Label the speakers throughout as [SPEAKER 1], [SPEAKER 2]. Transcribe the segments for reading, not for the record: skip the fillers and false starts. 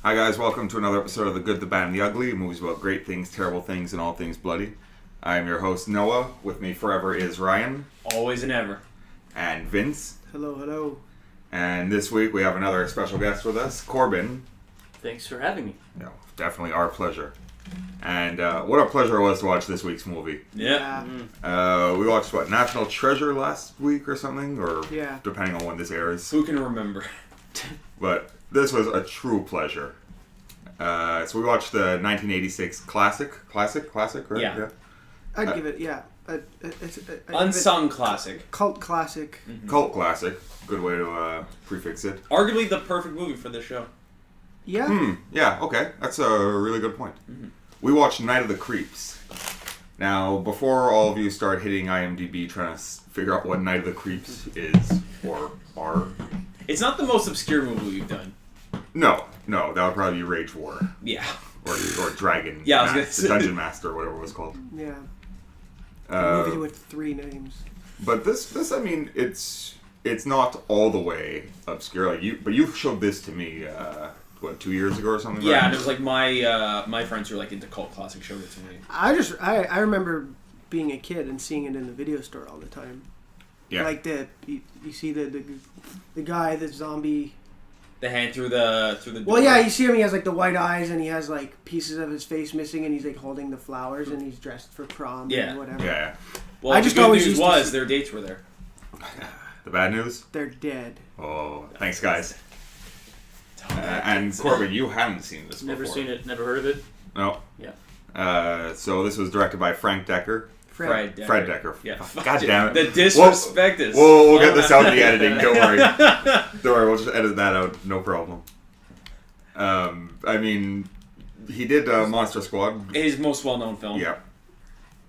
[SPEAKER 1] Hi guys, welcome to another episode of The Good, the Bad, and the Ugly, movies about great things, terrible things, and all things bloody. I am your host, Noah. With me forever is Ryan.
[SPEAKER 2] Always and ever.
[SPEAKER 1] And Vince.
[SPEAKER 3] Hello, hello.
[SPEAKER 1] And this week we have another special guest with us, Corbin.
[SPEAKER 2] Thanks for having me.
[SPEAKER 1] No, definitely our pleasure. And what a pleasure it was to watch this week's movie.
[SPEAKER 2] Yeah.
[SPEAKER 1] We watched, National Treasure last week or something? Or depending on when this airs.
[SPEAKER 2] Who can remember?
[SPEAKER 1] But this was a true pleasure. So we watched the 1986 classic, right?
[SPEAKER 2] Yeah.
[SPEAKER 3] I'd give it,
[SPEAKER 2] Unsung classic.
[SPEAKER 3] Cult classic.
[SPEAKER 2] Mm-hmm.
[SPEAKER 1] Cult classic. Good way to prefix it.
[SPEAKER 2] Arguably the perfect movie for this show.
[SPEAKER 3] Yeah.
[SPEAKER 1] Yeah, okay. That's a really good point.
[SPEAKER 2] Mm-hmm.
[SPEAKER 1] We watched Night of the Creeps. Now, before all of you start hitting IMDb trying to figure out what Night of the Creeps is or are...
[SPEAKER 2] It's not the most obscure movie we've done.
[SPEAKER 1] No, that would probably be Rage War.
[SPEAKER 2] Yeah.
[SPEAKER 1] Or Dragon.
[SPEAKER 2] Yeah, I was gonna say.
[SPEAKER 1] Dungeon Master, or whatever it was called.
[SPEAKER 3] Yeah. A movie with 3 names.
[SPEAKER 1] But this, I mean, it's not all the way obscure. But you showed this to me, 2 years ago or something?
[SPEAKER 2] Yeah,
[SPEAKER 1] right?
[SPEAKER 2] and it was like my friends who are like into cult classic showed it to me.
[SPEAKER 3] I remember being a kid and seeing it in the video store all the time.
[SPEAKER 1] Yeah.
[SPEAKER 3] Like you see the guy, the zombie.
[SPEAKER 2] The hand through the door.
[SPEAKER 3] Well, yeah, you see him. He has like the white eyes, and he has like pieces of his face missing, and he's like holding the flowers, and he's dressed for prom.
[SPEAKER 2] Yeah.
[SPEAKER 3] And whatever.
[SPEAKER 1] Yeah.
[SPEAKER 2] Well,
[SPEAKER 3] I just
[SPEAKER 2] the good
[SPEAKER 3] always
[SPEAKER 2] news
[SPEAKER 3] used to
[SPEAKER 2] was
[SPEAKER 3] see-
[SPEAKER 2] their dates were there.
[SPEAKER 1] The bad news?
[SPEAKER 3] They're dead.
[SPEAKER 1] Oh, thanks, guys. And Corbin, you haven't seen this before.
[SPEAKER 4] Never seen it, never heard of it.
[SPEAKER 1] No?
[SPEAKER 4] Yeah.
[SPEAKER 1] So this was directed by Frank Decker.
[SPEAKER 3] Fred.
[SPEAKER 1] Fred Decker.
[SPEAKER 2] Yeah.
[SPEAKER 1] God damn it.
[SPEAKER 2] The disrespect is...
[SPEAKER 1] We'll get this out in the editing, don't worry. Don't worry, we'll just edit that out, no problem. I mean, he did Monster Squad.
[SPEAKER 2] His most well-known film.
[SPEAKER 1] Yeah.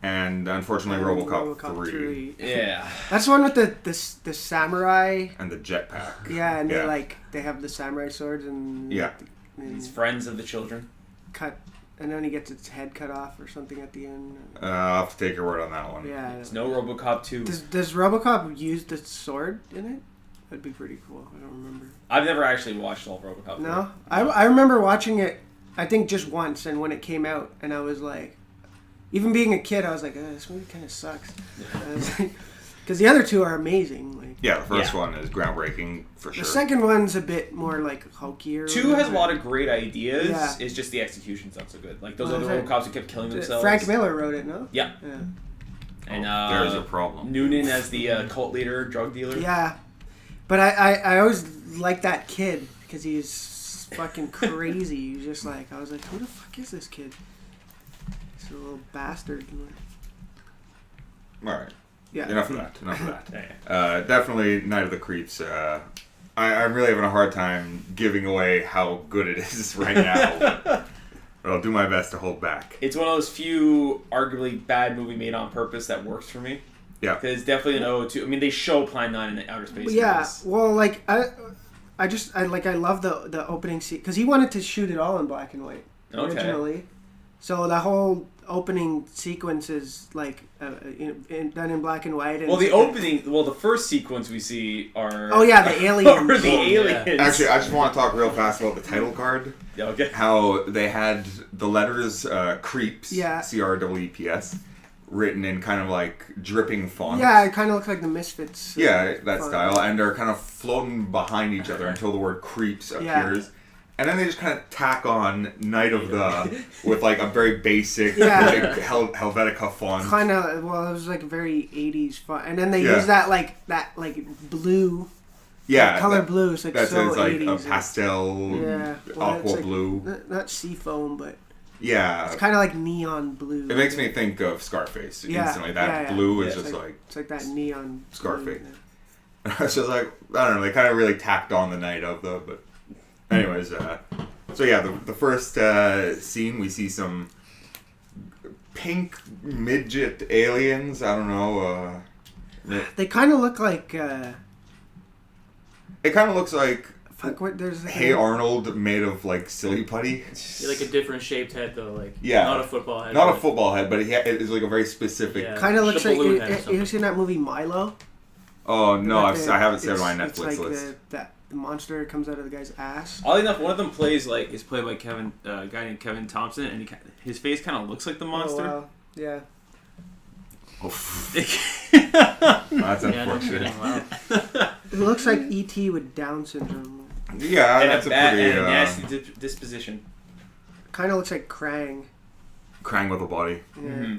[SPEAKER 1] And unfortunately, RoboCop 3.
[SPEAKER 2] Yeah.
[SPEAKER 3] That's the one with the samurai.
[SPEAKER 1] And the jetpack.
[SPEAKER 3] Yeah, and they have the samurai swords and
[SPEAKER 2] He's friends of the children.
[SPEAKER 3] cut, and then he gets its head cut off or something at the end.
[SPEAKER 1] I'll have to take your word on that one.
[SPEAKER 3] Yeah.
[SPEAKER 2] It's no RoboCop 2.
[SPEAKER 3] Does RoboCop use the sword in it? That'd be pretty cool. I don't remember.
[SPEAKER 2] I've never actually watched all RoboCop 3.
[SPEAKER 3] No, I remember watching it. I think just once, and when it came out, and I was like, even being a kid, I was like, this movie kind of sucks. Because the other two are amazing. Like,
[SPEAKER 1] Yeah, the first one is groundbreaking for sure.
[SPEAKER 3] the second one's a bit more like hulkier.
[SPEAKER 2] 2 has a lot of great ideas.
[SPEAKER 3] Yeah.
[SPEAKER 2] It's just the execution's not so good. Like those
[SPEAKER 3] Well,
[SPEAKER 2] other
[SPEAKER 3] is it-
[SPEAKER 2] RoboCops who kept killing themselves.
[SPEAKER 3] Frank Miller wrote it, no?
[SPEAKER 2] Yeah.
[SPEAKER 3] Yeah.
[SPEAKER 2] And
[SPEAKER 1] there's a problem.
[SPEAKER 2] Noonan as the cult leader, drug dealer.
[SPEAKER 3] Yeah. But I always liked that kid because he's fucking crazy. He's just like, I was like, who the fuck is this kid? He's a little bastard.
[SPEAKER 1] Alright.
[SPEAKER 3] Yeah.
[SPEAKER 1] Enough of that. Definitely Night of the Creeps. I'm really having a hard time giving away how good it is right now. But I'll do my best to hold back.
[SPEAKER 2] It's one of those few arguably bad movie made on purpose that works for me.
[SPEAKER 1] Yeah.
[SPEAKER 2] Because it's definitely an ode to... I mean, they show Plan 9 in the outer space.
[SPEAKER 3] Yeah. Well, like, I love the opening scene because he wanted to shoot it all in black and white originally. So the whole opening sequence is like done in black and white. And
[SPEAKER 2] the first sequence we see are...
[SPEAKER 3] Oh yeah, the aliens.
[SPEAKER 2] are the aliens.
[SPEAKER 1] Actually, I just want to talk real fast about the title card.
[SPEAKER 2] Yeah, okay.
[SPEAKER 1] How they had the letters Creeps,
[SPEAKER 3] Yeah.
[SPEAKER 1] CREEPS, written in kind of like dripping font.
[SPEAKER 3] Yeah, it kind of looks like the Misfits.
[SPEAKER 1] Yeah, that
[SPEAKER 3] font.
[SPEAKER 1] style. And they're kind of floating behind each other until the word Creeps appears. And then they just kind of tack on Night of the... with like a very basic like, Helvetica font.
[SPEAKER 3] Kind of, well, it was like very 80s font. And then they use that blue...
[SPEAKER 1] Yeah.
[SPEAKER 3] color blue. It's like
[SPEAKER 1] that's
[SPEAKER 3] so
[SPEAKER 1] like
[SPEAKER 3] 80s.
[SPEAKER 1] a pastel aqua
[SPEAKER 3] like,
[SPEAKER 1] blue.
[SPEAKER 3] Not seafoam, but
[SPEAKER 1] Yeah.
[SPEAKER 3] it's kind of like neon blue.
[SPEAKER 1] It makes me think of Scarface instantly. That blue is just like...
[SPEAKER 3] It's like that neon
[SPEAKER 1] Scarface.
[SPEAKER 3] blue.
[SPEAKER 1] It's just like, I don't know, they kind of really tacked on the Night of the... But anyways, so yeah, the first scene, we see some pink midget aliens. I don't know.
[SPEAKER 3] They kind of look like...
[SPEAKER 1] it kind of looks like...
[SPEAKER 3] Fuck, what, there's...
[SPEAKER 1] Hey Arnold made of like silly putty.
[SPEAKER 4] Like a different shaped head though, like
[SPEAKER 1] Yeah.
[SPEAKER 4] not a football head.
[SPEAKER 1] Not a
[SPEAKER 4] but-
[SPEAKER 1] football head, but it is like a very specific...
[SPEAKER 4] Yeah.
[SPEAKER 3] Kind of looks like...
[SPEAKER 4] Balloon head or
[SPEAKER 3] You seen that movie Milo?
[SPEAKER 1] Oh, no, I
[SPEAKER 3] Like
[SPEAKER 1] haven't seen it on my
[SPEAKER 3] it's
[SPEAKER 1] Netflix
[SPEAKER 3] like
[SPEAKER 1] list.
[SPEAKER 3] that the monster comes out of the guy's ass.
[SPEAKER 2] Oddly enough, one of them is played by a guy named Kevin Thompson, and his face kind of looks like the monster.
[SPEAKER 3] Oh, wow. Yeah.
[SPEAKER 1] That's unfortunate.
[SPEAKER 4] Wow.
[SPEAKER 3] It looks like E.T. with Down syndrome.
[SPEAKER 1] Yeah,
[SPEAKER 2] And
[SPEAKER 1] that's
[SPEAKER 2] a
[SPEAKER 1] pretty
[SPEAKER 2] nasty disposition.
[SPEAKER 3] Kind of looks like Krang.
[SPEAKER 1] Krang with a body.
[SPEAKER 3] Yeah.
[SPEAKER 2] Mm-hmm.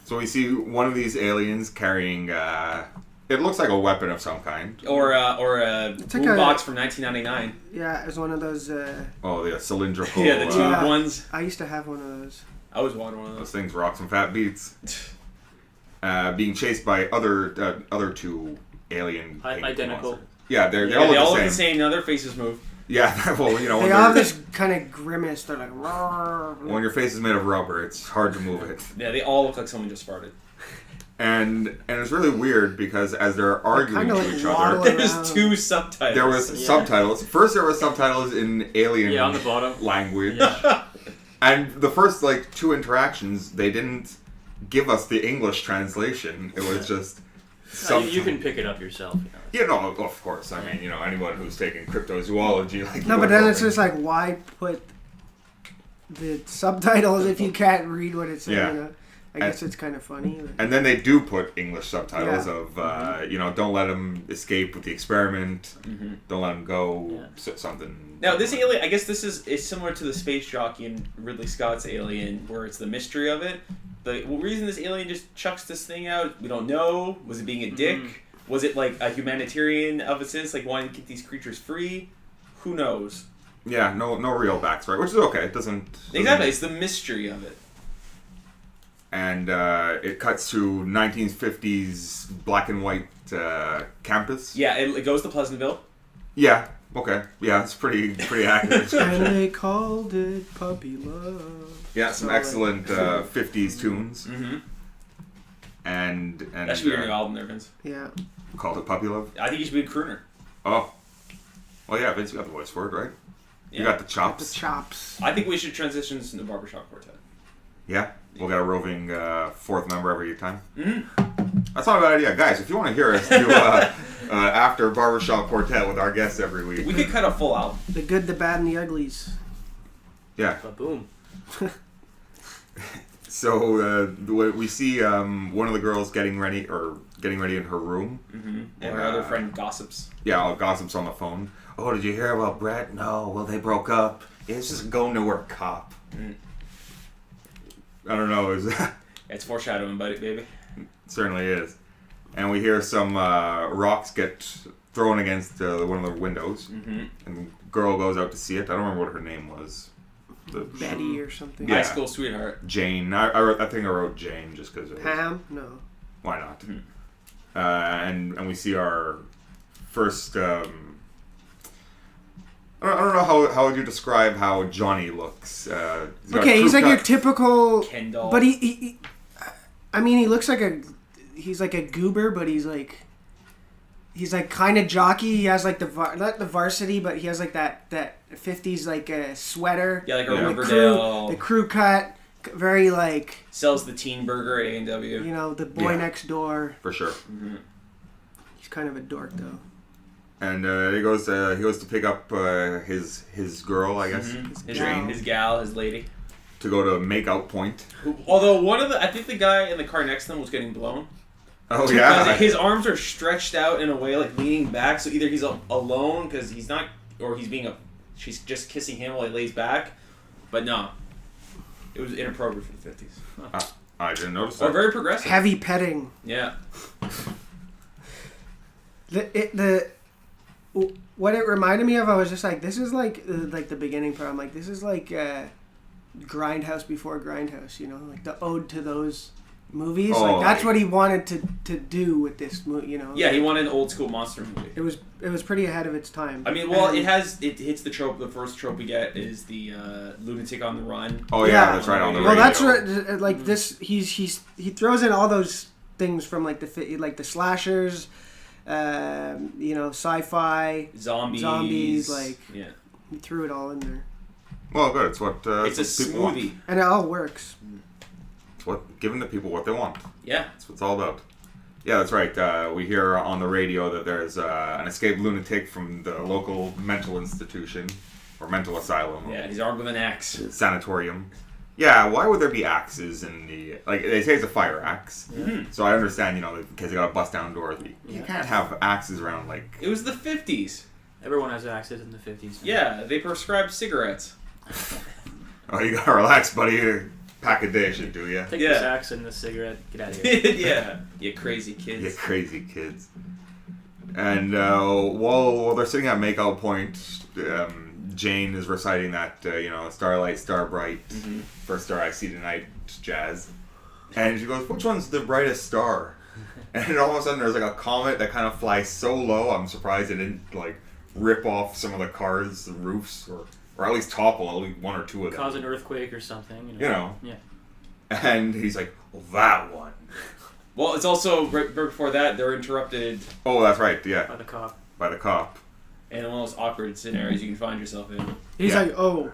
[SPEAKER 1] So we see one of these aliens carrying. It looks like a weapon of some kind.
[SPEAKER 2] Or a
[SPEAKER 3] It's like
[SPEAKER 2] boombox from 1999.
[SPEAKER 3] Yeah, it was one of those.
[SPEAKER 1] Oh, the cylindrical.
[SPEAKER 2] Yeah, the tube
[SPEAKER 3] Yeah.
[SPEAKER 2] ones.
[SPEAKER 3] I used to have one of those.
[SPEAKER 2] I was wanting one of
[SPEAKER 1] Those
[SPEAKER 2] those.
[SPEAKER 1] things rock some fat beats. Being chased by other two alien. pink
[SPEAKER 4] Identical.
[SPEAKER 1] monsters. Yeah, they
[SPEAKER 2] They
[SPEAKER 1] all
[SPEAKER 2] all
[SPEAKER 1] look
[SPEAKER 2] look
[SPEAKER 1] the same.
[SPEAKER 2] Now their faces move.
[SPEAKER 1] Yeah, well, you know,
[SPEAKER 3] They
[SPEAKER 1] when,
[SPEAKER 3] all have
[SPEAKER 1] they're-
[SPEAKER 3] this kind of grimace. They're like, "Roar."
[SPEAKER 1] when your face is made of rubber, it's hard to move it.
[SPEAKER 2] Yeah, they all look like someone just farted.
[SPEAKER 1] And it's really weird because as they're arguing
[SPEAKER 3] kinda
[SPEAKER 1] to
[SPEAKER 3] like
[SPEAKER 1] each
[SPEAKER 3] waddle
[SPEAKER 1] other,
[SPEAKER 2] There's
[SPEAKER 3] around.
[SPEAKER 2] 2 subtitles.
[SPEAKER 1] there was
[SPEAKER 4] Yeah.
[SPEAKER 1] subtitles. First, there was subtitles in alien
[SPEAKER 4] Yeah, on the bottom.
[SPEAKER 1] language.
[SPEAKER 4] Yeah.
[SPEAKER 1] And the first, 2 interactions, they didn't give us the English translation. It was just
[SPEAKER 4] You can pick it up yourself.
[SPEAKER 1] Yeah, no, of course. I mean, anyone who's taken cryptozoology,
[SPEAKER 3] No, but then it's just like, why put the subtitles if you can't read what it's saying?
[SPEAKER 1] Yeah.
[SPEAKER 3] You know? I guess it's kind of funny. But...
[SPEAKER 1] And then they do put English subtitles
[SPEAKER 3] Yeah.
[SPEAKER 1] of, don't let him escape with the experiment.
[SPEAKER 2] Mm-hmm.
[SPEAKER 1] Don't let him go.
[SPEAKER 4] Yeah.
[SPEAKER 1] Something.
[SPEAKER 2] Now, this alien, I guess this is similar to the space jockey in Ridley Scott's Alien, where it's the mystery of it. The reason this alien just chucks this thing out, we don't know. Was it being a dick? Was it like a humanitarian of a sense, like wanting to keep these creatures free? Who knows?
[SPEAKER 1] Yeah, no real backstory, which is okay. It doesn't.
[SPEAKER 2] Exactly, it's the mystery of it.
[SPEAKER 1] And it cuts to 1950s black and white campus.
[SPEAKER 2] Yeah, it goes to Pleasantville.
[SPEAKER 1] Yeah. Okay. Yeah, it's pretty accurate.
[SPEAKER 3] And they called it Puppy Love.
[SPEAKER 1] Yeah, some excellent 50s tunes.
[SPEAKER 2] Mm-hmm.
[SPEAKER 1] And
[SPEAKER 2] That should be your new album there, Vince.
[SPEAKER 3] Yeah.
[SPEAKER 1] called it Puppy Love.
[SPEAKER 2] I think you should be a crooner.
[SPEAKER 1] Oh. Well, yeah, Vince, you got the voice for it, right?
[SPEAKER 2] Yeah.
[SPEAKER 1] You got the
[SPEAKER 3] The
[SPEAKER 1] chops.
[SPEAKER 3] chops.
[SPEAKER 2] I think we should transition to the Barbershop Quartet.
[SPEAKER 1] Yeah, we'll get a roving 4th member every time.
[SPEAKER 2] Mm-hmm.
[SPEAKER 1] That's not a bad idea, guys. If you want to hear us do after Barbershop Quartet with our guests every week,
[SPEAKER 2] We could cut a full album.
[SPEAKER 3] The good, the bad, and the uglies.
[SPEAKER 1] yeah.
[SPEAKER 4] Boom.
[SPEAKER 1] So we see one of the girls getting ready in her room.
[SPEAKER 2] Mm-hmm. And our other friend gossips.
[SPEAKER 1] Yeah, all gossips on the phone. Oh, did you hear about Brett? No. Well, they broke up. It's just a go nowhere cop.
[SPEAKER 2] Mm.
[SPEAKER 1] I don't know.
[SPEAKER 2] It's foreshadowing, baby.
[SPEAKER 1] Certainly is. And we hear some rocks get thrown against one of the windows.
[SPEAKER 2] Mm-hmm.
[SPEAKER 1] And the girl goes out to see it. I don't remember what her name was.
[SPEAKER 3] Betty or something.
[SPEAKER 1] Yeah.
[SPEAKER 2] High school sweetheart.
[SPEAKER 1] Jane. I think I wrote Jane just because.
[SPEAKER 3] Ham? No.
[SPEAKER 1] Why not?
[SPEAKER 2] Mhm.
[SPEAKER 1] And we see our first. I don't know how would you describe how Johnny looks.
[SPEAKER 3] He's like your typical.
[SPEAKER 2] Ken doll.
[SPEAKER 3] But he I mean, he looks like he's like a goober, but he's like kind of jockey. He has like not the varsity, but he has like that 50s like sweater.
[SPEAKER 2] Yeah, like a
[SPEAKER 1] Yeah.
[SPEAKER 2] Riverdale.
[SPEAKER 3] The crew cut, very like,
[SPEAKER 2] Sells the teen burger at A&W.
[SPEAKER 3] the boy
[SPEAKER 1] Yeah.
[SPEAKER 3] next door.
[SPEAKER 1] For sure.
[SPEAKER 2] Mm-hmm.
[SPEAKER 3] He's kind of a dork though.
[SPEAKER 1] And he goes to pick up his girl, I guess,
[SPEAKER 2] Mm-hmm.
[SPEAKER 1] Jane,
[SPEAKER 2] His gal, his lady.
[SPEAKER 1] to go to make out point.
[SPEAKER 2] Although I think the guy in the car next to them was getting blown.
[SPEAKER 1] Oh
[SPEAKER 2] Because
[SPEAKER 1] yeah.
[SPEAKER 2] his arms are stretched out in a way, like leaning back. So either he's alone because he's not, or she's just kissing him while he lays back. But no, it was inappropriate for the 50s.
[SPEAKER 1] I didn't notice
[SPEAKER 2] Or
[SPEAKER 1] that.
[SPEAKER 2] very progressive.
[SPEAKER 3] Heavy petting.
[SPEAKER 2] Yeah.
[SPEAKER 3] What it reminded me of, I was just like, this is like the beginning part. I'm like, this is like Grindhouse before Grindhouse, like the ode to those movies.
[SPEAKER 1] Oh,
[SPEAKER 3] like that's
[SPEAKER 1] like-
[SPEAKER 3] what he wanted to do with this movie,
[SPEAKER 2] Yeah, he wanted an old school monster movie.
[SPEAKER 3] It was pretty ahead of its time.
[SPEAKER 2] I mean, well,
[SPEAKER 3] And-
[SPEAKER 2] it hits the trope. The first trope we get is the lunatic on the run.
[SPEAKER 1] Oh yeah, that's right on the
[SPEAKER 3] Well,
[SPEAKER 1] radio.
[SPEAKER 3] that's what, like this. He throws in all those things from like the slashers, sci-fi,
[SPEAKER 2] Zombies.
[SPEAKER 3] like
[SPEAKER 2] Yeah.
[SPEAKER 3] he threw it all in there,
[SPEAKER 1] Well, good. It's what
[SPEAKER 2] It's a
[SPEAKER 1] people want.
[SPEAKER 2] smoothie.
[SPEAKER 3] and it all works.
[SPEAKER 1] It's what giving the people what they want.
[SPEAKER 2] Yeah.
[SPEAKER 1] That's what it's all about. Yeah, that's right. We hear on the radio that there's an escaped lunatic from the local mental institution or mental asylum.
[SPEAKER 2] Yeah, he's armed with an axe.
[SPEAKER 1] Sanatorium. Yeah, why would there be axes in the... Like, they say it's a fire axe.
[SPEAKER 2] Mm-hmm.
[SPEAKER 1] So I understand, because they gotta bust down doors. You can't have axes around, like...
[SPEAKER 2] It was the 50s.
[SPEAKER 4] Everyone has axes in the 50s.
[SPEAKER 2] Yeah, they prescribed cigarettes.
[SPEAKER 1] Oh, you gotta relax, buddy. Pack a day should do ya.
[SPEAKER 4] Take this axe and the cigarette. Get out of here.
[SPEAKER 2] Yeah, you crazy kids.
[SPEAKER 1] You crazy kids. And while they're sitting at makeout point, Jane is reciting that, Starlight, Star Bright, first star I see tonight, jazz. And she goes, which one's the brightest star? And all of a sudden there's like a comet that kind of flies so low, I'm surprised it didn't like rip off some of the cars, the roofs, or at least topple at least one or two of them.
[SPEAKER 4] Cause an earthquake or something.
[SPEAKER 1] Yeah. And he's like, well, that one.
[SPEAKER 2] Well, it's also, right before that, they're interrupted.
[SPEAKER 1] Oh, that's right, yeah.
[SPEAKER 4] By the cop.
[SPEAKER 2] And one of the most awkward scenarios you can find yourself in.
[SPEAKER 3] He's like, oh,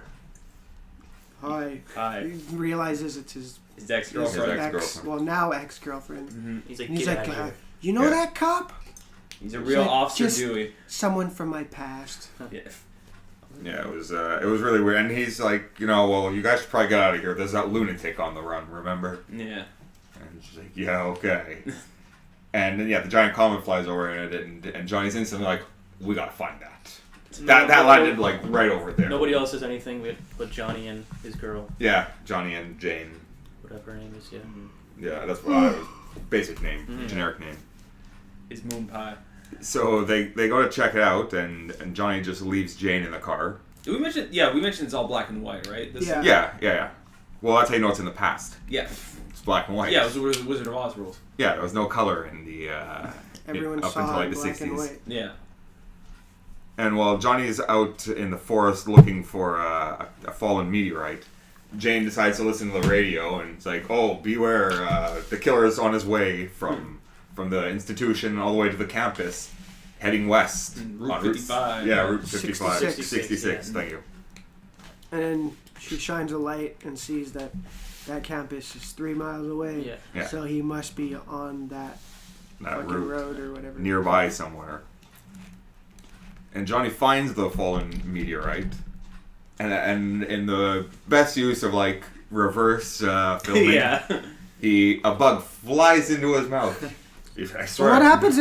[SPEAKER 3] hi.
[SPEAKER 2] Hi.
[SPEAKER 3] He realizes it's his
[SPEAKER 2] ex-girlfriend.
[SPEAKER 3] well, now ex-girlfriend.
[SPEAKER 2] Mm-hmm.
[SPEAKER 4] He's like,
[SPEAKER 3] He's
[SPEAKER 4] get
[SPEAKER 3] like,
[SPEAKER 4] out of here.
[SPEAKER 3] you know that cop?
[SPEAKER 2] He's a real
[SPEAKER 3] like,
[SPEAKER 2] Officer
[SPEAKER 3] just
[SPEAKER 2] Dewey.
[SPEAKER 3] Someone from my past.
[SPEAKER 2] Yeah.
[SPEAKER 1] Yeah, it was really weird. And he's like, well, you guys should probably get out of here. There's that lunatic on the run, remember?
[SPEAKER 2] Yeah.
[SPEAKER 1] And she's like, yeah, okay. And then, the giant comet flies over it, and Johnny's instantly like, we gotta find that. That landed, like, right over there.
[SPEAKER 4] Nobody else has anything but Johnny and his girl.
[SPEAKER 1] Yeah, Johnny and Jane.
[SPEAKER 4] Whatever her name is, yeah.
[SPEAKER 1] Yeah, that's what basic name, generic name.
[SPEAKER 2] His moon pie.
[SPEAKER 1] So they go to check it out, and Johnny just leaves Jane in the car.
[SPEAKER 2] Did we mention? Yeah, we mentioned it's all black and white, right?
[SPEAKER 1] Yeah. Well, that's how you know it's in the past.
[SPEAKER 2] Yeah.
[SPEAKER 1] It's black and white.
[SPEAKER 2] Yeah, it was Wizard of Oz rules.
[SPEAKER 1] Yeah, there was no color in the...
[SPEAKER 3] Everyone
[SPEAKER 1] up
[SPEAKER 3] saw
[SPEAKER 1] until, like,
[SPEAKER 3] it
[SPEAKER 1] the
[SPEAKER 3] black
[SPEAKER 1] 60s.
[SPEAKER 3] and white.
[SPEAKER 2] Yeah.
[SPEAKER 1] And while Johnny's out in the forest looking for a fallen meteorite, Jane decides to listen to the radio, and it's like, oh, beware, the killer's on his way from the institution all the way to the campus, heading west.
[SPEAKER 2] Route 55.
[SPEAKER 1] Yeah, Route 55.
[SPEAKER 3] 66,
[SPEAKER 1] thank you.
[SPEAKER 3] And then she shines a light and sees that campus is 3 miles away.
[SPEAKER 1] Yeah.
[SPEAKER 3] So he must be on that fucking road or whatever.
[SPEAKER 1] Nearby somewhere. And Johnny finds the fallen meteorite, and in the best use of like reverse filming, a bug flies into his mouth. I swear.
[SPEAKER 3] So what happens?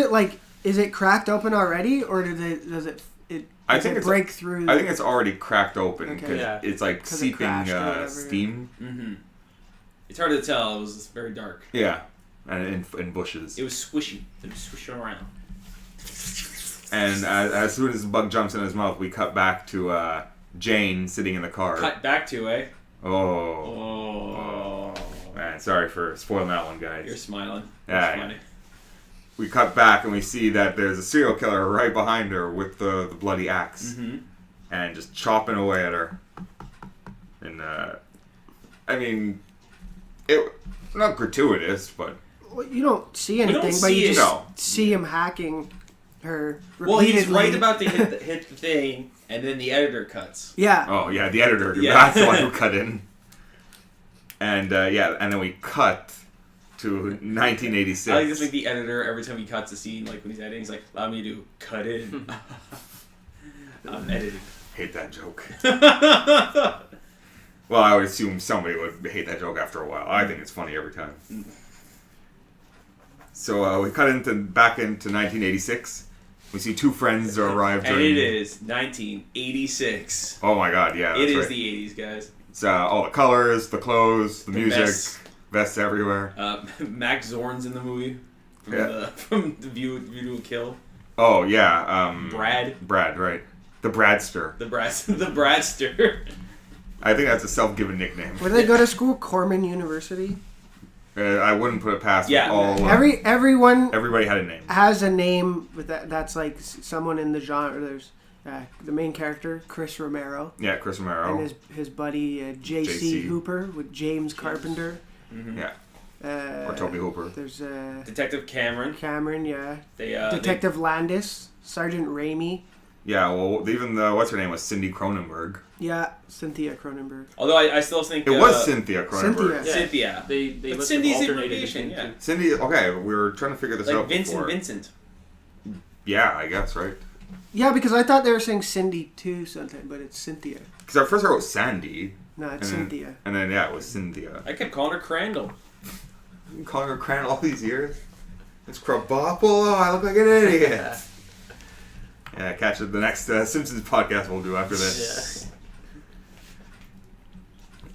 [SPEAKER 3] Is it cracked open already, or does it break through?
[SPEAKER 1] I think it's already cracked open because it's like seeping steam.
[SPEAKER 2] Mm-hmm. It's hard to tell. It was very dark.
[SPEAKER 1] Yeah, and in bushes.
[SPEAKER 2] It was squishy. It was swishing around.
[SPEAKER 1] And as soon as the bug jumps in his mouth, we cut back to Jane sitting in the car.
[SPEAKER 2] Cut back to, eh?
[SPEAKER 1] Oh. Man, sorry for spoiling that one, guys.
[SPEAKER 2] You're smiling.
[SPEAKER 1] That's funny. We cut back and we see that there's a serial killer right behind her with the bloody axe.
[SPEAKER 2] Mm-hmm.
[SPEAKER 1] And just chopping away at her. And, I mean, it not gratuitous, but...
[SPEAKER 3] Well, you don't see anything, but you just see him hacking her repeatedly.
[SPEAKER 2] Well, he's right about to hit the thing, and then the editor cuts.
[SPEAKER 3] Yeah.
[SPEAKER 1] Oh, yeah, the editor. Yeah. That's the one who cut in. And, and then we cut to 1986.
[SPEAKER 2] I like to think the editor, every time he cuts a scene, like when he's editing, he's like, allow me to cut in. I'm editing.
[SPEAKER 1] Hate that joke. Well, I would assume somebody would hate that joke after a while. I think it's funny every time. So we cut back into 1986. We see two friends arrive during...
[SPEAKER 2] And it is 1986.
[SPEAKER 1] Oh my god, yeah,
[SPEAKER 2] It is
[SPEAKER 1] right.
[SPEAKER 2] the 80s, guys.
[SPEAKER 1] It's all the colors, the clothes, the music, vests everywhere.
[SPEAKER 2] Max Zorn's in the movie. From the View to a Kill.
[SPEAKER 1] Oh, yeah.
[SPEAKER 2] Brad,
[SPEAKER 1] right. The Bradster.
[SPEAKER 2] The Bradster.
[SPEAKER 1] I think that's a self-given nickname.
[SPEAKER 3] Where do they go to school? Corman University?
[SPEAKER 1] I wouldn't put it past
[SPEAKER 3] everyone.
[SPEAKER 1] Everybody had a name.
[SPEAKER 3] Has a name with that's like someone in the genre. There's the main character, Chris Romero.
[SPEAKER 1] Yeah, Chris Romero.
[SPEAKER 3] And his buddy J.C. Hooper with James Carpenter.
[SPEAKER 1] Mm-hmm. Yeah. Or Toby Hooper.
[SPEAKER 3] There's
[SPEAKER 2] Detective Cameron.
[SPEAKER 3] Cameron, yeah.
[SPEAKER 2] Detective
[SPEAKER 3] Landis, Sergeant Raimi.
[SPEAKER 1] Yeah, well, even what's her name was Cindy Cronenberg.
[SPEAKER 3] Yeah, Cynthia Cronenberg.
[SPEAKER 2] Although I still think
[SPEAKER 1] It was Cynthia Cronenberg.
[SPEAKER 3] Cynthia.
[SPEAKER 2] Cynthia.
[SPEAKER 4] They
[SPEAKER 2] But
[SPEAKER 4] must
[SPEAKER 2] Cindy's
[SPEAKER 4] have
[SPEAKER 2] in
[SPEAKER 4] alternated
[SPEAKER 2] rotation,
[SPEAKER 4] between
[SPEAKER 2] yeah.
[SPEAKER 4] two.
[SPEAKER 1] Cindy, okay, we were trying to figure this
[SPEAKER 2] Like
[SPEAKER 1] out
[SPEAKER 2] Vincent
[SPEAKER 1] before.
[SPEAKER 2] Vincent.
[SPEAKER 1] Yeah, I guess, right?
[SPEAKER 3] Yeah, because I thought they were saying Cindy too something, but it's Cynthia.
[SPEAKER 1] Because at first I wrote Sandy.
[SPEAKER 3] No, it's
[SPEAKER 1] and
[SPEAKER 3] Cynthia.
[SPEAKER 1] And then, yeah, it was Cynthia.
[SPEAKER 2] I kept calling her Crandall.
[SPEAKER 1] I've been calling her Crandall all these years. It's Krabappel. I look like an idiot. Yeah, catch it. The next Simpsons podcast we'll do after this.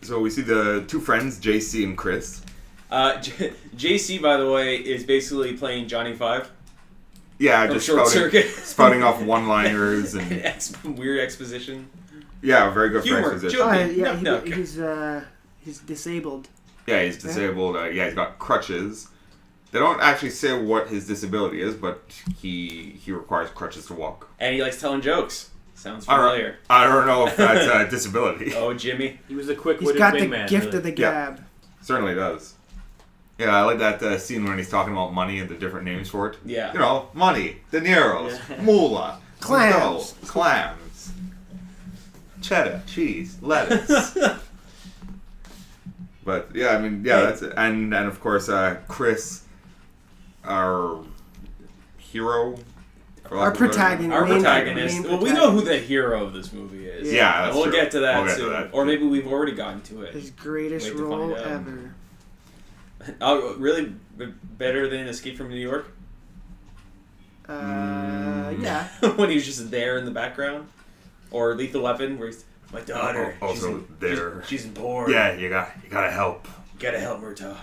[SPEAKER 1] So we see the two friends, JC and Chris.
[SPEAKER 2] JC, by the way, is basically playing Johnny Five.
[SPEAKER 1] Yeah,
[SPEAKER 2] From
[SPEAKER 1] just
[SPEAKER 2] Short Circuit.
[SPEAKER 1] spouting off one-liners and
[SPEAKER 2] weird exposition.
[SPEAKER 1] yeah, very good for
[SPEAKER 2] Humor,
[SPEAKER 1] exposition.
[SPEAKER 2] joke.
[SPEAKER 3] Yeah,
[SPEAKER 2] No.
[SPEAKER 3] he's disabled.
[SPEAKER 1] Yeah, he's disabled. Yeah, he's got crutches. They don't actually say what his disability is, but he requires crutches to walk.
[SPEAKER 2] And he likes telling jokes. Sounds familiar.
[SPEAKER 1] I don't know if that's a disability.
[SPEAKER 2] Oh, Jimmy.
[SPEAKER 4] He was a
[SPEAKER 3] He's
[SPEAKER 4] quick-witted
[SPEAKER 3] got the
[SPEAKER 4] wingman.
[SPEAKER 3] gift
[SPEAKER 4] really.
[SPEAKER 3] of the gab.
[SPEAKER 1] Certainly does. Yeah, I like that scene when he's talking about money and the different names for it.
[SPEAKER 2] Yeah.
[SPEAKER 1] You know, money, dineros,
[SPEAKER 4] Yeah.
[SPEAKER 1] moolah,
[SPEAKER 3] Clams.
[SPEAKER 1] dough, clams, cheddar, cheese, lettuce. But yeah, I mean, yeah, that's it. And of course, Chris, our hero, for lack
[SPEAKER 3] Our
[SPEAKER 1] of a better-
[SPEAKER 3] protagonist.
[SPEAKER 2] Our
[SPEAKER 3] Main-
[SPEAKER 2] protagonist.
[SPEAKER 3] main
[SPEAKER 2] Well, we know who the hero of this movie is.
[SPEAKER 1] Yeah,
[SPEAKER 2] And
[SPEAKER 1] that's
[SPEAKER 2] we'll
[SPEAKER 1] true.
[SPEAKER 2] get to that
[SPEAKER 1] We'll get to
[SPEAKER 2] soon.
[SPEAKER 1] that.
[SPEAKER 2] Or maybe we've already gotten to it.
[SPEAKER 3] His greatest
[SPEAKER 2] Wait to
[SPEAKER 3] role
[SPEAKER 2] find out.
[SPEAKER 3] ever.
[SPEAKER 2] Oh, really? Better than Escape from New York?
[SPEAKER 3] Yeah.
[SPEAKER 2] When he was just there in the background? Or Lethal Weapon, where he's my daughter.
[SPEAKER 1] Also there.
[SPEAKER 2] She's in porn.
[SPEAKER 1] Yeah, you gotta help.
[SPEAKER 2] Gotta help Murtaugh.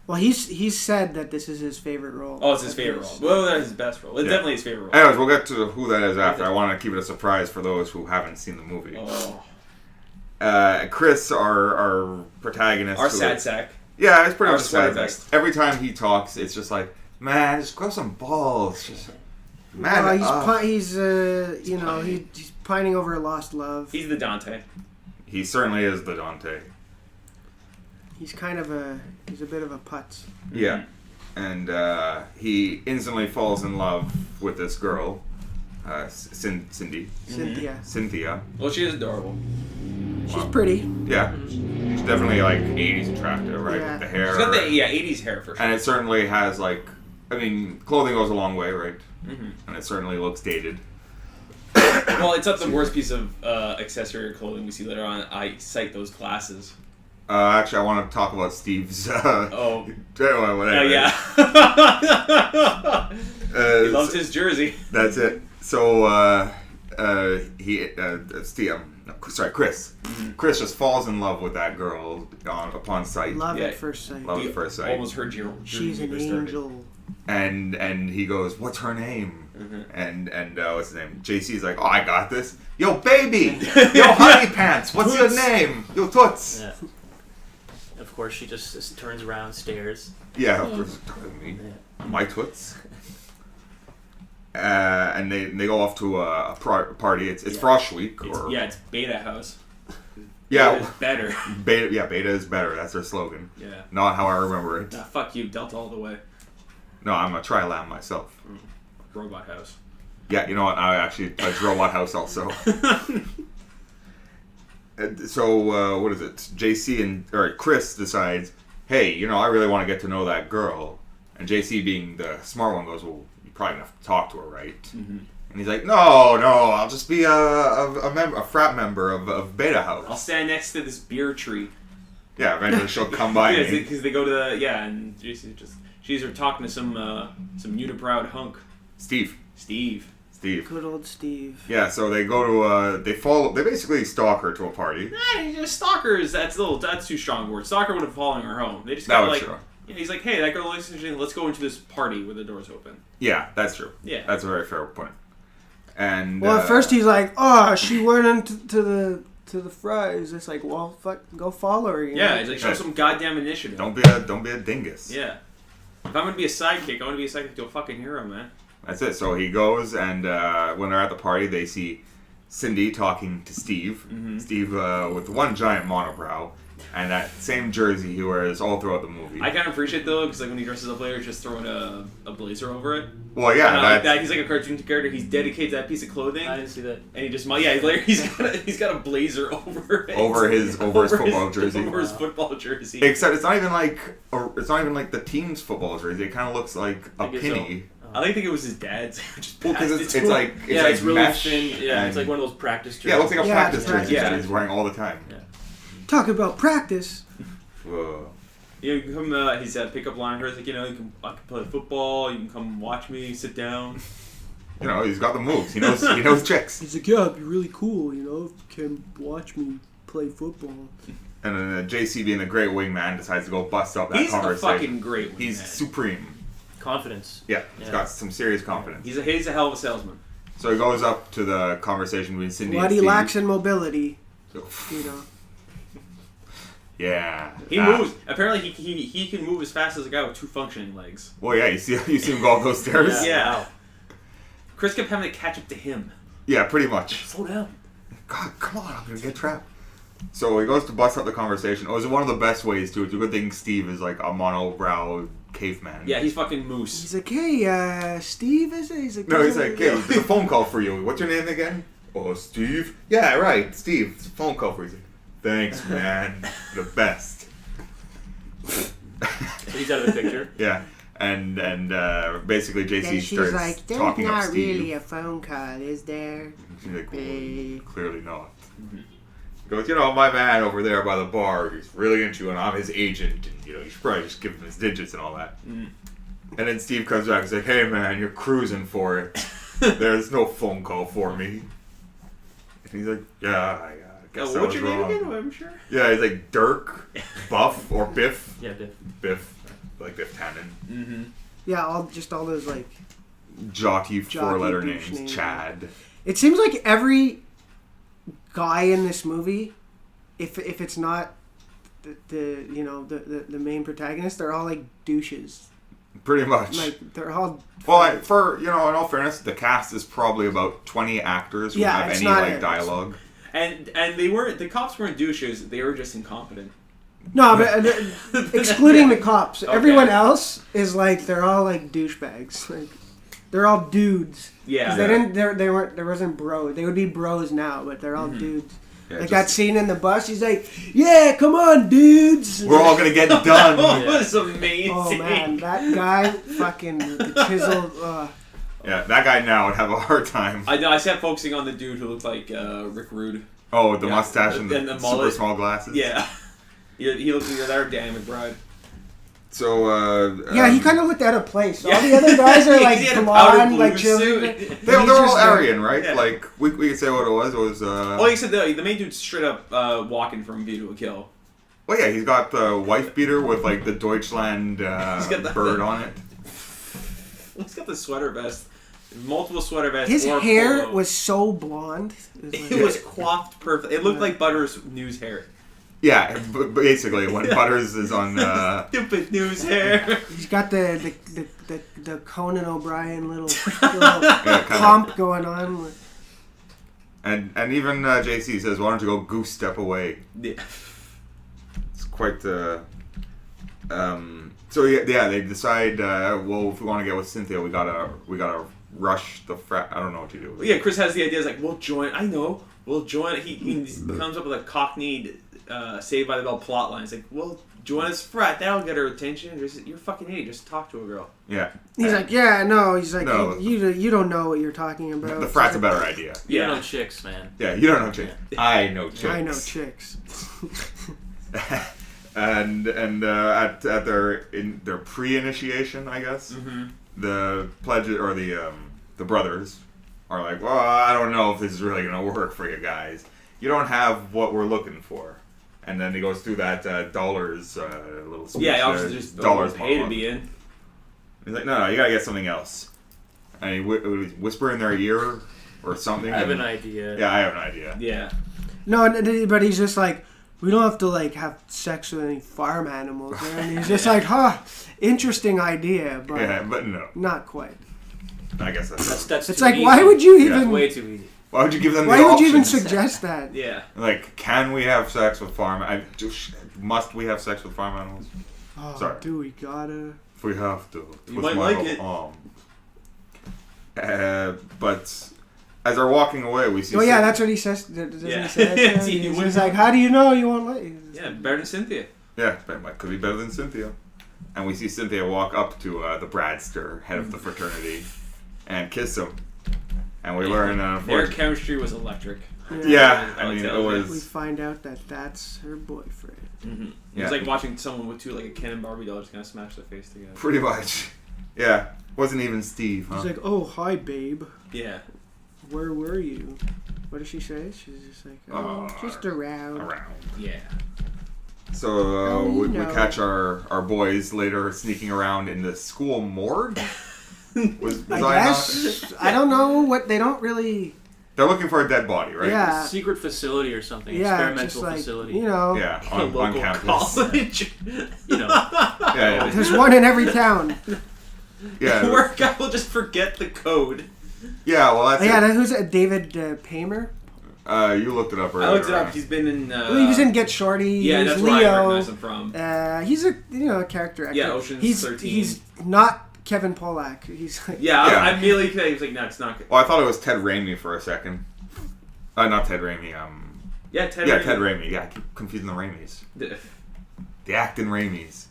[SPEAKER 3] Well, he's said that this is his favorite role.
[SPEAKER 2] Oh, it's his favorite role. Well, that's his best role. It's
[SPEAKER 1] Yeah.
[SPEAKER 2] definitely his favorite role.
[SPEAKER 1] Anyways, we'll get to who that is after. I want to keep it a surprise for those who haven't seen the movie.
[SPEAKER 2] Oh.
[SPEAKER 1] Chris, our protagonist.
[SPEAKER 2] Our
[SPEAKER 1] who-
[SPEAKER 2] sad sack.
[SPEAKER 1] Yeah, it's pretty
[SPEAKER 2] Our
[SPEAKER 1] much
[SPEAKER 2] sweater
[SPEAKER 1] sad.
[SPEAKER 2] vest.
[SPEAKER 1] Every time he talks, it's just like, man, just grow some balls. Just, man,
[SPEAKER 3] Well, he's you know, he's pining over a lost love.
[SPEAKER 2] He's the Dante.
[SPEAKER 1] he certainly is the Dante.
[SPEAKER 3] He's he's a bit of a putz.
[SPEAKER 1] Yeah. And he instantly falls in love with this girl, Cindy. Cynthia.
[SPEAKER 2] Well, she is adorable.
[SPEAKER 3] She's pretty.
[SPEAKER 1] Yeah. She's definitely like 80s attractive, right?
[SPEAKER 3] Yeah.
[SPEAKER 1] With the hair.
[SPEAKER 2] She's got the 80s hair for sure.
[SPEAKER 1] And it certainly has like, I mean, clothing goes a long way, right?
[SPEAKER 2] Mm-hmm.
[SPEAKER 1] And it certainly looks dated.
[SPEAKER 2] Well, it's not the worst piece of accessory or clothing we see later on. I cite those glasses.
[SPEAKER 1] Actually, I want to talk about Steve's.
[SPEAKER 2] Oh.
[SPEAKER 1] Whatever.
[SPEAKER 2] Yeah. He loves his jersey.
[SPEAKER 1] That's it. So Chris.
[SPEAKER 2] Mm-hmm.
[SPEAKER 1] Chris just falls in love with that girl upon sight.
[SPEAKER 3] Love
[SPEAKER 2] Yeah.
[SPEAKER 3] at first sight.
[SPEAKER 1] Love
[SPEAKER 2] He
[SPEAKER 1] at first sight.
[SPEAKER 2] almost heard your
[SPEAKER 3] She's an angel.
[SPEAKER 1] And he goes, "What's her name?"
[SPEAKER 2] Mm-hmm.
[SPEAKER 1] And what's his name? JC's like, "Oh, I got this. Yo, baby. Yo, honey pants. What's your name? Yo, toots."
[SPEAKER 4] Yeah. Of course, she just turns around, stares.
[SPEAKER 1] Yeah, of course, talking to me.
[SPEAKER 4] Yeah.
[SPEAKER 1] My toots. And they go off to a party. It's Frost Week.
[SPEAKER 2] It's Beta House.
[SPEAKER 1] Yeah.
[SPEAKER 2] Beta's better.
[SPEAKER 1] Beta is better. That's their slogan.
[SPEAKER 2] Yeah.
[SPEAKER 1] Not how I remember it.
[SPEAKER 2] Nah, fuck you, Delta all the way.
[SPEAKER 1] No, I'm a tri-lam myself.
[SPEAKER 2] Robot House.
[SPEAKER 1] Yeah, you know what? I Robot House also. So what is it? JC or Chris decides, hey, you know, I really want to get to know that girl. And JC, being the smart one, goes, well, you probably have to talk to her, right?
[SPEAKER 2] Mm-hmm.
[SPEAKER 1] And he's like, no, I'll just be a frat member of Beta House.
[SPEAKER 2] I'll stand next to this beer tree.
[SPEAKER 1] Yeah, eventually she'll come by me.
[SPEAKER 2] Because they go to and she's talking to some uniproud hunk.
[SPEAKER 1] Steve.
[SPEAKER 3] Good old Steve.
[SPEAKER 1] Yeah, so they go to they basically stalk her to a party.
[SPEAKER 2] Nah, stalkers. That's too strong a word. Stalker would have followed her home. They just
[SPEAKER 1] That
[SPEAKER 2] got
[SPEAKER 1] was
[SPEAKER 2] like.
[SPEAKER 1] true.
[SPEAKER 2] Yeah, he's like, hey, that girl looks interesting. Let's go into this party where the door's open.
[SPEAKER 1] Yeah, that's true.
[SPEAKER 2] Yeah.
[SPEAKER 1] That's a very fair point. And
[SPEAKER 3] Well, at first he's like, "Oh, she went into the fries." It's like, well, fuck, go follow her. You know?
[SPEAKER 2] He's like, show some goddamn initiative.
[SPEAKER 1] don't be a dingus.
[SPEAKER 2] Yeah. If I'm gonna be a sidekick, I want to be a sidekick to a fucking hero, man.
[SPEAKER 1] That's it. So he goes, and when they're at the party, they see Cindy talking to Steve.
[SPEAKER 2] Mm-hmm.
[SPEAKER 1] Steve with one giant monobrow, And that same jersey he wears all throughout the movie.
[SPEAKER 2] I kind of appreciate though, because like when he dresses up later, he's just throwing a blazer over it.
[SPEAKER 1] Well, yeah,
[SPEAKER 2] And I like that. He's like a cartoon character. He's dedicated to that piece of clothing.
[SPEAKER 4] I didn't see that.
[SPEAKER 2] And he just he's got a blazer over it.
[SPEAKER 1] over his football jersey.
[SPEAKER 2] Over his football jersey.
[SPEAKER 1] Except it's not even like the team's football jersey. It kind of looks like a penny.
[SPEAKER 2] I think it was his dad's.
[SPEAKER 1] Well, because it's like
[SPEAKER 4] it's really
[SPEAKER 1] mesh
[SPEAKER 4] thin. Yeah, it's like one of those practice jerseys.
[SPEAKER 1] Yeah, it looks like a practice jersey
[SPEAKER 2] Yeah.
[SPEAKER 1] that he's wearing all the time.
[SPEAKER 4] Yeah.
[SPEAKER 3] Talk about practice.
[SPEAKER 1] Whoa.
[SPEAKER 2] You can come. His pickup line. Her like, I can play football. You can come watch me. Sit down.
[SPEAKER 1] He's got the moves. He knows tricks.
[SPEAKER 3] He's like, yeah, it'd be really cool, if you can watch me play football.
[SPEAKER 1] And then JC, being the great wingman, decides to go bust up that
[SPEAKER 2] He's
[SPEAKER 1] conversation.
[SPEAKER 2] a fucking great wingman.
[SPEAKER 1] He's supreme.
[SPEAKER 4] Confidence.
[SPEAKER 1] Yeah, he's got some serious confidence.
[SPEAKER 2] He's a hell of a salesman.
[SPEAKER 1] So he goes up to the conversation between Cindy and
[SPEAKER 3] What he
[SPEAKER 1] Steve.
[SPEAKER 3] lacks in mobility,
[SPEAKER 1] Yeah.
[SPEAKER 2] He moves. Apparently, he can move as fast as a guy with 2 functioning legs.
[SPEAKER 1] Well, yeah, you see him go up those stairs?
[SPEAKER 2] Yeah. Chris kept having to catch up to him.
[SPEAKER 1] Yeah, pretty much.
[SPEAKER 4] Slow down.
[SPEAKER 1] God, come on, I'm gonna get trapped. So he goes to bust up the conversation. It was one of the best ways to. It's a good thing Steve is like a monobrow caveman.
[SPEAKER 2] Yeah, he's fucking moose.
[SPEAKER 3] He's like, hey, Steve, is it? He's like,
[SPEAKER 1] No, he's like, hey, there's a phone call for you. What's your name again? Oh, Steve? Yeah, right, Steve. It's a phone call for you. Thanks, man. The best.
[SPEAKER 4] He's out of the picture.
[SPEAKER 1] Yeah. And basically JC starts talking up Steve.
[SPEAKER 3] Really a phone call, is there?
[SPEAKER 1] She's like, well, clearly not. Mm-hmm. He goes, my man over there by the bar, he's really into you, and I'm his agent, and you should probably just give him his digits and all that. Mm. And then Steve comes back and says, hey man, you're cruising for it. There's no phone call for me. And he's like, yeah, I guess I was
[SPEAKER 2] what's your
[SPEAKER 1] wrong.
[SPEAKER 2] name again? I'm sure.
[SPEAKER 1] Yeah, he's like Dirk, Buff, or Biff.
[SPEAKER 4] Yeah, Biff.
[SPEAKER 1] Biff, like Biff Tannen.
[SPEAKER 2] Mm-hmm.
[SPEAKER 3] Yeah, all those like
[SPEAKER 1] jockey 4-letter
[SPEAKER 3] douche
[SPEAKER 1] names. Chad.
[SPEAKER 3] It seems like every guy in this movie, if it's not the main protagonist, they're all like douches.
[SPEAKER 1] Pretty much.
[SPEAKER 3] Like they're all.
[SPEAKER 1] Well, in all fairness, the cast is probably about 20 actors who have any dialogue.
[SPEAKER 2] And the cops weren't douches. They were just incompetent.
[SPEAKER 3] No, but excluding the cops, everyone else is like they're all like douchebags. Like they're all dudes.
[SPEAKER 2] Yeah.
[SPEAKER 3] They weren't. There wasn't bros. They would be bros now, but they're all dudes.
[SPEAKER 1] Yeah,
[SPEAKER 3] like that scene in the bus, he's like, "Yeah, come on, dudes.
[SPEAKER 1] We're all gonna get done."
[SPEAKER 2] That was amazing.
[SPEAKER 3] Oh man, that guy fucking chiseled.
[SPEAKER 1] Yeah, that guy now would have a hard time.
[SPEAKER 2] I know. I kept focusing on the dude who looked like Rick Rude.
[SPEAKER 1] Oh, the mustache and the super
[SPEAKER 2] mullet.
[SPEAKER 1] small glasses.
[SPEAKER 2] Yeah, he looked like that Danny McBride.
[SPEAKER 1] So
[SPEAKER 3] he kind of looked out of place. All the other guys are like blonde, like children.
[SPEAKER 1] They're all Aryan, right? Yeah. Like we could say what it was. It was.
[SPEAKER 2] Well, you said the main dude's straight up walking from View to a Kill.
[SPEAKER 1] Well, yeah, he's got the wife beater with like the Deutschland bird on it.
[SPEAKER 2] He's got the sweater vest, multiple sweater vests.
[SPEAKER 3] His hair was so blonde.
[SPEAKER 2] It was coiffed perfect. It looked like Butters' news hair.
[SPEAKER 1] Yeah, basically when Butters is on
[SPEAKER 2] stupid news hair.
[SPEAKER 3] He's got the Conan O'Brien little comp going on.
[SPEAKER 1] And even JC says, "Why don't you go goose step away?"
[SPEAKER 2] Yeah.
[SPEAKER 1] It's quite the. So yeah, they decide. Well, if we want to get with Cynthia, we gotta rush the frat. I don't know what to do.
[SPEAKER 2] Yeah, Chris has the idea. It's like we'll join. I know we'll join. He comes up with a cockneyed Saved by the Bell plot line. It's like, well, join us frat. That'll get her attention. You're a fucking idiot. Just talk to a girl.
[SPEAKER 1] Yeah.
[SPEAKER 3] He's like, yeah, no. He's like,
[SPEAKER 1] no.
[SPEAKER 3] You don't know what you're talking about.
[SPEAKER 1] The frat's a better idea.
[SPEAKER 4] You don't know chicks, man.
[SPEAKER 1] Yeah, you don't know chicks. Yeah. I know chicks.
[SPEAKER 3] I know chicks.
[SPEAKER 1] and at their pre-initiation, I guess, the pledges or the brothers are like, well, I don't know if this is really gonna work for you guys. You don't have what we're looking for. And then he goes through that dollars little speech.
[SPEAKER 2] Yeah, he obviously just
[SPEAKER 1] dollars
[SPEAKER 2] pay to be in.
[SPEAKER 1] He's like, no, you gotta get something else. And he whisper in their ear or something.
[SPEAKER 4] I have an idea.
[SPEAKER 1] Yeah, I have an idea.
[SPEAKER 2] Yeah.
[SPEAKER 3] No, but he's just like, we don't have to like have sex with any farm animals. And he's just like, interesting idea, but
[SPEAKER 1] yeah, but no,
[SPEAKER 3] not quite.
[SPEAKER 1] I guess that's
[SPEAKER 3] it's like, why would you even?
[SPEAKER 4] Way too easy.
[SPEAKER 1] Why would you give them
[SPEAKER 3] Why
[SPEAKER 1] the
[SPEAKER 3] would you even
[SPEAKER 1] options?
[SPEAKER 3] suggest that?
[SPEAKER 2] Yeah.
[SPEAKER 1] Like, can we have sex with must we have sex with farm animals?
[SPEAKER 3] Oh,
[SPEAKER 1] Sorry.
[SPEAKER 3] do we gotta?
[SPEAKER 1] If we have to.
[SPEAKER 2] You might like it.
[SPEAKER 1] But as they're walking away, we see...
[SPEAKER 3] Oh yeah, that's what he says. Doesn't
[SPEAKER 2] Yeah.
[SPEAKER 3] he say that? He's like, how do you know you won't let you?
[SPEAKER 2] Yeah, better than Cynthia.
[SPEAKER 1] Yeah, but could be better than Cynthia. And we see Cynthia walk up to the Bradster, head of the fraternity, and kiss him. And we learn...
[SPEAKER 2] Their chemistry was electric.
[SPEAKER 1] Yeah,
[SPEAKER 2] I
[SPEAKER 1] I mean, it
[SPEAKER 3] We
[SPEAKER 1] was...
[SPEAKER 3] find out that that's her boyfriend.
[SPEAKER 2] Mm-hmm. It
[SPEAKER 1] Yeah.
[SPEAKER 2] was like watching someone with two, like a Ken and Barbie doll just kind of smash their face together.
[SPEAKER 1] Pretty much. Yeah. Wasn't even Steve, huh?
[SPEAKER 3] He's like, oh, hi, babe.
[SPEAKER 2] Yeah.
[SPEAKER 3] Where were you? What does she say? She's just like, oh, just around.
[SPEAKER 2] Yeah.
[SPEAKER 1] So
[SPEAKER 3] you
[SPEAKER 1] we
[SPEAKER 3] know.
[SPEAKER 1] catch our boys later sneaking around in the school morgue. Was
[SPEAKER 3] I
[SPEAKER 1] I
[SPEAKER 3] guess. I don't know what they don't really.
[SPEAKER 1] They're looking for a dead body, right?
[SPEAKER 3] Yeah.
[SPEAKER 4] Secret facility or something.
[SPEAKER 3] Yeah,
[SPEAKER 4] Experimental
[SPEAKER 3] just like,
[SPEAKER 4] facility.
[SPEAKER 3] you know.
[SPEAKER 1] Yeah,
[SPEAKER 2] A
[SPEAKER 1] on
[SPEAKER 2] local
[SPEAKER 1] campus.
[SPEAKER 2] college.
[SPEAKER 4] You know.
[SPEAKER 1] Yeah,
[SPEAKER 3] There's one in every town.
[SPEAKER 1] yeah.
[SPEAKER 2] Where a guy will just forget the code.
[SPEAKER 1] Yeah, well, that's
[SPEAKER 3] Oh, yeah,
[SPEAKER 1] it.
[SPEAKER 3] who's it? David Paymer?
[SPEAKER 1] You looked it up earlier.
[SPEAKER 2] I looked it up.
[SPEAKER 1] right?
[SPEAKER 2] He's been in.
[SPEAKER 3] Well, he was in Get Shorty.
[SPEAKER 2] Yeah,
[SPEAKER 3] he was
[SPEAKER 2] that's where I
[SPEAKER 3] Leo.
[SPEAKER 2] recognize him from.
[SPEAKER 3] He's a character actor.
[SPEAKER 2] Yeah, Ocean's
[SPEAKER 3] he's,
[SPEAKER 2] 13.
[SPEAKER 3] He's not Kevin Pollak. He's like,
[SPEAKER 2] Yeah,
[SPEAKER 1] Yeah.
[SPEAKER 2] I immediately he was like, no, it's not good.
[SPEAKER 1] Well, I thought it was Ted Raimi for a second. Not Ted Raimi.
[SPEAKER 2] Yeah, Ted.
[SPEAKER 1] Yeah,
[SPEAKER 2] Raimi.
[SPEAKER 1] Ted Raimi. Yeah, I keep confusing the Raimis. The acting Raimis.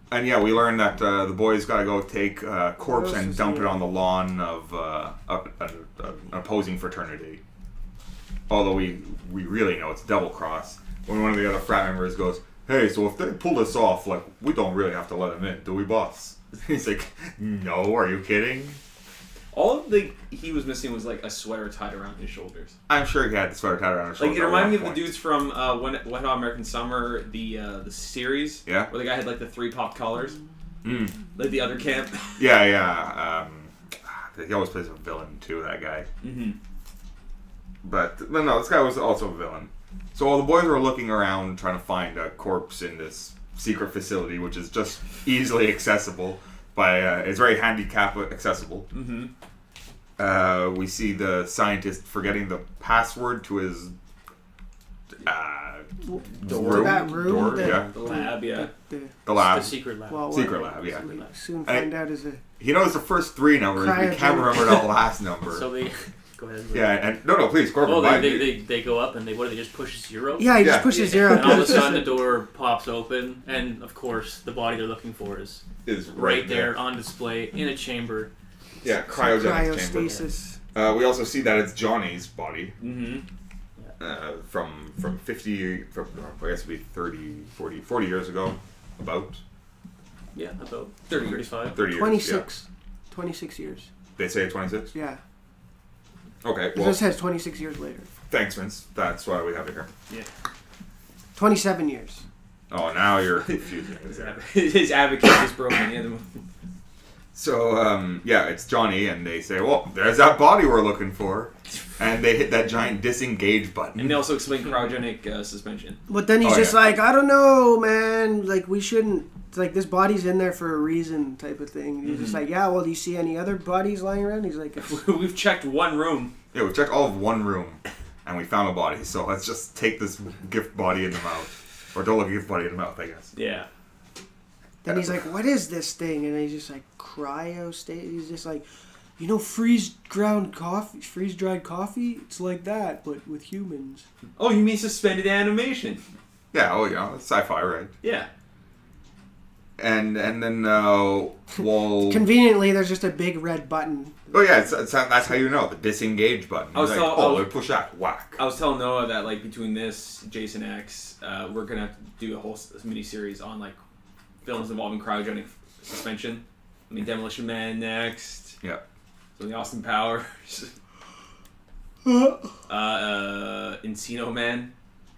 [SPEAKER 1] And yeah, we learned that the boys got to go take a corpse
[SPEAKER 3] else
[SPEAKER 1] and
[SPEAKER 3] is
[SPEAKER 1] dump it
[SPEAKER 3] there?
[SPEAKER 1] on the lawn of an opposing fraternity. Although we really know it's double cross. When one of the other frat members goes, "Hey, so if they pull this off, like, we don't really have to let him in, do we, boss?" He's like, "No, are you kidding?"
[SPEAKER 2] All he was missing was like a sweater tied around his shoulders.
[SPEAKER 1] I'm sure he had the sweater tied around his shoulder.
[SPEAKER 2] Like it
[SPEAKER 1] at
[SPEAKER 2] reminded me
[SPEAKER 1] one
[SPEAKER 2] of the
[SPEAKER 1] point.
[SPEAKER 2] dudes from Wet Hot American Summer, the series.
[SPEAKER 1] Yeah.
[SPEAKER 2] Where the guy had like the 3 pop collars,
[SPEAKER 1] Mm.
[SPEAKER 2] like the other camp.
[SPEAKER 1] Yeah. He always plays a villain too, that guy.
[SPEAKER 2] Mm-hmm.
[SPEAKER 1] But no, this guy was also a villain. So all the boys were looking around trying to find a corpse in this secret facility, which is just easily accessible by. It's very handicap accessible.
[SPEAKER 2] Mm-hmm.
[SPEAKER 1] We see the scientist forgetting the password to his
[SPEAKER 2] Door.
[SPEAKER 3] That room,
[SPEAKER 1] Door,
[SPEAKER 3] the-
[SPEAKER 1] yeah.
[SPEAKER 2] The lab, yeah.
[SPEAKER 1] The lab.
[SPEAKER 4] The secret lab.
[SPEAKER 3] Well,
[SPEAKER 1] Secret
[SPEAKER 3] what
[SPEAKER 1] lab, yeah.
[SPEAKER 3] we soon find out is a
[SPEAKER 1] He knows the first 3 numbers, but he can't
[SPEAKER 3] Cryogenic.
[SPEAKER 1] remember the last number.
[SPEAKER 4] So they go ahead.
[SPEAKER 1] Yeah, and no, please, Corbin.
[SPEAKER 4] Oh,
[SPEAKER 1] bye.
[SPEAKER 4] they go up and they just push 0.
[SPEAKER 3] yeah. He
[SPEAKER 1] Yeah.
[SPEAKER 3] just pushes 0.
[SPEAKER 4] And all of a sudden the door pops open, and of course the body they're looking for is
[SPEAKER 1] Is
[SPEAKER 4] right there on display in a chamber.
[SPEAKER 1] Yeah, cryogenic chamber.
[SPEAKER 3] Cryostasis.
[SPEAKER 1] We also see that it's Johnny's body.
[SPEAKER 2] Mm-hmm.
[SPEAKER 1] From 50, I guess it'd be 30, 40 years ago, about
[SPEAKER 4] Yeah, about
[SPEAKER 2] 30
[SPEAKER 4] 35.
[SPEAKER 1] 30 years.
[SPEAKER 3] 26. 26 years.
[SPEAKER 1] Yeah. They say 26?
[SPEAKER 3] Yeah.
[SPEAKER 1] Okay,
[SPEAKER 3] It
[SPEAKER 1] well,
[SPEAKER 3] just says 26 years later.
[SPEAKER 1] thanks, Vince. That's why we have it here.
[SPEAKER 2] Yeah.
[SPEAKER 3] 27 years.
[SPEAKER 1] Oh, now you're confusing.
[SPEAKER 2] His advocate is broken. He had to-
[SPEAKER 1] So, yeah, it's Johnny, and they say, well, there's that body we're looking for. And they hit that giant disengage button.
[SPEAKER 2] And they also explain cryogenic suspension.
[SPEAKER 3] But then he's
[SPEAKER 1] Oh,
[SPEAKER 3] just
[SPEAKER 1] yeah.
[SPEAKER 3] like, I don't know, man. Like, we shouldn't. It's like, this body's in there for a reason type of thing. He's just like, yeah, well, do you see any other bodies lying around? He's like,
[SPEAKER 2] We've checked one room.
[SPEAKER 1] Yeah, we checked all of one room, and we found a body. So let's just take this gift body in the mouth. Or don't look a gift body in the mouth, I guess.
[SPEAKER 2] Yeah.
[SPEAKER 3] then he's like, what is this thing? And he's just like, cryostate. He's just like, you know, freeze-dried coffee? It's like that, but with humans.
[SPEAKER 2] Oh, you mean suspended animation?
[SPEAKER 1] Yeah, oh yeah, it's sci-fi, right?
[SPEAKER 2] Yeah.
[SPEAKER 1] And then, well...
[SPEAKER 3] Conveniently, there's just a big red button.
[SPEAKER 1] Oh yeah, that's how you know, the disengage button.
[SPEAKER 2] I was
[SPEAKER 1] Like,
[SPEAKER 2] tell-
[SPEAKER 1] we push that, whack.
[SPEAKER 2] I was telling Noah that like between this, Jason X, we're gonna have to do a whole mini series on like films involving cryogenic suspension. I mean, Demolition Man next.
[SPEAKER 1] Yeah.
[SPEAKER 2] So the Austin Powers. Encino Man.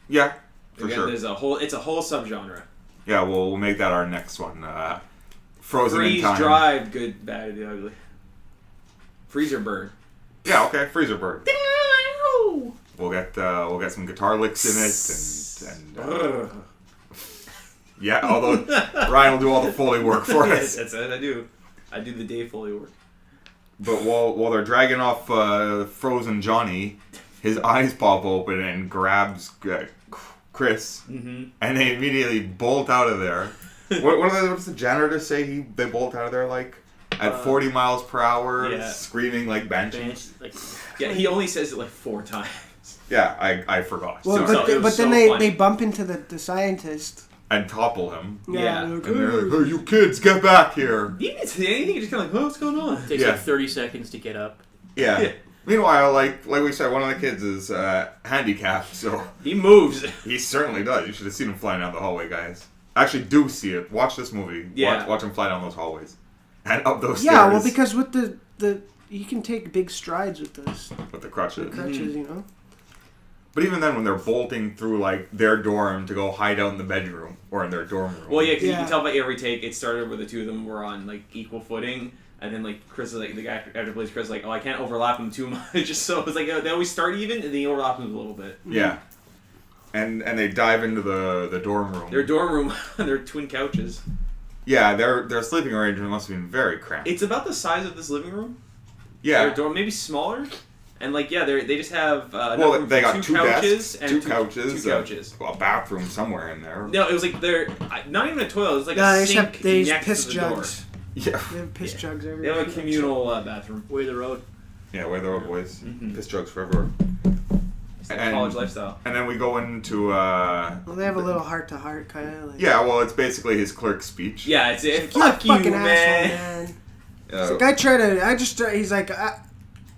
[SPEAKER 1] Yeah, for
[SPEAKER 2] Again,
[SPEAKER 1] sure.
[SPEAKER 2] There's a whole. It's a whole subgenre.
[SPEAKER 1] Yeah, we'll make that our next one. Frozen in
[SPEAKER 2] Freeze,
[SPEAKER 1] time.
[SPEAKER 2] drive, good, bad, the ugly. Freezer burn.
[SPEAKER 1] Yeah, okay, Freezer Bird. We'll get some guitar licks in it, and yeah, although Ryan will do all the Foley work for
[SPEAKER 2] Yes,
[SPEAKER 1] us.
[SPEAKER 2] that's it. I do the Dave Foley work.
[SPEAKER 1] But while they're dragging off frozen Johnny, his eyes pop open and grabs Chris, and they immediately bolt out of there. What does the janitor say? They bolt out of there like at 40 miles per hour, screaming like banshees.
[SPEAKER 2] Yeah, he only says it like 4 times.
[SPEAKER 1] Yeah, I forgot.
[SPEAKER 3] Well, but then they bump into the scientist.
[SPEAKER 1] And topple him.
[SPEAKER 2] Yeah.
[SPEAKER 1] And they're like, hey, you kids, get back here.
[SPEAKER 2] He didn't say anything. He's just kind of like, oh, what's going on?
[SPEAKER 4] It takes like 30 seconds to get up.
[SPEAKER 1] Yeah. Meanwhile, like we said, one of the kids is handicapped, so...
[SPEAKER 2] He moves.
[SPEAKER 1] He certainly does. You should have seen him flying down the hallway, guys. Actually, do see it. Watch this movie.
[SPEAKER 2] Yeah.
[SPEAKER 1] Watch him fly down those hallways. And up those stairs.
[SPEAKER 3] Yeah, well, because with the you can take big strides with this.
[SPEAKER 1] With the crutches.
[SPEAKER 3] You know?
[SPEAKER 1] But even then, when they're bolting through, like, their dorm to go hide out in the bedroom, or in their dorm room.
[SPEAKER 2] Well, yeah, because you can tell by every take, it started where the two of them were on, like, equal footing, and then, like, Chris is, like, the guy after plays Chris is like, oh, I can't overlap them too much, just so it's like, they always start even, and then you overlap them a little bit.
[SPEAKER 1] Yeah. And they dive into the dorm room.
[SPEAKER 2] Their dorm room, their twin couches.
[SPEAKER 1] Yeah, their sleeping arrangement must have been very cramped.
[SPEAKER 2] It's about the size of this living room.
[SPEAKER 1] Yeah.
[SPEAKER 2] Their dorm, maybe smaller. And like they just have
[SPEAKER 1] they got two
[SPEAKER 2] couches
[SPEAKER 1] desks,
[SPEAKER 2] and
[SPEAKER 1] two couches,
[SPEAKER 2] two couches.
[SPEAKER 1] A bathroom somewhere in there.
[SPEAKER 2] No, it was like they're not even a toilet. It was like a sink
[SPEAKER 3] they
[SPEAKER 2] next
[SPEAKER 3] piss
[SPEAKER 2] to the
[SPEAKER 3] jugs.
[SPEAKER 2] door.
[SPEAKER 1] Yeah,
[SPEAKER 3] they have piss jugs
[SPEAKER 2] They
[SPEAKER 3] everywhere.
[SPEAKER 2] have a communal bathroom.
[SPEAKER 4] Way the road.
[SPEAKER 1] Yeah, way the road, boys. Piss jugs for everywhere.
[SPEAKER 2] It's like college lifestyle.
[SPEAKER 1] And then we go into.
[SPEAKER 3] Well, they have a little heart to heart kind of. Like,
[SPEAKER 1] yeah, well, it's basically his clerk speech.
[SPEAKER 2] Yeah, it's it.
[SPEAKER 3] You're a
[SPEAKER 2] Fuck you,
[SPEAKER 3] fucking
[SPEAKER 2] man.
[SPEAKER 3] asshole, man. It's like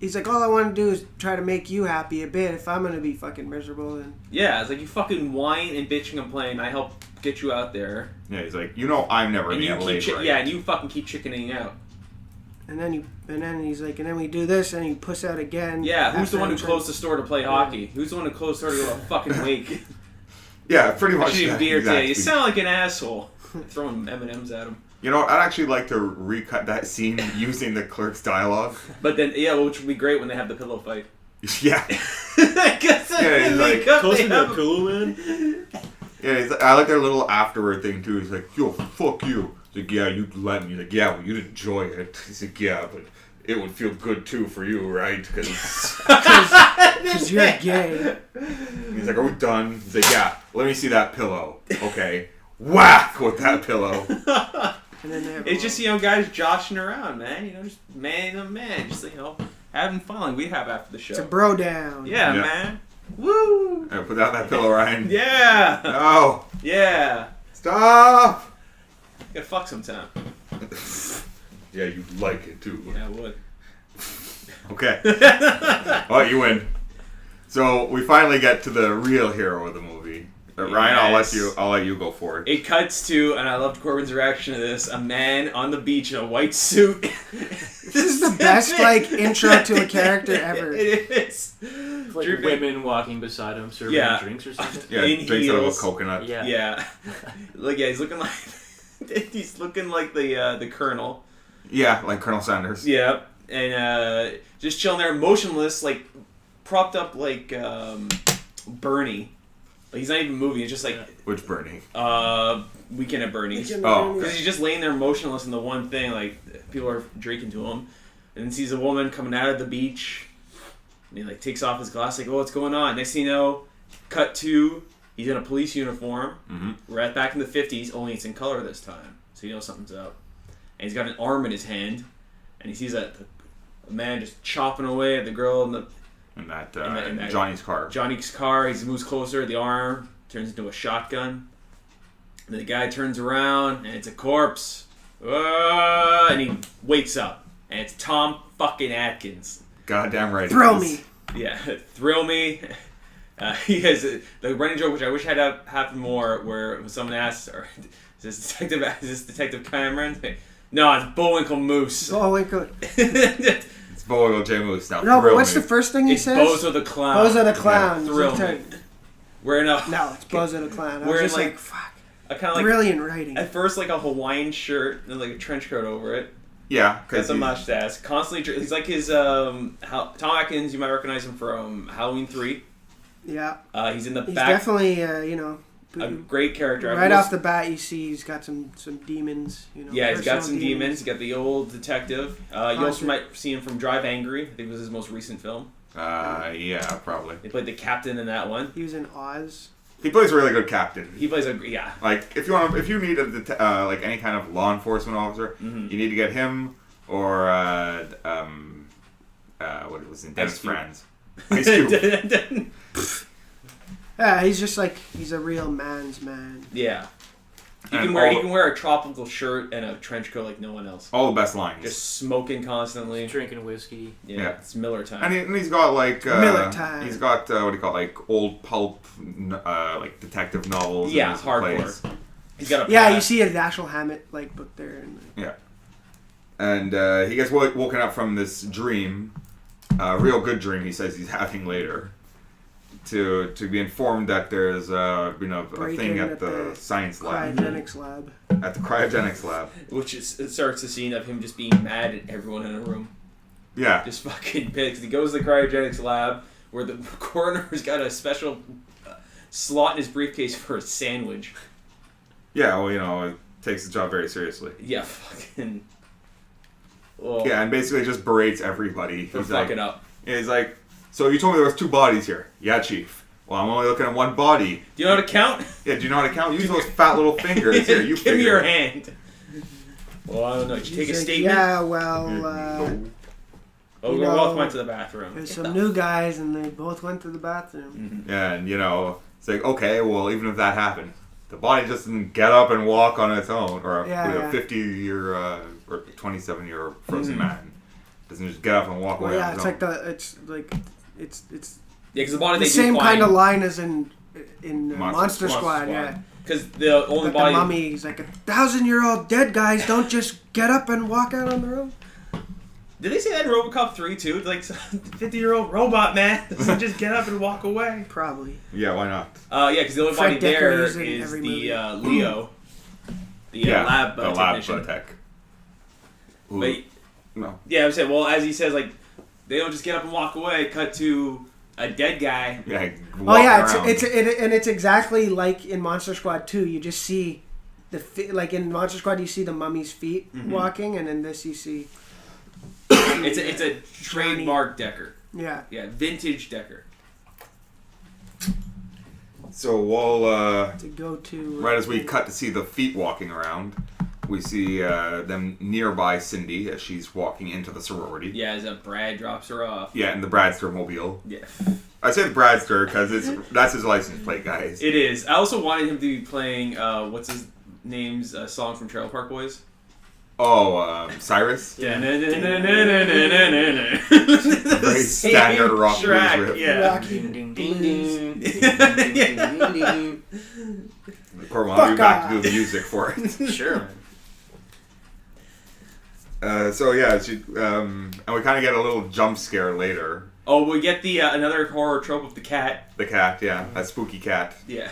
[SPEAKER 3] he's like, all I want to do is try to make you happy a bit. If I'm gonna be fucking miserable, then
[SPEAKER 2] yeah, it's like you fucking whine and bitch and complain. I help get you out there.
[SPEAKER 1] Yeah, he's like, I'm never gonna get laid.
[SPEAKER 2] Yeah, and you fucking keep chickening out.
[SPEAKER 3] And then he's like, and then we do this, and you puss out again.
[SPEAKER 2] Yeah, who's the one who closed the store to play hockey? Who's the one who closed the store to go to a fucking wake?
[SPEAKER 1] Yeah, pretty much.
[SPEAKER 2] Beer today. You sound like an asshole. Throwing M&Ms at him.
[SPEAKER 1] You know, I'd actually like to recut that scene using the clerk's dialogue.
[SPEAKER 2] But then, which would be great when they have the pillow fight.
[SPEAKER 1] Yeah.
[SPEAKER 2] He's like,
[SPEAKER 4] close to pillow, man.
[SPEAKER 1] Yeah, I like their little afterward thing too. He's like, yo, fuck you. He's like, yeah, you let me. He's like, yeah, well, you'd enjoy it. He's like, yeah, but it would feel good too for you, right? Because
[SPEAKER 3] you're gay.
[SPEAKER 1] He's like, are we done? He's like, yeah, let me see that pillow. Okay. Whack with that pillow.
[SPEAKER 3] And then
[SPEAKER 2] it's just, guys joshing around, man. Just man to man. Just, having fun like we have after the show.
[SPEAKER 3] It's a bro down.
[SPEAKER 2] Yeah, man. Woo!
[SPEAKER 1] Hey, put down that pillow, Ryan.
[SPEAKER 2] Yeah!
[SPEAKER 1] No!
[SPEAKER 2] Yeah!
[SPEAKER 1] Stop!
[SPEAKER 2] You gotta fuck sometime.
[SPEAKER 1] Yeah, you'd like it too.
[SPEAKER 2] Yeah, I would.
[SPEAKER 1] Okay. Well, you win. So we finally get to the real hero of the movie. Ryan, I'll let you go for it.
[SPEAKER 2] It cuts to, and I loved Corbin's reaction to this, a man on the beach in a white suit.
[SPEAKER 3] This is the best intro to a character ever.
[SPEAKER 2] It is.
[SPEAKER 4] Like women walking beside him serving drinks or something.
[SPEAKER 1] Yeah, drinks out of a coconut.
[SPEAKER 2] Yeah. He's looking like the Colonel.
[SPEAKER 1] Yeah, like Colonel Sanders.
[SPEAKER 2] Yeah, and just chilling there, motionless, like propped up like Bernie. Like, he's not even moving. It's just like
[SPEAKER 1] which Bernie?
[SPEAKER 2] Weekend at Bernie's.
[SPEAKER 1] Because
[SPEAKER 2] he's just laying there motionless in the one thing. Like people are drinking to him, and then sees a woman coming out of the beach, and he takes off his glass. Like, oh, what's going on? Next thing you know, cut to he's in a police uniform.
[SPEAKER 1] Mm-hmm.
[SPEAKER 2] We're back in the 50s, only it's in color this time, so you know something's up. And he's got an arm in his hand, and he sees a man just chopping away at the girl in that
[SPEAKER 1] Johnny's car.
[SPEAKER 2] Johnny's car. He moves closer. The arm turns into a shotgun. And the guy turns around, and it's a corpse. And he wakes up, and it's Tom fucking Atkins.
[SPEAKER 1] Goddamn right.
[SPEAKER 3] Thrill me.
[SPEAKER 2] Yeah, thrill me. He has the running joke, which I wish had happened more, where when someone asks, "Is this Detective Cameron?" No, it's Bullwinkle Moose.
[SPEAKER 3] Bullwinkle.
[SPEAKER 1] It's Bullwinkle J. Moose. Now,
[SPEAKER 3] no, but what's the first thing he says?
[SPEAKER 2] Bozo the Clown.
[SPEAKER 3] Bozo the Clown.
[SPEAKER 2] Yeah, thrill me.
[SPEAKER 3] No, it's Bozo the Clown.
[SPEAKER 2] We're in
[SPEAKER 3] fuck.
[SPEAKER 2] A kind of
[SPEAKER 3] brilliant writing.
[SPEAKER 2] At first, a Hawaiian shirt and a trench coat over it.
[SPEAKER 1] Yeah,
[SPEAKER 2] got the mustache. Constantly, he's like his Tom Atkins. You might recognize him from Halloween 3.
[SPEAKER 3] Yeah.
[SPEAKER 2] He's in the
[SPEAKER 3] he's
[SPEAKER 2] back.
[SPEAKER 3] Definitely,
[SPEAKER 2] a great character.
[SPEAKER 3] Right off the bat, you see he's got some demons. You know.
[SPEAKER 2] Yeah, he's got some demons. He's got the old detective. You also might see him from Drive Angry. I think it was his most recent film.
[SPEAKER 1] Yeah, probably.
[SPEAKER 2] He played the captain in that one.
[SPEAKER 3] He was in Oz.
[SPEAKER 1] He plays a really good captain.
[SPEAKER 2] He plays
[SPEAKER 1] Like if you need like any kind of law enforcement officer, you need to get him or what was in Dennis Franz. Ice Cube.
[SPEAKER 3] Yeah, he's just like he's a real man's man.
[SPEAKER 2] Yeah. He can wear a tropical shirt and a trench coat like no one else.
[SPEAKER 1] All the best lines.
[SPEAKER 2] Just smoking constantly.
[SPEAKER 4] Drinking whiskey.
[SPEAKER 2] Yeah. It's Miller time.
[SPEAKER 1] And he's got like
[SPEAKER 3] Miller time.
[SPEAKER 1] He's got what do you call it, like old pulp like detective novels.
[SPEAKER 2] Yeah, hardcore. He's got a
[SPEAKER 3] you see a Dashiell Hammett like book there. And,
[SPEAKER 1] And he gets woken up from this dream, a real good dream. He says he's having later. To be informed that there's a thing at the science lab.
[SPEAKER 3] Cryogenics lab.
[SPEAKER 1] At the cryogenics lab.
[SPEAKER 2] Which it starts the scene of him just being mad at everyone in a room.
[SPEAKER 1] Yeah.
[SPEAKER 2] Just fucking pissed. Because he goes to the cryogenics lab where the coroner's got a special slot in his briefcase for a sandwich.
[SPEAKER 1] Yeah, well, it takes the job very seriously.
[SPEAKER 2] Yeah, fucking... Well,
[SPEAKER 1] yeah, and basically just berates everybody.
[SPEAKER 2] For fucking up.
[SPEAKER 1] Yeah, he's like... So you told me there was 2 bodies here. Yeah, Chief. Well, I'm only looking at 1 body.
[SPEAKER 2] Do you know how to count?
[SPEAKER 1] Yeah, do you know how to count? Use those fat little fingers. Here, you
[SPEAKER 2] give me your hand. Well, I don't know. Did you take a statement?
[SPEAKER 3] Yeah, well,
[SPEAKER 2] we both went to the bathroom.
[SPEAKER 3] There's some new guys, and they both went to the bathroom.
[SPEAKER 2] Mm-hmm.
[SPEAKER 1] Yeah, and it's like, okay, well, even if that happened, the body just didn't get up and walk on its own, or a 50-year or 27-year frozen man doesn't just get up and walk away.
[SPEAKER 3] Yeah, it's
[SPEAKER 2] because the body
[SPEAKER 3] the same kind of line as in Monster Squad. Yeah.
[SPEAKER 2] Because the only body...
[SPEAKER 3] the mummy's like 1,000-year-old dead guys don't just get up and walk out on their own.
[SPEAKER 2] Did they say that in RoboCop 3 too? Like 50-year-old robot man doesn't just get up and walk away.
[SPEAKER 3] Probably.
[SPEAKER 1] Yeah, why not?
[SPEAKER 2] Yeah, because the only body there is the Leo, the lab technician.
[SPEAKER 1] Tech.
[SPEAKER 2] But,
[SPEAKER 1] no.
[SPEAKER 2] Yeah, I was saying. Well, as he says, like they don't just get up and walk away. Cut to a dead guy.
[SPEAKER 1] Yeah.
[SPEAKER 3] It's exactly like in Monster Squad 2. You just see like in Monster Squad you see the mummy's feet walking, and in this you see.
[SPEAKER 2] It's a trademark Decker.
[SPEAKER 3] Yeah.
[SPEAKER 2] Yeah, vintage Decker.
[SPEAKER 1] So while
[SPEAKER 3] to go to
[SPEAKER 1] right as we cut to see the feet walking around, we see them nearby Cindy as she's walking into the sorority.
[SPEAKER 2] Yeah, as Brad drops her off.
[SPEAKER 1] Yeah, in the Bradster mobile.
[SPEAKER 2] Yeah.
[SPEAKER 1] I said Bradster because that's his license plate, guys.
[SPEAKER 2] It is. I also wanted him to be playing what's his name's song from Trailer Park Boys.
[SPEAKER 1] Oh, Cyrus?
[SPEAKER 2] Yeah.
[SPEAKER 1] Very standard rock
[SPEAKER 2] track.
[SPEAKER 1] blues riff.
[SPEAKER 2] Yeah.
[SPEAKER 1] Corbin, I'll be back to do the music for it.
[SPEAKER 2] Sure.
[SPEAKER 1] So yeah, and we kind of get a little jump scare later.
[SPEAKER 2] Oh, we get the another horror trope of the cat.
[SPEAKER 1] The cat, yeah, that spooky cat.
[SPEAKER 2] Yeah.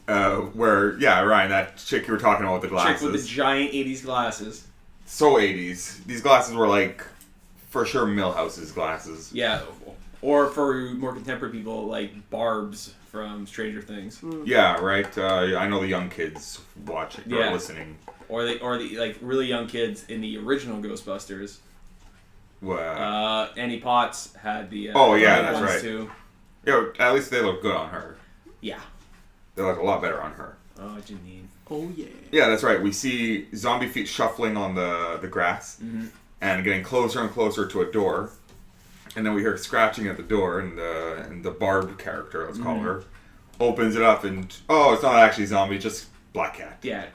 [SPEAKER 1] Where, Ryan, that chick you were talking about with the glasses.
[SPEAKER 2] Chick with the giant 80s glasses.
[SPEAKER 1] So 80s. These glasses were like, for sure, Millhouse's glasses.
[SPEAKER 2] Yeah, or for more contemporary people, like Barb's from Stranger Things.
[SPEAKER 1] Yeah, right. I know the young kids watching or listening.
[SPEAKER 2] Or the like really young kids in the original Ghostbusters.
[SPEAKER 1] Wow.
[SPEAKER 2] Annie Potts had the
[SPEAKER 1] that's right.
[SPEAKER 2] Too.
[SPEAKER 1] Yeah, at least they look good on her.
[SPEAKER 2] Yeah.
[SPEAKER 1] They look a lot better on her.
[SPEAKER 2] Oh, Janine.
[SPEAKER 3] Oh yeah.
[SPEAKER 1] Yeah, that's right. We see zombie feet shuffling on the grass and getting closer and closer to a door. And then we hear scratching at the door, and the Barb character, let's call her, opens it up, and it's not actually zombie, just black cat.
[SPEAKER 2] Yeah.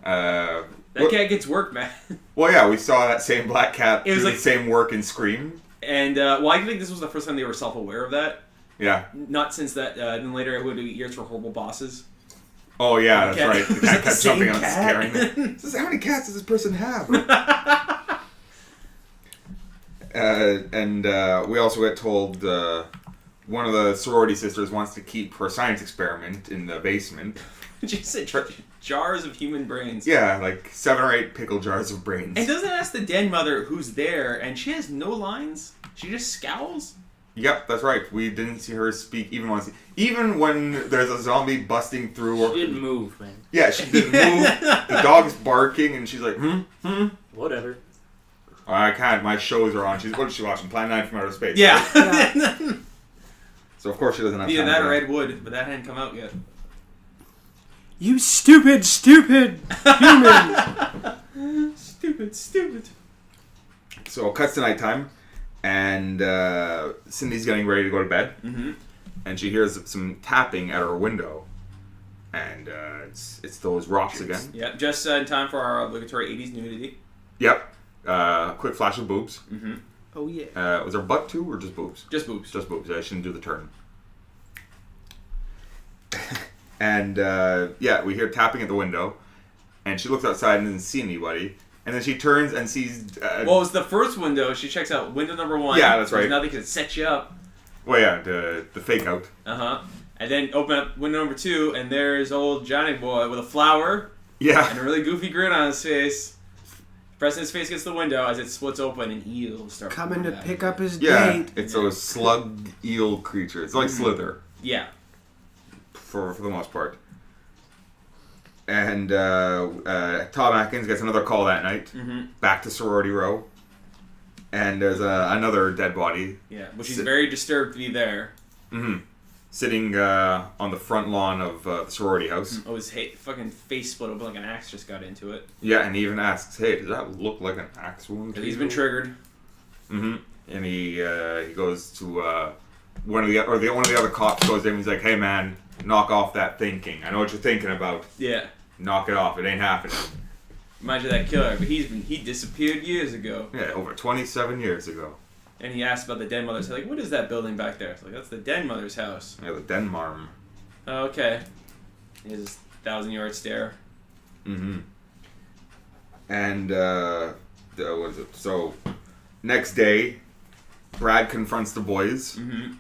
[SPEAKER 1] That
[SPEAKER 2] cat gets work, man.
[SPEAKER 1] Well, yeah, we saw that same black cat do
[SPEAKER 2] like
[SPEAKER 1] the same work in Scream.
[SPEAKER 2] And I think this was the first time they were self-aware of that.
[SPEAKER 1] Yeah.
[SPEAKER 2] Not since that. Then later it would be Ears for Horrible Bosses.
[SPEAKER 1] Oh yeah, that's right. The cat kept jumping on and
[SPEAKER 2] cat.
[SPEAKER 1] scaring them. How many cats does this person have? And we also get told one of the sorority sisters wants to keep her science experiment in the basement.
[SPEAKER 2] Just jars of human brains.
[SPEAKER 1] Yeah, like 7 or 8 pickle jars of brains.
[SPEAKER 2] And doesn't ask the den mother who's there, and she has no lines. She just scowls.
[SPEAKER 1] Yep, that's right. We didn't see her speak even once. Even when there's a zombie busting through.
[SPEAKER 4] She didn't move, man.
[SPEAKER 1] Yeah, she didn't move. The dog's barking, and she's like,
[SPEAKER 4] Whatever.
[SPEAKER 1] I can't. My shows are on. What is she watching? Plan 9 from Outer Space.
[SPEAKER 2] Yeah.
[SPEAKER 3] Yeah.
[SPEAKER 1] So of course she doesn't have
[SPEAKER 2] Either
[SPEAKER 1] time
[SPEAKER 2] that
[SPEAKER 1] for
[SPEAKER 2] or Ed Wood, but that hadn't come out yet.
[SPEAKER 3] You stupid human.
[SPEAKER 2] Stupid.
[SPEAKER 1] So it cuts to nighttime, and Cindy's getting ready to go to bed, and she hears some tapping at her window, and it's those rocks again.
[SPEAKER 2] Yeah, just in time for our obligatory 80s nudity.
[SPEAKER 1] Yep. Quick flash of boobs.
[SPEAKER 2] Mm-hmm.
[SPEAKER 3] Oh yeah.
[SPEAKER 1] Was there butt too, or just boobs?
[SPEAKER 2] Just boobs.
[SPEAKER 1] Just boobs. I shouldn't do the turn. And we hear tapping at the window, and she looks outside and doesn't see anybody. And then she turns and sees.
[SPEAKER 2] Well, it's the first window. She checks out window number 1.
[SPEAKER 1] Yeah, that's right.
[SPEAKER 2] There's nothing to set you up.
[SPEAKER 1] Well, yeah, the fake out.
[SPEAKER 2] And then open up window number 2, and there's old Johnny Boy with a flower
[SPEAKER 1] Yeah.
[SPEAKER 2] and a really goofy grin on his face. Pressing his face against the window as it splits open, and eels start
[SPEAKER 3] Coming to
[SPEAKER 2] pouring
[SPEAKER 3] pick
[SPEAKER 2] out.
[SPEAKER 3] up his
[SPEAKER 1] Yeah,
[SPEAKER 3] date.
[SPEAKER 1] it's those slug eel creatures. It's like Slither,
[SPEAKER 2] Yeah.
[SPEAKER 1] for the most part. And Tom Atkins gets another call that night, back to Sorority Row. And there's another dead body.
[SPEAKER 2] Yeah, which he's very disturbed to be there.
[SPEAKER 1] Sitting on the front lawn of the sorority house.
[SPEAKER 2] Oh, his fucking face split open like an axe just got into it.
[SPEAKER 1] Yeah, and he even asks, "Hey, does that look like an axe wound?"
[SPEAKER 2] Because he's been triggered.
[SPEAKER 1] And he goes to one of the other cops goes in and he's like, "Hey man, knock off that thinking. I know what you're thinking about.
[SPEAKER 2] Yeah.
[SPEAKER 1] Knock it off. It ain't happening."
[SPEAKER 2] Reminds you of that killer, but he disappeared years ago.
[SPEAKER 1] Yeah, over 27 years ago.
[SPEAKER 2] And he asked about the den mother's house. Like, what is that building back there? It's like, that's the den mother's house.
[SPEAKER 1] Yeah, the Denmarm.
[SPEAKER 2] Oh, okay. His 1,000-yard stare.
[SPEAKER 1] And what is it? So next day, Brad confronts the boys.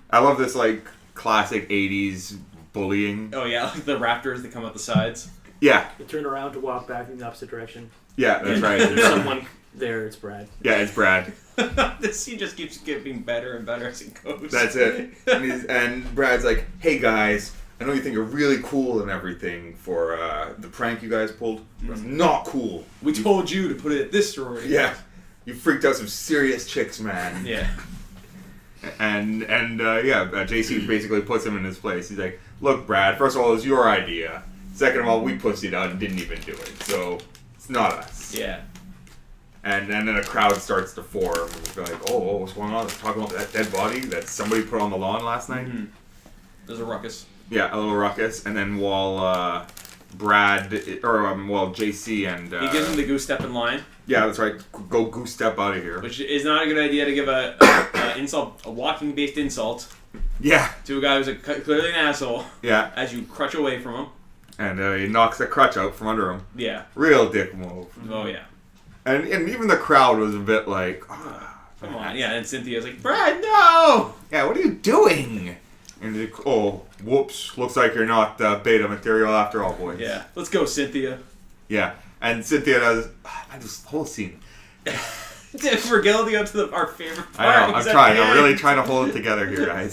[SPEAKER 1] I love this like classic 80s bullying.
[SPEAKER 2] Oh yeah, like the raptors that come out the sides.
[SPEAKER 1] Yeah.
[SPEAKER 4] You turn around to walk back in the opposite direction.
[SPEAKER 1] Yeah, that's right.
[SPEAKER 4] There's someone there. It's Brad.
[SPEAKER 1] Yeah, it's Brad.
[SPEAKER 2] This scene just keeps getting better and better as it goes.
[SPEAKER 1] That's it. And Brad's like, "Hey guys, I know you think you're really cool and everything for the prank you guys pulled. But it's not cool.
[SPEAKER 2] We told you to put it at this sorority.
[SPEAKER 1] Yeah, you freaked out some serious chicks, man."
[SPEAKER 2] Yeah.
[SPEAKER 1] And JC basically puts him in his place. He's like, "Look, Brad, first of all, it was your idea. Second of all, we pussied out and didn't even do it. So, it's not us."
[SPEAKER 2] Yeah.
[SPEAKER 1] And then a crowd starts to form. We're like, oh, what's going on? They're talking about that dead body that somebody put on the lawn last night.
[SPEAKER 2] There's a ruckus.
[SPEAKER 1] Yeah, a little ruckus. And then while JC and...
[SPEAKER 2] He gives him the goose step in line.
[SPEAKER 1] Yeah, that's right. Go goose step out of here.
[SPEAKER 2] Which is not a good idea to give a walking-based insult.
[SPEAKER 1] Yeah.
[SPEAKER 2] To a guy who's clearly an asshole.
[SPEAKER 1] Yeah.
[SPEAKER 2] As you crutch away from him.
[SPEAKER 1] And he knocks the crutch out from under him.
[SPEAKER 2] Yeah.
[SPEAKER 1] Real dick move.
[SPEAKER 2] Oh, yeah.
[SPEAKER 1] And even the crowd was a bit like,
[SPEAKER 2] come on. Yeah, and Cynthia's like, "Brad, no!"
[SPEAKER 1] Yeah, what are you doing? And he's like, "Oh, whoops. Looks like you're not beta material after all, boys."
[SPEAKER 2] Yeah. Let's go, Cynthia.
[SPEAKER 1] Yeah. And Cynthia does, this whole scene.
[SPEAKER 2] We're guilty up to our favorite part.
[SPEAKER 1] I know, I'm trying. I'm really trying to hold it together here, guys.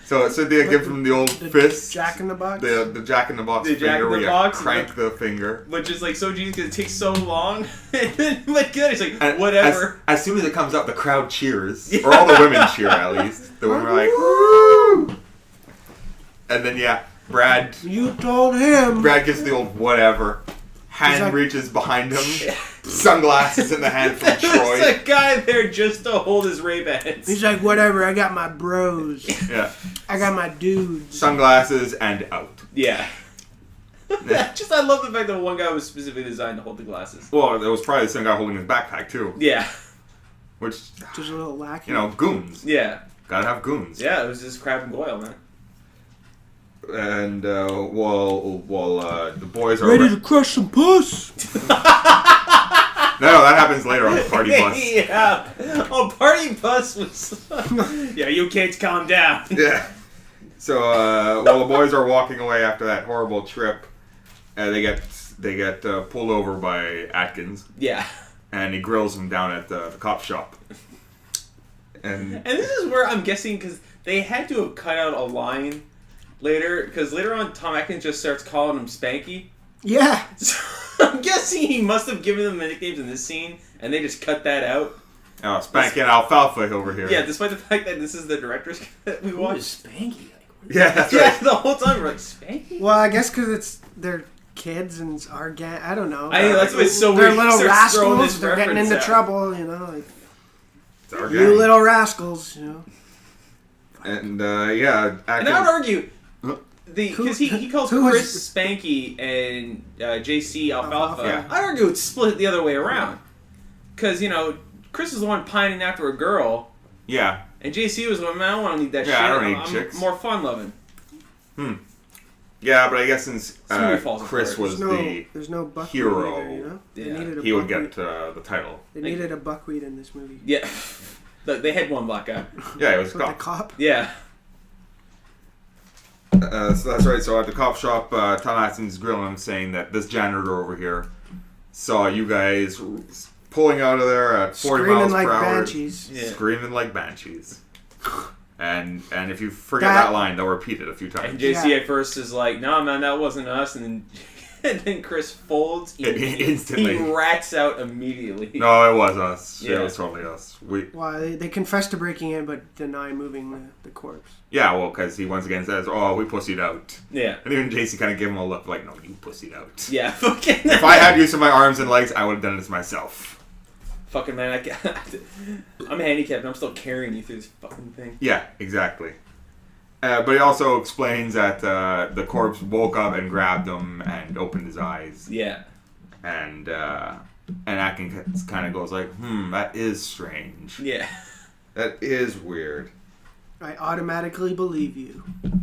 [SPEAKER 1] So Cynthia gives him the old fist.
[SPEAKER 3] Jack in the box?
[SPEAKER 1] The Jack in the Box
[SPEAKER 2] The
[SPEAKER 1] finger
[SPEAKER 2] Jack in the
[SPEAKER 1] where you
[SPEAKER 2] Box?
[SPEAKER 1] crank the finger.
[SPEAKER 2] Which is like so genius because it takes so long. But good, it's like,
[SPEAKER 1] And
[SPEAKER 2] whatever.
[SPEAKER 1] As soon as it comes up, the crowd cheers. Or all the women cheer, at least. The women are like, woo! And then, Brad...
[SPEAKER 3] You told him.
[SPEAKER 1] Brad gives the old whatever. Hand reaches behind him. Sunglasses in the hand from Troy.
[SPEAKER 2] There's a guy there just to hold his Ray-Bans.
[SPEAKER 3] He's like, whatever, I got my bros.
[SPEAKER 1] Yeah.
[SPEAKER 3] I got my dudes.
[SPEAKER 1] Sunglasses and out.
[SPEAKER 2] Yeah. I love the fact that one guy was specifically designed to hold the glasses.
[SPEAKER 1] Well, it was probably the same guy holding his backpack, too.
[SPEAKER 2] Yeah.
[SPEAKER 1] Which,
[SPEAKER 3] just a little lacking.
[SPEAKER 1] Goons.
[SPEAKER 2] Yeah.
[SPEAKER 1] Gotta have goons.
[SPEAKER 2] Yeah, it was just Crab and Goyle, man.
[SPEAKER 1] And while the boys are
[SPEAKER 3] ready to crush some puss.
[SPEAKER 1] No, that happens later on the party bus.
[SPEAKER 2] Yeah. Oh, party bus was... Yeah, you kids calm down.
[SPEAKER 1] Yeah. So while the boys are walking away after that horrible trip, they get pulled over by Atkins.
[SPEAKER 2] Yeah.
[SPEAKER 1] And he grills them down at the cop shop. And
[SPEAKER 2] this is where I'm guessing, because they had to have cut out a line later, because later on Tom Atkins just starts calling him Spanky.
[SPEAKER 3] Yeah.
[SPEAKER 2] So I'm guessing he must have given them the nicknames in this scene, and they just cut that out.
[SPEAKER 1] oh, Spanky and Alfalfa over here.
[SPEAKER 2] Yeah, despite the fact that this is the director's cut we
[SPEAKER 4] Who
[SPEAKER 2] watched.
[SPEAKER 4] is Spanky?
[SPEAKER 1] Yeah, that's
[SPEAKER 2] Yeah,
[SPEAKER 1] right.
[SPEAKER 2] the whole time we're like, Spanky?
[SPEAKER 3] Well, I guess because they're kids and it's our gang. I don't know.
[SPEAKER 2] I think that's what's so
[SPEAKER 3] They're
[SPEAKER 2] weird. He
[SPEAKER 3] little
[SPEAKER 2] starts throwing
[SPEAKER 3] rascals.
[SPEAKER 2] this
[SPEAKER 3] They're getting
[SPEAKER 2] reference
[SPEAKER 3] into
[SPEAKER 2] out.
[SPEAKER 3] trouble, you know. Like,
[SPEAKER 1] It's our
[SPEAKER 3] you
[SPEAKER 1] gang.
[SPEAKER 3] little rascals, you know.
[SPEAKER 1] And yeah,
[SPEAKER 2] And I would
[SPEAKER 1] Atkins,
[SPEAKER 2] argue, because he calls
[SPEAKER 3] who was-
[SPEAKER 2] Chris Spanky and JC Alfalfa.
[SPEAKER 3] Yeah.
[SPEAKER 2] I'd argue it's split the other way around. Because, Chris is the one pining after a girl,
[SPEAKER 1] yeah.
[SPEAKER 2] and JC was the one, man, I don't need that
[SPEAKER 1] Yeah,
[SPEAKER 2] shit.
[SPEAKER 1] I don't need
[SPEAKER 2] I'm
[SPEAKER 1] chicks."
[SPEAKER 2] more fun loving.
[SPEAKER 1] Yeah, but I guess since
[SPEAKER 2] This movie falls
[SPEAKER 1] Chris
[SPEAKER 2] apart.
[SPEAKER 1] was
[SPEAKER 3] There's no buckwheat
[SPEAKER 1] hero.
[SPEAKER 3] either, you know. They
[SPEAKER 2] Yeah.
[SPEAKER 3] needed a
[SPEAKER 1] he would
[SPEAKER 3] buckwheat.
[SPEAKER 1] get the title.
[SPEAKER 3] They needed a buckwheat in this movie.
[SPEAKER 2] Yeah. Look, they had one black guy.
[SPEAKER 1] Yeah, he was a
[SPEAKER 3] With the
[SPEAKER 1] cop.
[SPEAKER 3] cop.
[SPEAKER 2] Yeah.
[SPEAKER 1] So that's right. So at the cop shop, Tom Atkins grilling him, saying that this janitor over here saw you guys pulling out of there at 40
[SPEAKER 3] Screaming
[SPEAKER 1] miles
[SPEAKER 3] like
[SPEAKER 1] per hour,
[SPEAKER 3] banshees.
[SPEAKER 2] Yeah.
[SPEAKER 1] screaming like banshees. And if you forget that line, they'll repeat it a few
[SPEAKER 2] And
[SPEAKER 1] times.
[SPEAKER 2] JC
[SPEAKER 3] Yeah.
[SPEAKER 2] at first is like, "No, man, that wasn't us." And then Chris folds.
[SPEAKER 1] Instantly.
[SPEAKER 2] He rats out immediately.
[SPEAKER 1] No, it was us.
[SPEAKER 2] Yeah.
[SPEAKER 1] It was totally us.
[SPEAKER 3] Why they confess to breaking in but deny moving the corpse.
[SPEAKER 1] Yeah, well, because he once again says, "Oh, we pussied out,"
[SPEAKER 2] Yeah.
[SPEAKER 1] and even JC kind of gave him a look like, "No, you pussied out."
[SPEAKER 2] Yeah. Fucking.
[SPEAKER 1] If I had use of my arms and legs, I would have done this myself.
[SPEAKER 2] Fucking man, I'm handicapped and I'm still carrying you through this fucking thing.
[SPEAKER 1] Yeah, exactly. But he also explains that the corpse woke up and grabbed him and opened his eyes.
[SPEAKER 2] Yeah.
[SPEAKER 1] And Atkins kind of goes like, that is strange.
[SPEAKER 2] Yeah.
[SPEAKER 1] That is weird.
[SPEAKER 3] I automatically believe you.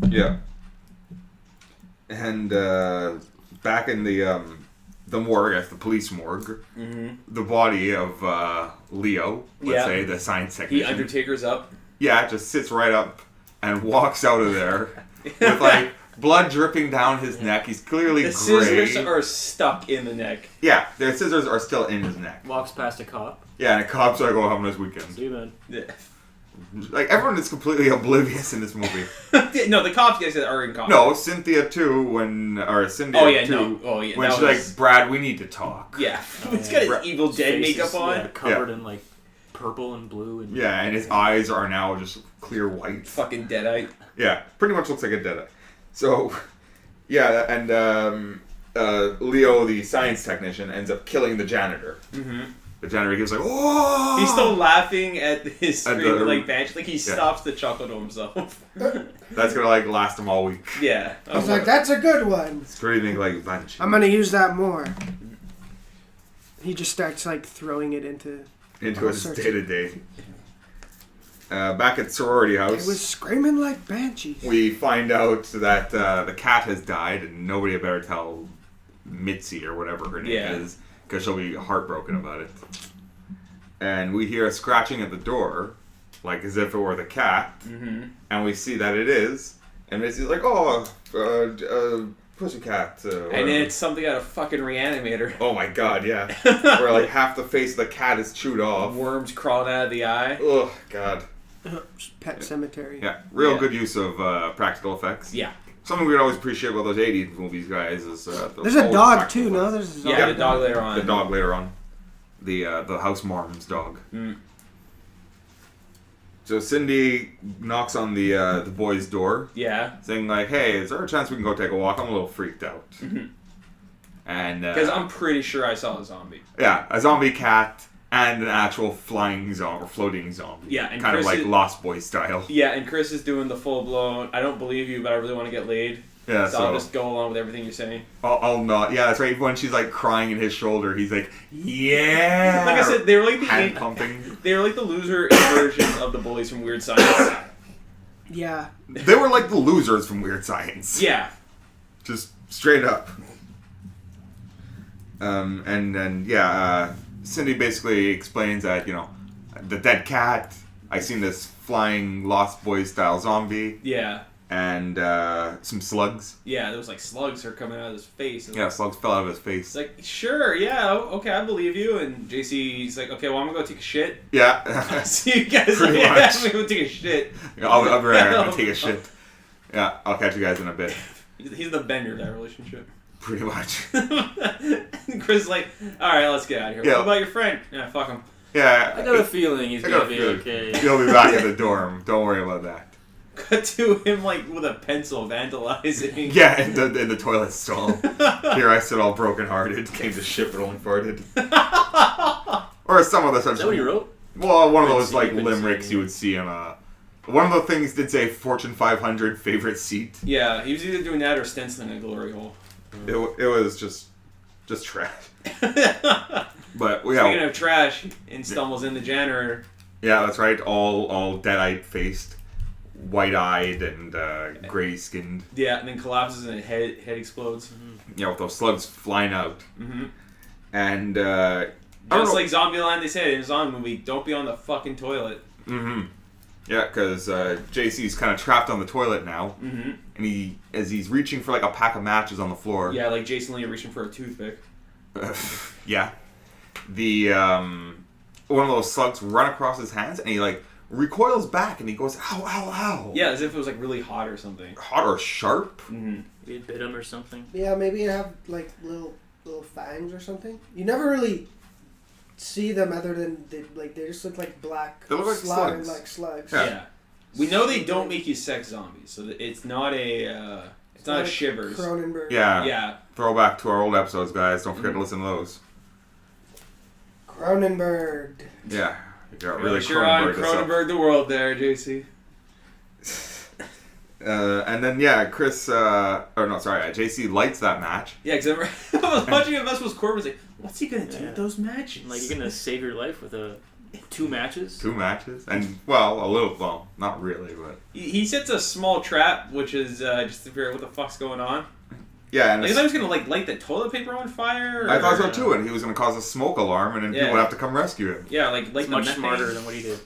[SPEAKER 1] Yeah. And back in the morgue, the police morgue, the body of Leo, let's say, the science
[SPEAKER 2] He
[SPEAKER 1] technician.
[SPEAKER 2] Undertaker's up.
[SPEAKER 1] Yeah, just sits right up and walks out of there with like blood dripping down his neck. He's clearly
[SPEAKER 2] The
[SPEAKER 1] gray.
[SPEAKER 2] scissors are stuck in the neck.
[SPEAKER 1] Yeah, the scissors are still in his neck.
[SPEAKER 4] Walks past a cop.
[SPEAKER 1] Yeah, and the cops are like, "Oh, have a nice weekend."
[SPEAKER 4] See you, man.
[SPEAKER 2] Yeah.
[SPEAKER 1] Like everyone is completely oblivious in this movie.
[SPEAKER 2] No, the cops guys are in cops.
[SPEAKER 1] No, Cynthia too. When Cindy
[SPEAKER 2] Oh yeah,
[SPEAKER 1] too.
[SPEAKER 2] no. Oh yeah.
[SPEAKER 1] When
[SPEAKER 2] that
[SPEAKER 1] she's
[SPEAKER 2] was,
[SPEAKER 1] like, "Brad, we need to talk."
[SPEAKER 2] yeah.
[SPEAKER 4] Oh,
[SPEAKER 2] It's
[SPEAKER 4] yeah.
[SPEAKER 2] got his Evil Dead
[SPEAKER 4] Face
[SPEAKER 2] makeup
[SPEAKER 4] is,
[SPEAKER 2] on.
[SPEAKER 4] yeah, covered in like purple and blue and
[SPEAKER 1] Yeah, and his eyes are now just clear white.
[SPEAKER 2] Fucking Deadite.
[SPEAKER 1] Yeah, pretty much looks like a deadite. So, yeah, and Leo, the science technician, ends up killing the janitor.
[SPEAKER 2] Mm-hmm.
[SPEAKER 1] The janitor gives like, "Oh!"
[SPEAKER 2] He's still laughing at his
[SPEAKER 1] At
[SPEAKER 2] screaming
[SPEAKER 1] the-
[SPEAKER 2] like banshee. Like he stops to chuckle to himself.
[SPEAKER 1] That's gonna like last him all week.
[SPEAKER 2] Yeah.
[SPEAKER 3] I was like, that's a good one.
[SPEAKER 1] Screaming like banshee.
[SPEAKER 3] I'm gonna use that more. He just starts like throwing it into.
[SPEAKER 1] Into
[SPEAKER 3] all
[SPEAKER 1] his
[SPEAKER 3] sorts
[SPEAKER 1] day to day. Back at sorority house,
[SPEAKER 3] It was screaming like banshees.
[SPEAKER 1] we find out that the cat has died, and nobody had better tell Mitzi or whatever her name
[SPEAKER 2] Yeah.
[SPEAKER 1] is, because she'll be heartbroken about it. And we hear a scratching at the door, like as if it were the cat, and we see that it is. And Mitzi's like, "Oh, pussycat."
[SPEAKER 2] And then it's something out of fucking Reanimator.
[SPEAKER 1] Oh my god, yeah. Where like half the face of the cat is chewed off.
[SPEAKER 2] Worms crawling out of the eye.
[SPEAKER 1] Ugh, god.
[SPEAKER 3] Pet Cemetery.
[SPEAKER 1] Yeah, real
[SPEAKER 2] Yeah.
[SPEAKER 1] good use of practical effects.
[SPEAKER 2] Yeah.
[SPEAKER 1] Something we'd always appreciate about those 80s movies, guys, is
[SPEAKER 3] There's a dog too, no? There's a
[SPEAKER 2] Yeah, the dog later on.
[SPEAKER 1] The dog later on. The house mom's dog.
[SPEAKER 2] Mm.
[SPEAKER 1] So Cindy knocks on the boy's door,
[SPEAKER 2] Yeah.
[SPEAKER 1] saying like, "Hey, is there a chance we can go take a walk? I'm a little freaked out." And
[SPEAKER 2] Because I'm pretty sure I saw a zombie.
[SPEAKER 1] yeah, a zombie cat and an actual flying zombie or floating zombie.
[SPEAKER 2] Yeah, and
[SPEAKER 1] kind of
[SPEAKER 2] Chris
[SPEAKER 1] like
[SPEAKER 2] is-
[SPEAKER 1] Lost Boy style.
[SPEAKER 2] Yeah, and Chris is doing the full blown. I don't believe you, but I really want to get laid.
[SPEAKER 1] Yeah,
[SPEAKER 2] So I'll just go along with everything you're saying.
[SPEAKER 1] I'll not. Yeah, that's right. When she's like crying in his shoulder, he's like, "Yeah."
[SPEAKER 2] Like I said, they were like
[SPEAKER 1] hand
[SPEAKER 2] the
[SPEAKER 1] pumping.
[SPEAKER 2] they were like the loser version of the bullies from Weird Science.
[SPEAKER 3] Yeah.
[SPEAKER 1] They were like the losers from Weird Science.
[SPEAKER 2] Yeah.
[SPEAKER 1] Just straight up. And then Cindy basically explains that the dead cat. I seen this flying Lost Boys style zombie.
[SPEAKER 2] Yeah.
[SPEAKER 1] and some slugs.
[SPEAKER 2] Yeah, there was like slugs are coming out of his face.
[SPEAKER 1] Yeah, slugs fell out of his face.
[SPEAKER 2] It's like, sure, yeah, okay, I believe you. And JC's like, okay, well, I'm gonna go take a shit.
[SPEAKER 1] Yeah.
[SPEAKER 2] See you guys.
[SPEAKER 1] Pretty
[SPEAKER 2] later.
[SPEAKER 1] much.
[SPEAKER 2] I'm gonna go take a shit.
[SPEAKER 1] I'll be right here. I'm gonna take a shit. Yeah, I'll catch you guys in a bit.
[SPEAKER 2] He's the bender of that relationship.
[SPEAKER 1] Pretty much.
[SPEAKER 2] And Chris is like, all right, let's get out of here.
[SPEAKER 1] Yeah.
[SPEAKER 2] What about your friend? Yeah, fuck him.
[SPEAKER 1] Yeah.
[SPEAKER 4] I got a feeling he's gonna be okay.
[SPEAKER 1] He'll be back at the dorm. Don't worry about that.
[SPEAKER 2] Cut to him like with a pencil vandalizing.
[SPEAKER 1] Yeah, in the toilet stall. Here I sit all brokenhearted. Came to shit but only farted. Or some of the such.
[SPEAKER 4] Is that what he wrote?
[SPEAKER 1] Well, one of
[SPEAKER 4] Couldn't
[SPEAKER 1] those
[SPEAKER 4] see,
[SPEAKER 1] like
[SPEAKER 4] couldn't
[SPEAKER 1] limericks
[SPEAKER 4] see.
[SPEAKER 1] you would see in a. One of the things did say Fortune 500 favorite seat.
[SPEAKER 2] Yeah, he was either doing that or stenciling a glory hole.
[SPEAKER 1] It was just trash. But
[SPEAKER 2] Speaking
[SPEAKER 1] yeah,
[SPEAKER 2] of trash, and stumbles in the janitor.
[SPEAKER 1] yeah, that's right. All dead-eyed faced, white-eyed, and gray skinned.
[SPEAKER 2] Yeah, and then collapses and head explodes.
[SPEAKER 1] You know, with those slugs flying out.
[SPEAKER 2] Mm-hmm.
[SPEAKER 1] And
[SPEAKER 2] Just like Zombieland, they said in a zombie movie, don't be on the fucking toilet.
[SPEAKER 1] Mm-hmm. Yeah, because JC's kind of trapped on the toilet now,
[SPEAKER 2] Mm-hmm.
[SPEAKER 1] and as he's reaching for like a pack of matches on the floor.
[SPEAKER 2] Yeah, like Jason Lee reaching for a toothpick.
[SPEAKER 1] Yeah. The one of those slugs run across his hands, and he like recoils back, and he goes, "Ow, ow, ow!"
[SPEAKER 2] Yeah, as if it was like really hot or something.
[SPEAKER 1] Hot or sharp?
[SPEAKER 2] Mm-hmm.
[SPEAKER 4] Maybe it bit him or something.
[SPEAKER 3] Yeah, maybe it have like little fangs or something. You never really see them other than they just look like black.
[SPEAKER 1] They look like slugs.
[SPEAKER 3] Like slugs.
[SPEAKER 1] Yeah.
[SPEAKER 2] Yeah. We know they don't make you sex zombies, so that it's not a it's not a shivers.
[SPEAKER 3] Cronenberg.
[SPEAKER 1] Yeah.
[SPEAKER 2] Yeah.
[SPEAKER 1] Throwback to our old episodes, guys. Don't forget to listen to those.
[SPEAKER 3] Cronenberg.
[SPEAKER 1] Yeah. You got really
[SPEAKER 2] Sure on
[SPEAKER 1] Cronenberg this up.
[SPEAKER 2] Cronenberg the world there, JC.
[SPEAKER 1] And then JC lights that match.
[SPEAKER 2] Yeah, because I was watching it. Vessel's Corbin's like, what's he gonna do with those matches?
[SPEAKER 4] Like you're gonna save your life with two matches.
[SPEAKER 1] 2 matches, and well, not really, but
[SPEAKER 2] He sets a small trap, which is just to figure out what the fuck's going on.
[SPEAKER 1] yeah. And
[SPEAKER 2] Like, I thought he was gonna like light the toilet paper on fire.
[SPEAKER 1] I thought
[SPEAKER 2] or-
[SPEAKER 1] so too, and he was going to cause a smoke alarm, and then people
[SPEAKER 2] Yeah.
[SPEAKER 1] would have to come rescue him.
[SPEAKER 2] Yeah, like
[SPEAKER 4] It's
[SPEAKER 2] the
[SPEAKER 4] much
[SPEAKER 2] methane.
[SPEAKER 4] smarter than what he did.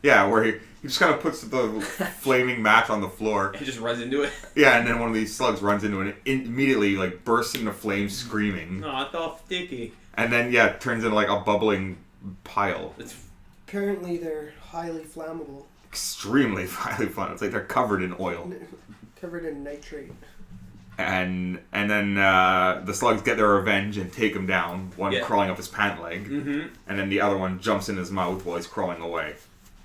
[SPEAKER 1] Yeah, where he just kind of puts the flaming match on the floor.
[SPEAKER 2] He just runs into it.
[SPEAKER 1] Yeah, and then one of these slugs runs into it and immediately like bursts into flames screaming.
[SPEAKER 2] Oh, it's all sticky.
[SPEAKER 1] And then turns into like a bubbling pile.
[SPEAKER 2] It's
[SPEAKER 3] Apparently they're highly flammable,
[SPEAKER 1] Extremely highly fun. It's like they're covered in oil.
[SPEAKER 3] covered in nitrate.
[SPEAKER 1] And then the slugs get their revenge and take him down, one
[SPEAKER 2] Yeah.
[SPEAKER 1] crawling up his pant leg,
[SPEAKER 2] mm-hmm.
[SPEAKER 1] and then the other one jumps in his mouth while he's crawling away.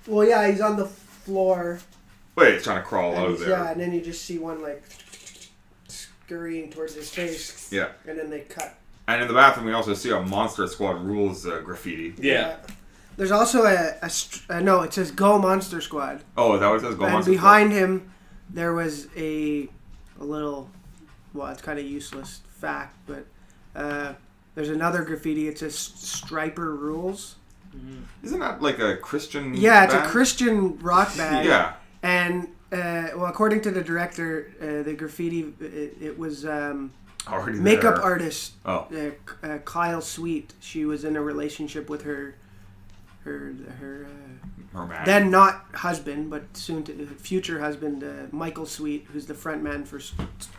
[SPEAKER 3] Well, yeah, he's on the floor.
[SPEAKER 1] Wait, he's trying to crawl out of there.
[SPEAKER 3] Yeah, and then you just see one like scurrying towards his face.
[SPEAKER 1] Yeah.
[SPEAKER 3] And then they cut.
[SPEAKER 1] And in the bathroom, we also see a Monster Squad rules graffiti.
[SPEAKER 2] Yeah.
[SPEAKER 3] There's also no, it says Go Monster Squad.
[SPEAKER 1] Oh, is that what it says? Go
[SPEAKER 3] And
[SPEAKER 1] Monster
[SPEAKER 3] behind him, there was a little, well, it's kind of useless fact, but there's another graffiti. It says Striper Rules.
[SPEAKER 4] Mm-hmm.
[SPEAKER 1] Isn't that like a Christian
[SPEAKER 3] Yeah, it's
[SPEAKER 1] band?
[SPEAKER 3] a Christian rock band.
[SPEAKER 1] Yeah.
[SPEAKER 3] And, well, according to the director, the graffiti, it was
[SPEAKER 1] Already
[SPEAKER 3] makeup
[SPEAKER 1] there.
[SPEAKER 3] artist
[SPEAKER 1] Oh.
[SPEAKER 3] Kyle Sweet. She was in a relationship with her
[SPEAKER 1] Her man.
[SPEAKER 3] then not husband, but soon to future husband, Michael Sweet, who's the front man for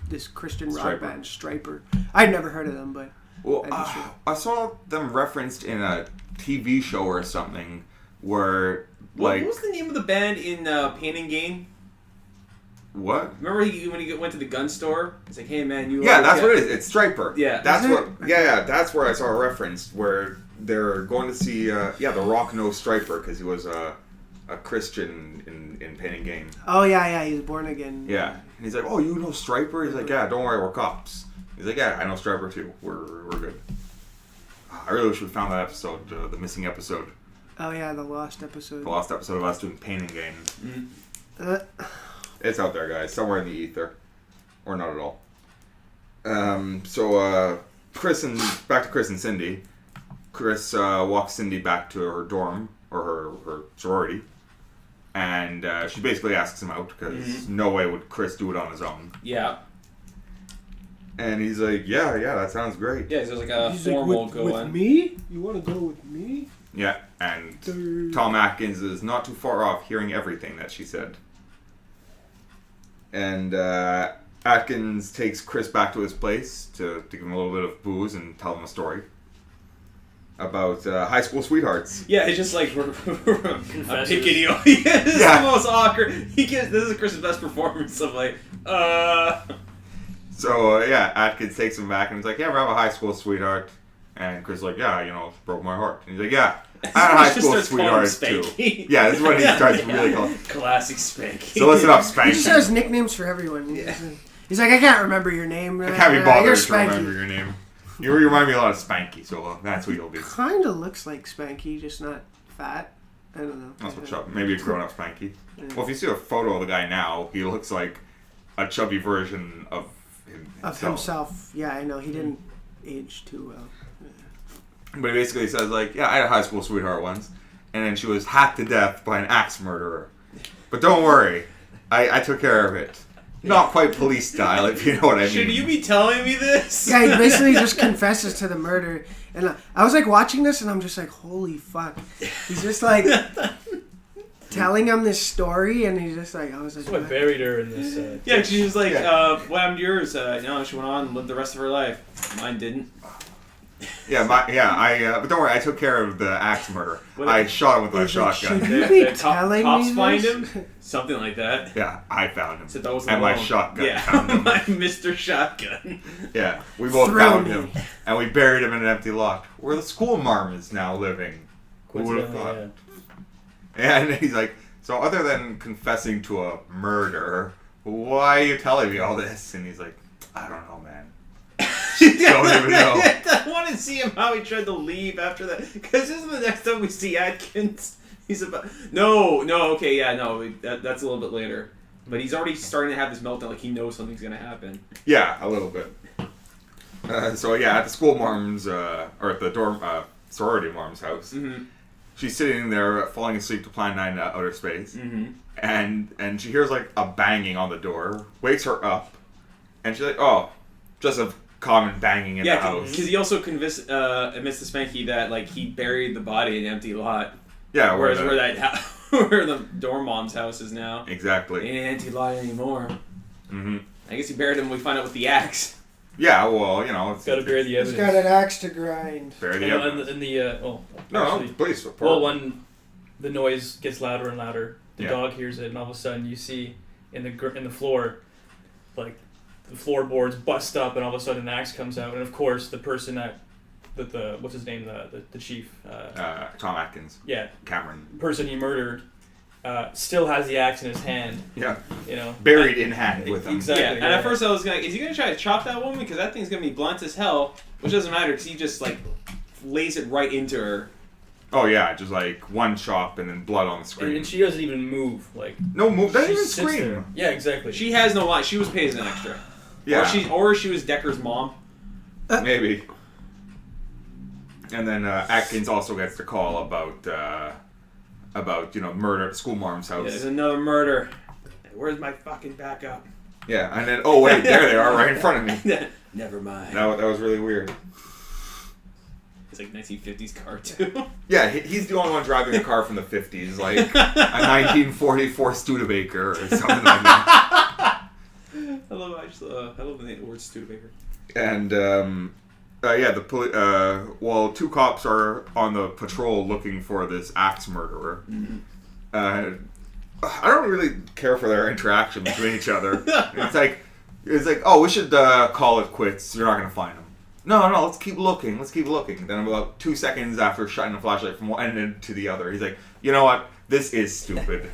[SPEAKER 3] this Christian rock
[SPEAKER 1] Striper.
[SPEAKER 3] band, Striper. I'd never heard of them, but
[SPEAKER 1] Well,
[SPEAKER 3] I'd be sure.
[SPEAKER 1] I saw them referenced in a TV show or something where,
[SPEAKER 2] What
[SPEAKER 1] like,
[SPEAKER 2] was the name of the band in Pain and Gain?
[SPEAKER 1] what?
[SPEAKER 2] Remember when he went to the gun store? He's like, hey man, you.
[SPEAKER 1] Yeah, that's what it is. It's Striper.
[SPEAKER 2] Yeah.
[SPEAKER 1] that's
[SPEAKER 3] Is
[SPEAKER 1] what.
[SPEAKER 3] it?
[SPEAKER 1] Yeah, that's where I saw a reference where they're going to see, the Rock knows Striper because he was a Christian in Pain and Gain.
[SPEAKER 3] Oh yeah, he's born again.
[SPEAKER 1] Yeah, and he's like, "Oh, you know Striper?" He's like, "Yeah, don't worry, we're cops." He's like, "Yeah, I know Striper too. We're good." I really wish we found that episode, the missing episode,
[SPEAKER 3] Oh yeah, the lost episode.
[SPEAKER 1] the lost episode of us doing Pain and Gain.
[SPEAKER 2] Mm.
[SPEAKER 3] Uh,
[SPEAKER 1] It's out there, guys, somewhere in the ether, or not at all. So back to Chris and Cindy. Chris walks Cindy back to her dorm or her sorority, and she basically asks him out because no way would Chris do it on his own.
[SPEAKER 2] Yeah.
[SPEAKER 1] And he's like, yeah, that sounds great.
[SPEAKER 2] Yeah, so there's like a
[SPEAKER 3] he's
[SPEAKER 2] formal
[SPEAKER 3] like,
[SPEAKER 2] go
[SPEAKER 3] with
[SPEAKER 2] on.
[SPEAKER 3] me? You want to go with me?
[SPEAKER 1] Yeah, and Tom Atkins is not too far off hearing everything that she said. And Atkins takes Chris back to his place to give him a little bit of booze and tell him a story about high school sweethearts.
[SPEAKER 2] Yeah, it's just like we're
[SPEAKER 4] Confesses.
[SPEAKER 2] picking you. This is
[SPEAKER 1] Yeah.
[SPEAKER 2] the most awkward. This is Chris's best performance of like,
[SPEAKER 1] So, Atkins takes him back and he's like, yeah, I have a high school sweetheart. And Chris is like, yeah, broke my heart. And he's like, yeah, I had a high
[SPEAKER 2] Just
[SPEAKER 1] school
[SPEAKER 2] starts calling
[SPEAKER 1] sweetheart
[SPEAKER 2] him
[SPEAKER 1] too.
[SPEAKER 2] Spanky.
[SPEAKER 1] Yeah, this is when he starts really calling.
[SPEAKER 2] Classic Spanky.
[SPEAKER 1] So listen up,
[SPEAKER 3] He
[SPEAKER 1] Spanky.
[SPEAKER 3] just has nicknames for everyone. He's like, I can't remember your name.
[SPEAKER 1] I can't be
[SPEAKER 3] You're
[SPEAKER 1] bothered to
[SPEAKER 3] Spanky.
[SPEAKER 1] remember your name. You remind me a lot of Spanky, so that's who you'll be.
[SPEAKER 3] Kind of looks like Spanky, just not fat. I don't know.
[SPEAKER 1] That's what's up. Maybe a grown-up Spanky.
[SPEAKER 3] Yeah.
[SPEAKER 1] Well, if you see a photo of the guy now, he looks like a chubby version of himself.
[SPEAKER 3] Of himself. Yeah, I know. He didn't age too well.
[SPEAKER 1] But he basically says, like, yeah, I had a high school sweetheart once, and then she was hacked to death by an axe murderer. But don't worry, I took care of it. Not quite police style, if you know what I mean.
[SPEAKER 2] Should you be telling me this?
[SPEAKER 3] Yeah, he basically just confesses to the murder. And I was like watching this and I'm just like, holy fuck. He's just like telling him this story and he's just like, I was like,
[SPEAKER 4] So I
[SPEAKER 3] what?
[SPEAKER 4] buried her in this.
[SPEAKER 2] Yeah, she was like,
[SPEAKER 1] Yeah.
[SPEAKER 2] what happened to yours? No, she went on and lived the rest of her life. Mine didn't.
[SPEAKER 1] But don't worry, I took care of the axe murder.
[SPEAKER 2] What-
[SPEAKER 1] I shot him with my
[SPEAKER 3] He's like,
[SPEAKER 1] shotgun.
[SPEAKER 3] should you be
[SPEAKER 2] The
[SPEAKER 3] telling
[SPEAKER 2] cops
[SPEAKER 3] me
[SPEAKER 2] find
[SPEAKER 3] this?
[SPEAKER 2] him? Something like that.
[SPEAKER 1] Yeah, I found him.
[SPEAKER 2] Said that wasn't
[SPEAKER 1] And my
[SPEAKER 2] alone.
[SPEAKER 1] shotgun
[SPEAKER 2] Yeah,
[SPEAKER 1] found him.
[SPEAKER 2] my Mr. Shotgun.
[SPEAKER 1] Yeah, we both
[SPEAKER 3] Throw
[SPEAKER 1] found
[SPEAKER 3] me.
[SPEAKER 1] him. And we buried him in an empty lot where the school marm is now living. Who would have thought?
[SPEAKER 4] Yeah.
[SPEAKER 1] And he's like, so other than confessing to a murder, why are you telling me all this? And he's like, I don't know, man. Don't even know.
[SPEAKER 2] I want to see him how he tried to leave after that. Because this is the next time we see Atkins. He's about... Okay, that's a little bit later. But he's already starting to have this meltdown, like he knows something's going to happen.
[SPEAKER 1] Yeah, a little bit. At the school marm's, or at the dorm, sorority marm's house,
[SPEAKER 2] Mm-hmm.
[SPEAKER 1] she's sitting there falling asleep to Plan 9 outer space.
[SPEAKER 2] Mm-hmm.
[SPEAKER 1] And she hears like a banging on the door, wakes her up, and she's like, oh, just a common banging in the house.
[SPEAKER 2] because he also admits to Spanky that like he buried the body in an empty lot.
[SPEAKER 1] Yeah,
[SPEAKER 2] Where the dorm mom's house is now.
[SPEAKER 1] Exactly.
[SPEAKER 2] Ain't an empty lot anymore.
[SPEAKER 1] Mm-hmm.
[SPEAKER 2] I guess he buried him. We find out with the axe.
[SPEAKER 1] Yeah, well, it's
[SPEAKER 4] Got to bury the
[SPEAKER 3] He's
[SPEAKER 4] evidence.
[SPEAKER 3] got an axe to grind.
[SPEAKER 1] bury the
[SPEAKER 4] And
[SPEAKER 1] evidence.
[SPEAKER 4] no,
[SPEAKER 1] Please.
[SPEAKER 4] well, when the noise gets louder and louder, the
[SPEAKER 1] Yeah.
[SPEAKER 4] dog hears it, and all of a sudden you see in the floor, like the floorboards bust up, and all of a sudden an axe comes out, and of course the person the what's his name, the chief,
[SPEAKER 1] Tom Atkins,
[SPEAKER 4] yeah,
[SPEAKER 1] Cameron.
[SPEAKER 4] person he murdered, still has the axe in his hand,
[SPEAKER 1] Yeah,
[SPEAKER 4] buried
[SPEAKER 1] in hand with him.
[SPEAKER 4] Exactly.
[SPEAKER 2] Yeah, and at first I was is he gonna try to chop that woman? Because that thing's gonna be blunt as hell, which doesn't matter because he just like lays it right into her.
[SPEAKER 1] Oh yeah, just like one chop and then blood on the screen.
[SPEAKER 4] And she doesn't even move, like
[SPEAKER 1] No move. Doesn't
[SPEAKER 4] she
[SPEAKER 1] even
[SPEAKER 4] sits
[SPEAKER 1] scream.
[SPEAKER 4] there. Yeah, exactly.
[SPEAKER 2] She has no line. She was paid as an extra.
[SPEAKER 1] Yeah,
[SPEAKER 2] Or she was Decker's mom.
[SPEAKER 1] maybe. And then Atkins also gets the call about murder at school marm's
[SPEAKER 2] Yeah,
[SPEAKER 1] house.
[SPEAKER 2] there's another murder. Where's my fucking backup?
[SPEAKER 1] Yeah, and then oh wait, there they are, right in front of me.
[SPEAKER 2] Never mind.
[SPEAKER 1] That was really weird.
[SPEAKER 2] It's like 1950s car too.
[SPEAKER 1] Yeah, he's the only one driving a car from the 50s, like a 1944 Studebaker or something like that.
[SPEAKER 2] I love the word Studebaker.
[SPEAKER 1] And while two cops are on the patrol looking for this axe murderer, I don't really care for their interaction between each other. It's like, oh, we should call it quits. You're not gonna find him. No, let's keep looking. Then about 2 seconds after shining the flashlight from one end to the other, he's like, you know what? This is stupid.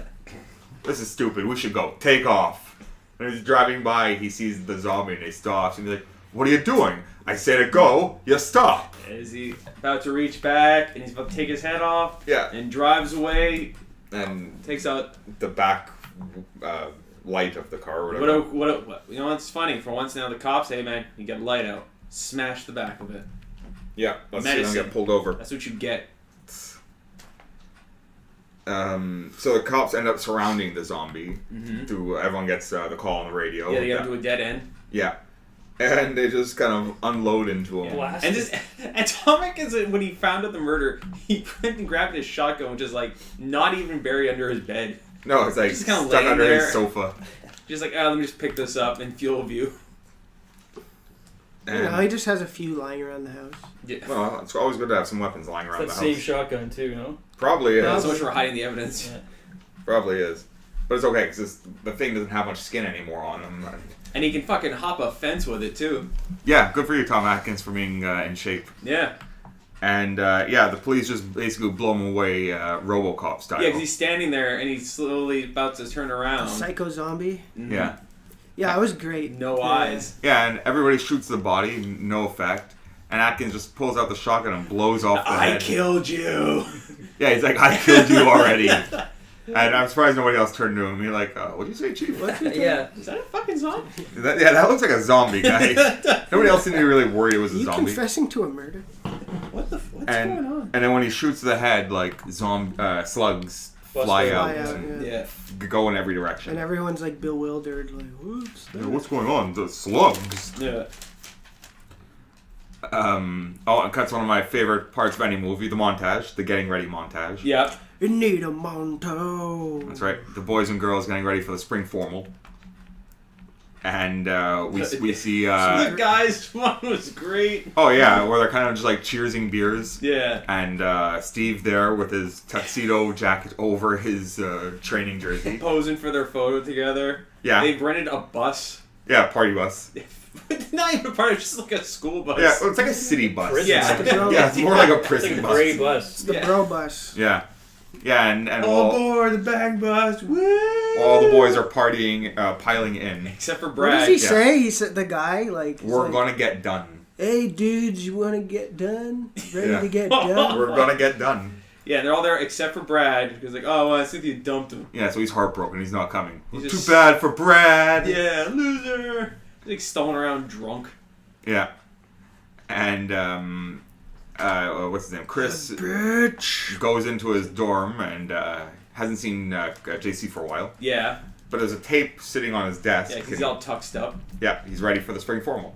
[SPEAKER 1] We should go. Take off. And he's driving by, he sees the zombie and he stops and he's like, what are you doing? I say to go, you stop.
[SPEAKER 2] Is he about to reach back and he's about to take his head off?
[SPEAKER 1] Yeah.
[SPEAKER 2] And drives away,
[SPEAKER 1] And
[SPEAKER 2] takes out.
[SPEAKER 1] the back light of the car or whatever.
[SPEAKER 2] What you know what's funny? For once now, the cops, hey man, you get a light out. Smash the back of it.
[SPEAKER 1] Yeah, let's see them
[SPEAKER 2] Medicine.
[SPEAKER 1] get pulled over.
[SPEAKER 2] That's what you get.
[SPEAKER 1] So the cops end up surrounding the zombie. Everyone gets the call on the radio.
[SPEAKER 2] Yeah, they got to a dead end.
[SPEAKER 1] Yeah. And they just kind of unload into him.
[SPEAKER 4] Blast
[SPEAKER 2] And
[SPEAKER 4] it.
[SPEAKER 2] and Tom Atkins, when he found out the murder, he went and grabbed his shotgun, which is like not even buried under his bed.
[SPEAKER 1] No, it's like
[SPEAKER 2] Just kinda
[SPEAKER 1] stuck
[SPEAKER 2] laying
[SPEAKER 1] under
[SPEAKER 2] there.
[SPEAKER 1] his sofa.
[SPEAKER 2] She's like, let me just pick this up and fuel view.
[SPEAKER 3] He just has a few lying around the house.
[SPEAKER 2] Yeah.
[SPEAKER 1] Well, it's always good to have some weapons lying around
[SPEAKER 4] That
[SPEAKER 1] the
[SPEAKER 4] same
[SPEAKER 1] house.
[SPEAKER 4] shotgun too, no?
[SPEAKER 1] Probably is.
[SPEAKER 2] Not so much for hiding the evidence.
[SPEAKER 4] Yeah.
[SPEAKER 1] Probably is. But it's okay, because the thing doesn't have much skin anymore on him.
[SPEAKER 2] And he can fucking hop a fence with it, too.
[SPEAKER 1] Yeah, good for you, Tom Atkins, for being in shape.
[SPEAKER 2] Yeah.
[SPEAKER 1] And, the police just basically blow him away RoboCop style.
[SPEAKER 2] Yeah, because he's standing there and he's slowly about to turn around.
[SPEAKER 3] Psycho zombie.
[SPEAKER 2] Mhm.
[SPEAKER 1] Yeah.
[SPEAKER 3] Yeah, it was great.
[SPEAKER 2] No eyes.
[SPEAKER 1] Yeah, and everybody shoots the body, no effect. And Atkins just pulls out the shotgun and blows off the head.
[SPEAKER 2] I killed you.
[SPEAKER 1] Yeah, he's like, I killed you already. And I'm surprised nobody else turned to him. He's like, what did you say, Chief?
[SPEAKER 4] Yeah.
[SPEAKER 2] Is that a fucking zombie?
[SPEAKER 1] That looks like a zombie, guy. Nobody else seemed to be really worried it was a
[SPEAKER 3] You
[SPEAKER 1] zombie.
[SPEAKER 3] confessing to a murder?
[SPEAKER 2] What's going on?
[SPEAKER 1] And then when he shoots the head, like slugs fly out and
[SPEAKER 2] Yeah.
[SPEAKER 1] go in every direction.
[SPEAKER 3] And everyone's like bewildered, like, whoops.
[SPEAKER 1] Yeah, what's going on? The slugs.
[SPEAKER 2] Yeah.
[SPEAKER 1] It cuts one of my favorite parts of any movie, the montage, the getting ready montage.
[SPEAKER 2] Yep.
[SPEAKER 3] You need a montage.
[SPEAKER 1] That's right. The boys and girls getting ready for the spring formal. And we see...
[SPEAKER 2] the guys one was great.
[SPEAKER 1] oh, yeah, where they're kind of just like cheersing beers.
[SPEAKER 2] Yeah.
[SPEAKER 1] And Steve there with his tuxedo jacket over his training jersey.
[SPEAKER 2] Posing for their photo together.
[SPEAKER 1] Yeah.
[SPEAKER 2] They've rented a bus.
[SPEAKER 1] Yeah, party bus.
[SPEAKER 2] Not even a party, it's just like a school bus.
[SPEAKER 1] Yeah, it's like a city bus.
[SPEAKER 4] Prison
[SPEAKER 2] Yeah.
[SPEAKER 4] bus.
[SPEAKER 1] Yeah, it's more like a
[SPEAKER 4] It's
[SPEAKER 1] prison
[SPEAKER 4] like a
[SPEAKER 1] bus.
[SPEAKER 4] gray bus.
[SPEAKER 3] It's the
[SPEAKER 2] Yeah.
[SPEAKER 3] bro bus.
[SPEAKER 1] Yeah. Yeah, and
[SPEAKER 2] All
[SPEAKER 1] all
[SPEAKER 2] aboard the bag bus. Woo!
[SPEAKER 1] the boys are partying, piling in.
[SPEAKER 2] Except for
[SPEAKER 3] What
[SPEAKER 2] Brad.
[SPEAKER 3] does he
[SPEAKER 1] Yeah.
[SPEAKER 3] say? He said, the guy, like, he's
[SPEAKER 1] We're
[SPEAKER 3] like,
[SPEAKER 1] gonna get done.
[SPEAKER 3] hey, dudes, you want to get done? Ready
[SPEAKER 1] Yeah.
[SPEAKER 3] to get done?
[SPEAKER 1] We're gonna get done.
[SPEAKER 2] Yeah, and they're all there except for Brad. Because like, oh, well, Cynthia dumped him.
[SPEAKER 1] Yeah, so he's heartbroken. He's not coming.
[SPEAKER 2] He's
[SPEAKER 1] Too
[SPEAKER 2] just-
[SPEAKER 1] bad for Brad.
[SPEAKER 2] Yeah, loser. He's like stomping around drunk.
[SPEAKER 1] Yeah. And what's his name? Chris
[SPEAKER 3] Bitch.
[SPEAKER 1] goes into his dorm and hasn't seen JC for a while.
[SPEAKER 2] Yeah.
[SPEAKER 1] But there's a tape sitting on his desk.
[SPEAKER 2] Yeah, because he's all tucked up.
[SPEAKER 1] Yeah, he's ready for the spring formal.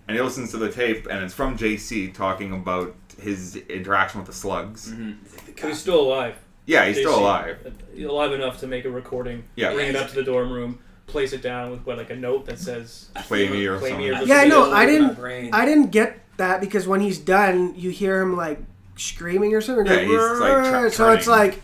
[SPEAKER 1] And he listens to the tape, and it's from JC talking about his interaction with the slugs.
[SPEAKER 2] Mm-hmm.
[SPEAKER 4] But he's still alive.
[SPEAKER 1] Yeah, he's still
[SPEAKER 4] JC,
[SPEAKER 1] alive.
[SPEAKER 4] Alive enough to make a recording.
[SPEAKER 1] Yeah.
[SPEAKER 4] Bring it up to the dorm room. Place it down with like a note that says
[SPEAKER 1] Play me or
[SPEAKER 4] "Play me"
[SPEAKER 1] something.
[SPEAKER 4] or
[SPEAKER 3] Yeah, I know.
[SPEAKER 2] My brain.
[SPEAKER 3] I didn't get that because when he's done, you hear him like screaming or something.
[SPEAKER 1] Yeah, he's, like,
[SPEAKER 3] "Rrrr." So it's
[SPEAKER 1] turning.
[SPEAKER 3] like,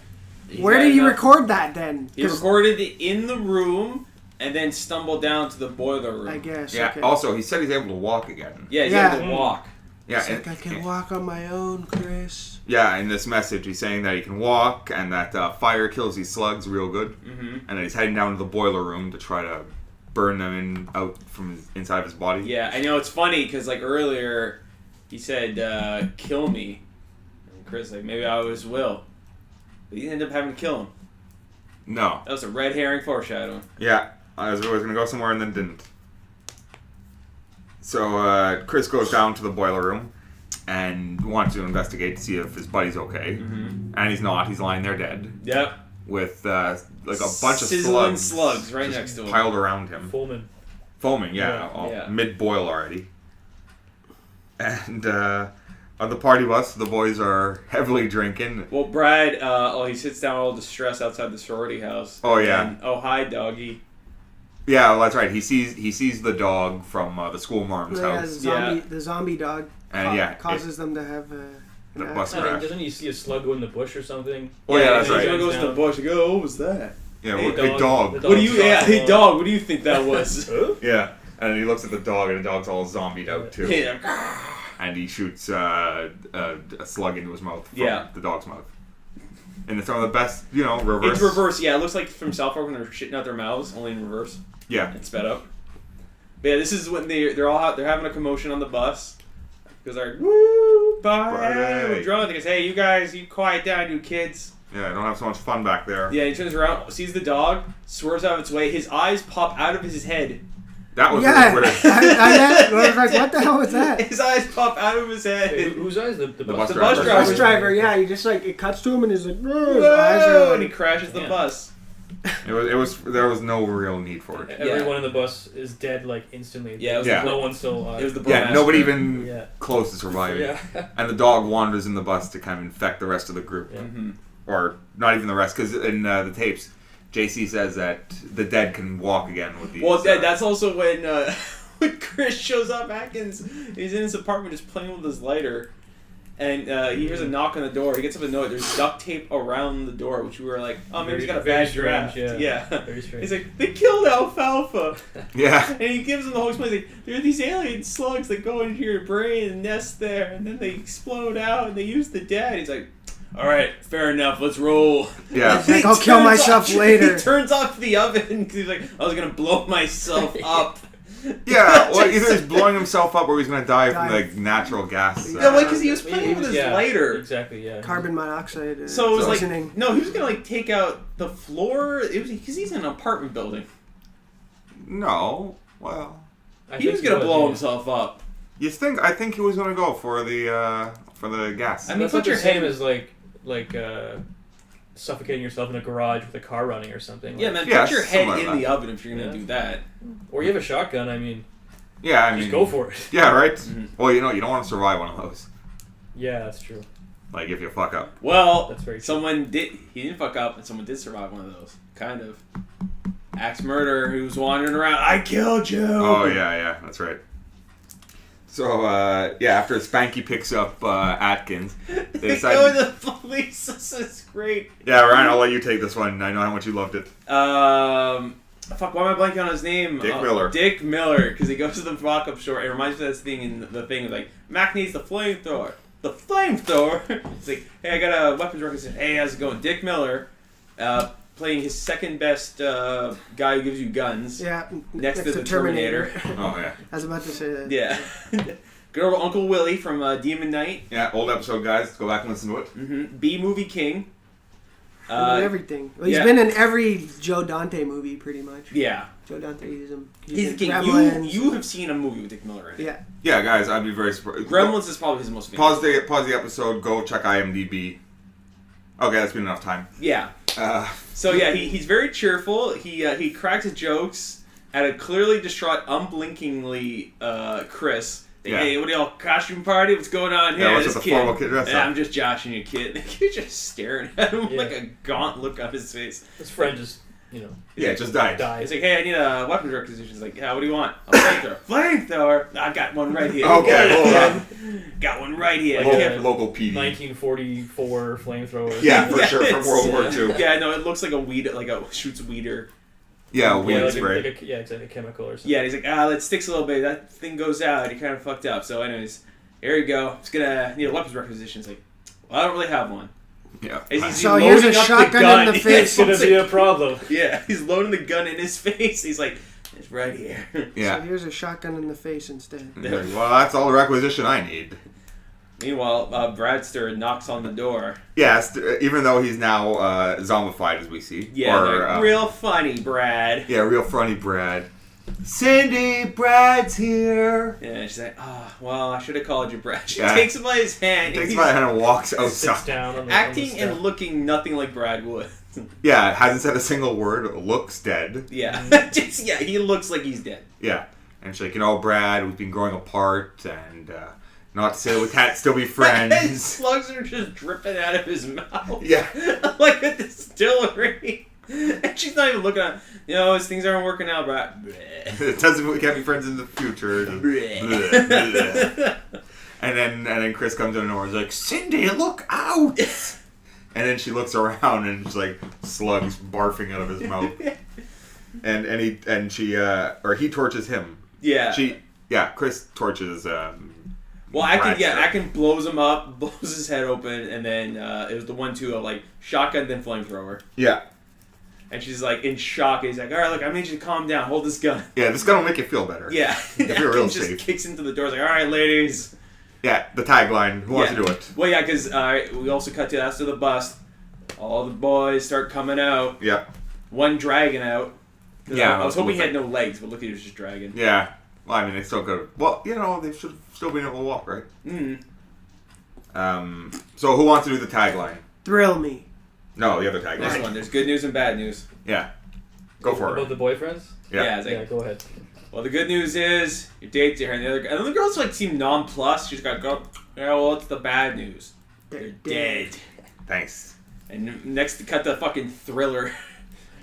[SPEAKER 3] where did you record that then?
[SPEAKER 2] He
[SPEAKER 3] 'Cause
[SPEAKER 2] recorded it in the room and then stumbled down to the boiler room.
[SPEAKER 3] I guess.
[SPEAKER 1] Yeah,
[SPEAKER 3] Okay.
[SPEAKER 1] also, he said he's able to walk again.
[SPEAKER 2] Yeah, he's
[SPEAKER 3] Yeah.
[SPEAKER 2] able to walk.
[SPEAKER 1] Yeah,
[SPEAKER 3] It's
[SPEAKER 1] and,
[SPEAKER 3] like, I can walk on my own, Chris.
[SPEAKER 1] yeah, in this message, he's saying that he can walk and that fire kills these slugs real good.
[SPEAKER 2] Mm-hmm.
[SPEAKER 1] And that he's heading down to the boiler room to try to burn them out from inside of his body.
[SPEAKER 2] Yeah, I know it's funny because like earlier he said, kill me. And Chris like, maybe I always will. But he ended up having to kill him.
[SPEAKER 1] No.
[SPEAKER 2] That was a red herring foreshadowing.
[SPEAKER 1] Yeah, I was going to go somewhere and then didn't. So Chris goes down to the boiler room and wants to investigate to see if his buddy's okay.
[SPEAKER 2] Mm-hmm.
[SPEAKER 1] And he's not. He's lying there dead
[SPEAKER 2] Yep.
[SPEAKER 1] with like a bunch of
[SPEAKER 2] Sizzling
[SPEAKER 1] slugs,
[SPEAKER 2] slugs right
[SPEAKER 1] just
[SPEAKER 2] next to him.
[SPEAKER 1] piled around him.
[SPEAKER 4] Foreman.
[SPEAKER 1] Foaming, yeah,
[SPEAKER 4] Yeah.
[SPEAKER 1] all
[SPEAKER 2] Yeah.
[SPEAKER 1] mid-boil already. And on the party bus, the boys are heavily drinking.
[SPEAKER 2] Well, Brad, he sits down all distressed outside the sorority house.
[SPEAKER 1] Oh, yeah.
[SPEAKER 2] And, oh, hi, doggy.
[SPEAKER 1] Yeah, well, that's right. He sees the dog from the school marm's
[SPEAKER 3] Yeah,
[SPEAKER 1] house.
[SPEAKER 3] the zombie dog
[SPEAKER 1] And yeah,
[SPEAKER 3] causes them to have
[SPEAKER 1] the
[SPEAKER 3] an
[SPEAKER 1] bus
[SPEAKER 3] accident.
[SPEAKER 1] crash.
[SPEAKER 4] Doesn't he see a slug go in the bush or something?
[SPEAKER 1] Oh, yeah, that's
[SPEAKER 2] and
[SPEAKER 1] right.
[SPEAKER 2] He goes to the bush and go, oh, what was that?
[SPEAKER 1] Yeah,
[SPEAKER 4] Hey,
[SPEAKER 1] hey,
[SPEAKER 4] dog.
[SPEAKER 1] dog.
[SPEAKER 4] The
[SPEAKER 2] What do you,
[SPEAKER 4] dog's shot
[SPEAKER 2] hey,
[SPEAKER 4] him.
[SPEAKER 2] dog, what do you think that was?
[SPEAKER 4] Huh?
[SPEAKER 1] Yeah, and he looks at the dog, and the dog's all zombied out too.
[SPEAKER 2] Yeah.
[SPEAKER 1] And he shoots a slug into his mouth from
[SPEAKER 2] Yeah.
[SPEAKER 1] the dog's mouth. And it's some of the best, reverse.
[SPEAKER 2] It's reverse, yeah. It looks like from South Park when they're shitting out their mouths, only in reverse.
[SPEAKER 1] Yeah,
[SPEAKER 2] And sped up. But yeah, this is when they're all out, they're having a commotion on the bus because they're woo party,
[SPEAKER 1] Party.
[SPEAKER 2] we're drunk. He goes, hey, you guys, you quiet down, you kids.
[SPEAKER 1] yeah. I don't have so much fun back there.
[SPEAKER 2] Yeah, he turns around, sees the dog, swerves out of its way. His eyes pop out of his head.
[SPEAKER 1] That was
[SPEAKER 3] Yeah,
[SPEAKER 1] really weird.
[SPEAKER 3] I was like, what the hell was that?
[SPEAKER 2] His eyes pop out of his head.
[SPEAKER 4] Hey, whose eyes? The
[SPEAKER 1] bus
[SPEAKER 2] The
[SPEAKER 1] driver.
[SPEAKER 2] bus
[SPEAKER 3] The
[SPEAKER 2] driver.
[SPEAKER 3] bus driver, yeah, he just like, it cuts to him and he's like, "Whoa," his
[SPEAKER 2] Whoa!
[SPEAKER 3] eyes are
[SPEAKER 2] And he
[SPEAKER 3] like,
[SPEAKER 2] crashes the
[SPEAKER 4] Yeah.
[SPEAKER 2] bus.
[SPEAKER 1] There was no real need for it.
[SPEAKER 4] Everyone in the bus is dead like instantly.
[SPEAKER 2] Yeah, it was
[SPEAKER 1] Yeah.
[SPEAKER 4] No one's still alive.
[SPEAKER 2] It was the
[SPEAKER 1] Yeah,
[SPEAKER 2] burlesque.
[SPEAKER 1] nobody even
[SPEAKER 4] Yeah.
[SPEAKER 1] close to surviving.
[SPEAKER 4] Yeah.
[SPEAKER 1] And the dog wanders in the bus to kind of infect the rest of the group.
[SPEAKER 4] Yeah.
[SPEAKER 2] Mm-hmm.
[SPEAKER 1] Or not even the rest, because in the tapes, JC says that the dead can walk again with these.
[SPEAKER 2] Well, that's also when when Chris shows up. Atkins, he's in his apartment just playing with his lighter, and he hears a knock on the door. He gets up and note there's duct tape around the door, which we were like, oh, maybe he's got a bad draft. Yeah.
[SPEAKER 4] Very strange.
[SPEAKER 2] He's like, they killed Alfalfa.
[SPEAKER 1] Yeah.
[SPEAKER 2] And he gives him the whole explanation. Like, there are these alien slugs that go into your brain and nest there, and then they explode out, and they use the dead. He's like, all right, fair enough, let's roll.
[SPEAKER 1] Yeah.
[SPEAKER 3] He's like, I'll kill myself later.
[SPEAKER 2] He turns off the oven because he's like, I was going to blow myself up.
[SPEAKER 1] Yeah, well, either he's blowing himself up or he's gonna die from like natural gas.
[SPEAKER 2] Yeah, like because he was playing with his lighter.
[SPEAKER 4] Exactly. Yeah.
[SPEAKER 3] Carbon monoxide.
[SPEAKER 2] So it was
[SPEAKER 3] poisoning.
[SPEAKER 2] like no, he was gonna like take out the floor. It was because he's in an apartment building.
[SPEAKER 1] No, well,
[SPEAKER 2] he was gonna blow himself up.
[SPEAKER 1] You think? I think he was gonna go for the gas.
[SPEAKER 4] I mean, put your same as like suffocating yourself in a garage with a car running or something.
[SPEAKER 2] Yeah, man, put your head in the oven if you're gonna do that.
[SPEAKER 4] Or you have a shotgun. I mean,
[SPEAKER 1] just
[SPEAKER 4] go for it.
[SPEAKER 1] Yeah, right. Well, you don't want to survive one of those.
[SPEAKER 4] Yeah, that's true.
[SPEAKER 1] Like if you fuck up.
[SPEAKER 2] Well,
[SPEAKER 4] that's very true.
[SPEAKER 2] Someone did. He didn't fuck up, and someone did survive one of those. Kind of. Axe murderer who was wandering around. I killed you.
[SPEAKER 1] Oh yeah, that's right. So after Spanky picks up Atkins, they decide.
[SPEAKER 2] Go to the police. This is great.
[SPEAKER 1] Yeah, Ryan, I'll let you take this one. I know how much you loved it.
[SPEAKER 2] Fuck, why am I blanking on his name?
[SPEAKER 1] Dick Miller.
[SPEAKER 2] Dick Miller, because he goes to the rock-up store. It reminds me of this thing in the thing, like, Mac needs the flamethrower. The flamethrower? It's like, hey, I got a weapons requisition. Hey, how's it going? Dick Miller, playing his second best guy who gives you guns.
[SPEAKER 3] Yeah.
[SPEAKER 2] Next to the Terminator.
[SPEAKER 1] Oh, yeah.
[SPEAKER 3] I was about to say that.
[SPEAKER 2] Yeah. Good old Uncle Willie from Demon Knight.
[SPEAKER 1] Yeah, old episode, guys. Go back and listen to it.
[SPEAKER 2] Mm-hmm. B-Movie King.
[SPEAKER 3] Everything. Well, he's been in every Joe Dante movie, pretty much.
[SPEAKER 2] Yeah.
[SPEAKER 3] Joe Dante, he's
[SPEAKER 2] the king. You have seen a movie with Dick Miller in it.
[SPEAKER 3] Yeah.
[SPEAKER 1] Yeah, guys, I'd be very surprised.
[SPEAKER 2] Gremlins is probably his most famous.
[SPEAKER 1] Pause the episode. Go check IMDb. Okay, that's been enough time.
[SPEAKER 2] Yeah. So yeah, he's very cheerful. He cracks jokes at a clearly distraught, unblinkingly Chris.
[SPEAKER 1] Yeah.
[SPEAKER 2] Hey, what are y'all, costume party? What's going on here?
[SPEAKER 1] Yeah, what's with the formal kid dress up?
[SPEAKER 2] I'm just joshing you, kid. He's just staring at him with like a gaunt look on his face.
[SPEAKER 4] His friend just,
[SPEAKER 1] Yeah, just died.
[SPEAKER 2] He's like, hey, I need a weapons requisition. He's like, yeah, what do you want? A flamethrower. Flamethrower? I got one right here.
[SPEAKER 1] Okay, hold on.
[SPEAKER 2] Got one right here.
[SPEAKER 1] Local PD.
[SPEAKER 4] 1944 flamethrower.
[SPEAKER 1] Yeah, for sure, from World War II.
[SPEAKER 2] Yeah, no, it looks like a weed, like a shoots weeder.
[SPEAKER 1] Yeah, weed
[SPEAKER 4] like
[SPEAKER 1] spray.
[SPEAKER 4] Exactly, a chemical or something.
[SPEAKER 2] Yeah, and he's like, that sticks a little bit. That thing goes out. He kind of fucked up. So, anyways, here you go. It's gonna need a weapons requisition. It's like, well, I don't really have one.
[SPEAKER 1] Yeah.
[SPEAKER 3] So here's a shotgun in the face.
[SPEAKER 4] It's gonna be a problem.
[SPEAKER 2] Yeah, he's loading the gun in his face. He's like, it's right here.
[SPEAKER 1] Yeah.
[SPEAKER 3] So here's a shotgun in the face instead.
[SPEAKER 1] Well, that's all the requisition I need.
[SPEAKER 2] Meanwhile, Bradster knocks on the door.
[SPEAKER 1] Yes, even though he's now zombified, as we see.
[SPEAKER 2] Yeah, real funny, Brad.
[SPEAKER 1] Yeah, real funny, Brad. Cindy, Brad's here.
[SPEAKER 2] Yeah, she's like, well, I should have called you Brad. She
[SPEAKER 1] Yeah.
[SPEAKER 2] takes him by his hand.
[SPEAKER 1] Takes him by his hand and walks
[SPEAKER 4] Sits
[SPEAKER 1] outside.
[SPEAKER 4] down on the
[SPEAKER 2] Acting and looking nothing like Brad would.
[SPEAKER 1] Yeah, hasn't said a single word. Looks dead.
[SPEAKER 2] Yeah, he looks like he's dead.
[SPEAKER 1] Yeah, and she's like, Brad, we've been growing apart, and not to say we can't still be friends.
[SPEAKER 2] Slugs are just dripping out of his mouth.
[SPEAKER 1] Yeah.
[SPEAKER 2] Like a distillery. And she's not even looking at his things aren't working out, Brad.
[SPEAKER 1] It doesn't we can't be friends in the future. And then Chris comes in and is like, Cindy, look out! And then she looks around and she's like slugs barfing out of his mouth. And he torches him.
[SPEAKER 2] Yeah.
[SPEAKER 1] Chris torches
[SPEAKER 2] Well, Akin blows him up, blows his head open, and then it was the 1-2 of like shotgun then flamethrower.
[SPEAKER 1] Yeah.
[SPEAKER 2] And she's like in shock. He's like, all right, look, I need you to calm down. Hold this gun.
[SPEAKER 1] Yeah, this gun will make you feel better.
[SPEAKER 2] Yeah.
[SPEAKER 1] If you're real
[SPEAKER 2] just
[SPEAKER 1] safe.
[SPEAKER 2] kicks into the door. He's like, all right, ladies.
[SPEAKER 1] Yeah, the tagline. Who wants to do it?
[SPEAKER 2] Well, yeah, because we also cut to after the bust. All the boys start coming out.
[SPEAKER 1] Yeah.
[SPEAKER 2] One dragging out.
[SPEAKER 1] Yeah.
[SPEAKER 2] I was hoping he had no legs, but look, he was just dragging.
[SPEAKER 1] Yeah. Well, I mean, they still could. Well, they should still be able to walk, right?
[SPEAKER 2] Mm-hmm.
[SPEAKER 1] So who wants to do the tagline?
[SPEAKER 3] Thrill me.
[SPEAKER 1] No, the other tagline.
[SPEAKER 2] This one. There's good news and bad news.
[SPEAKER 1] Yeah. Go for
[SPEAKER 4] About
[SPEAKER 1] it.
[SPEAKER 4] the boyfriends?
[SPEAKER 2] Yeah. It's like,
[SPEAKER 4] go ahead.
[SPEAKER 2] well, the good news is your date's here, and the girls like seem nonplussed. She's got go. Yeah, well, it's the bad news. They're dead.
[SPEAKER 1] Thanks.
[SPEAKER 2] And next to cut the fucking Thriller.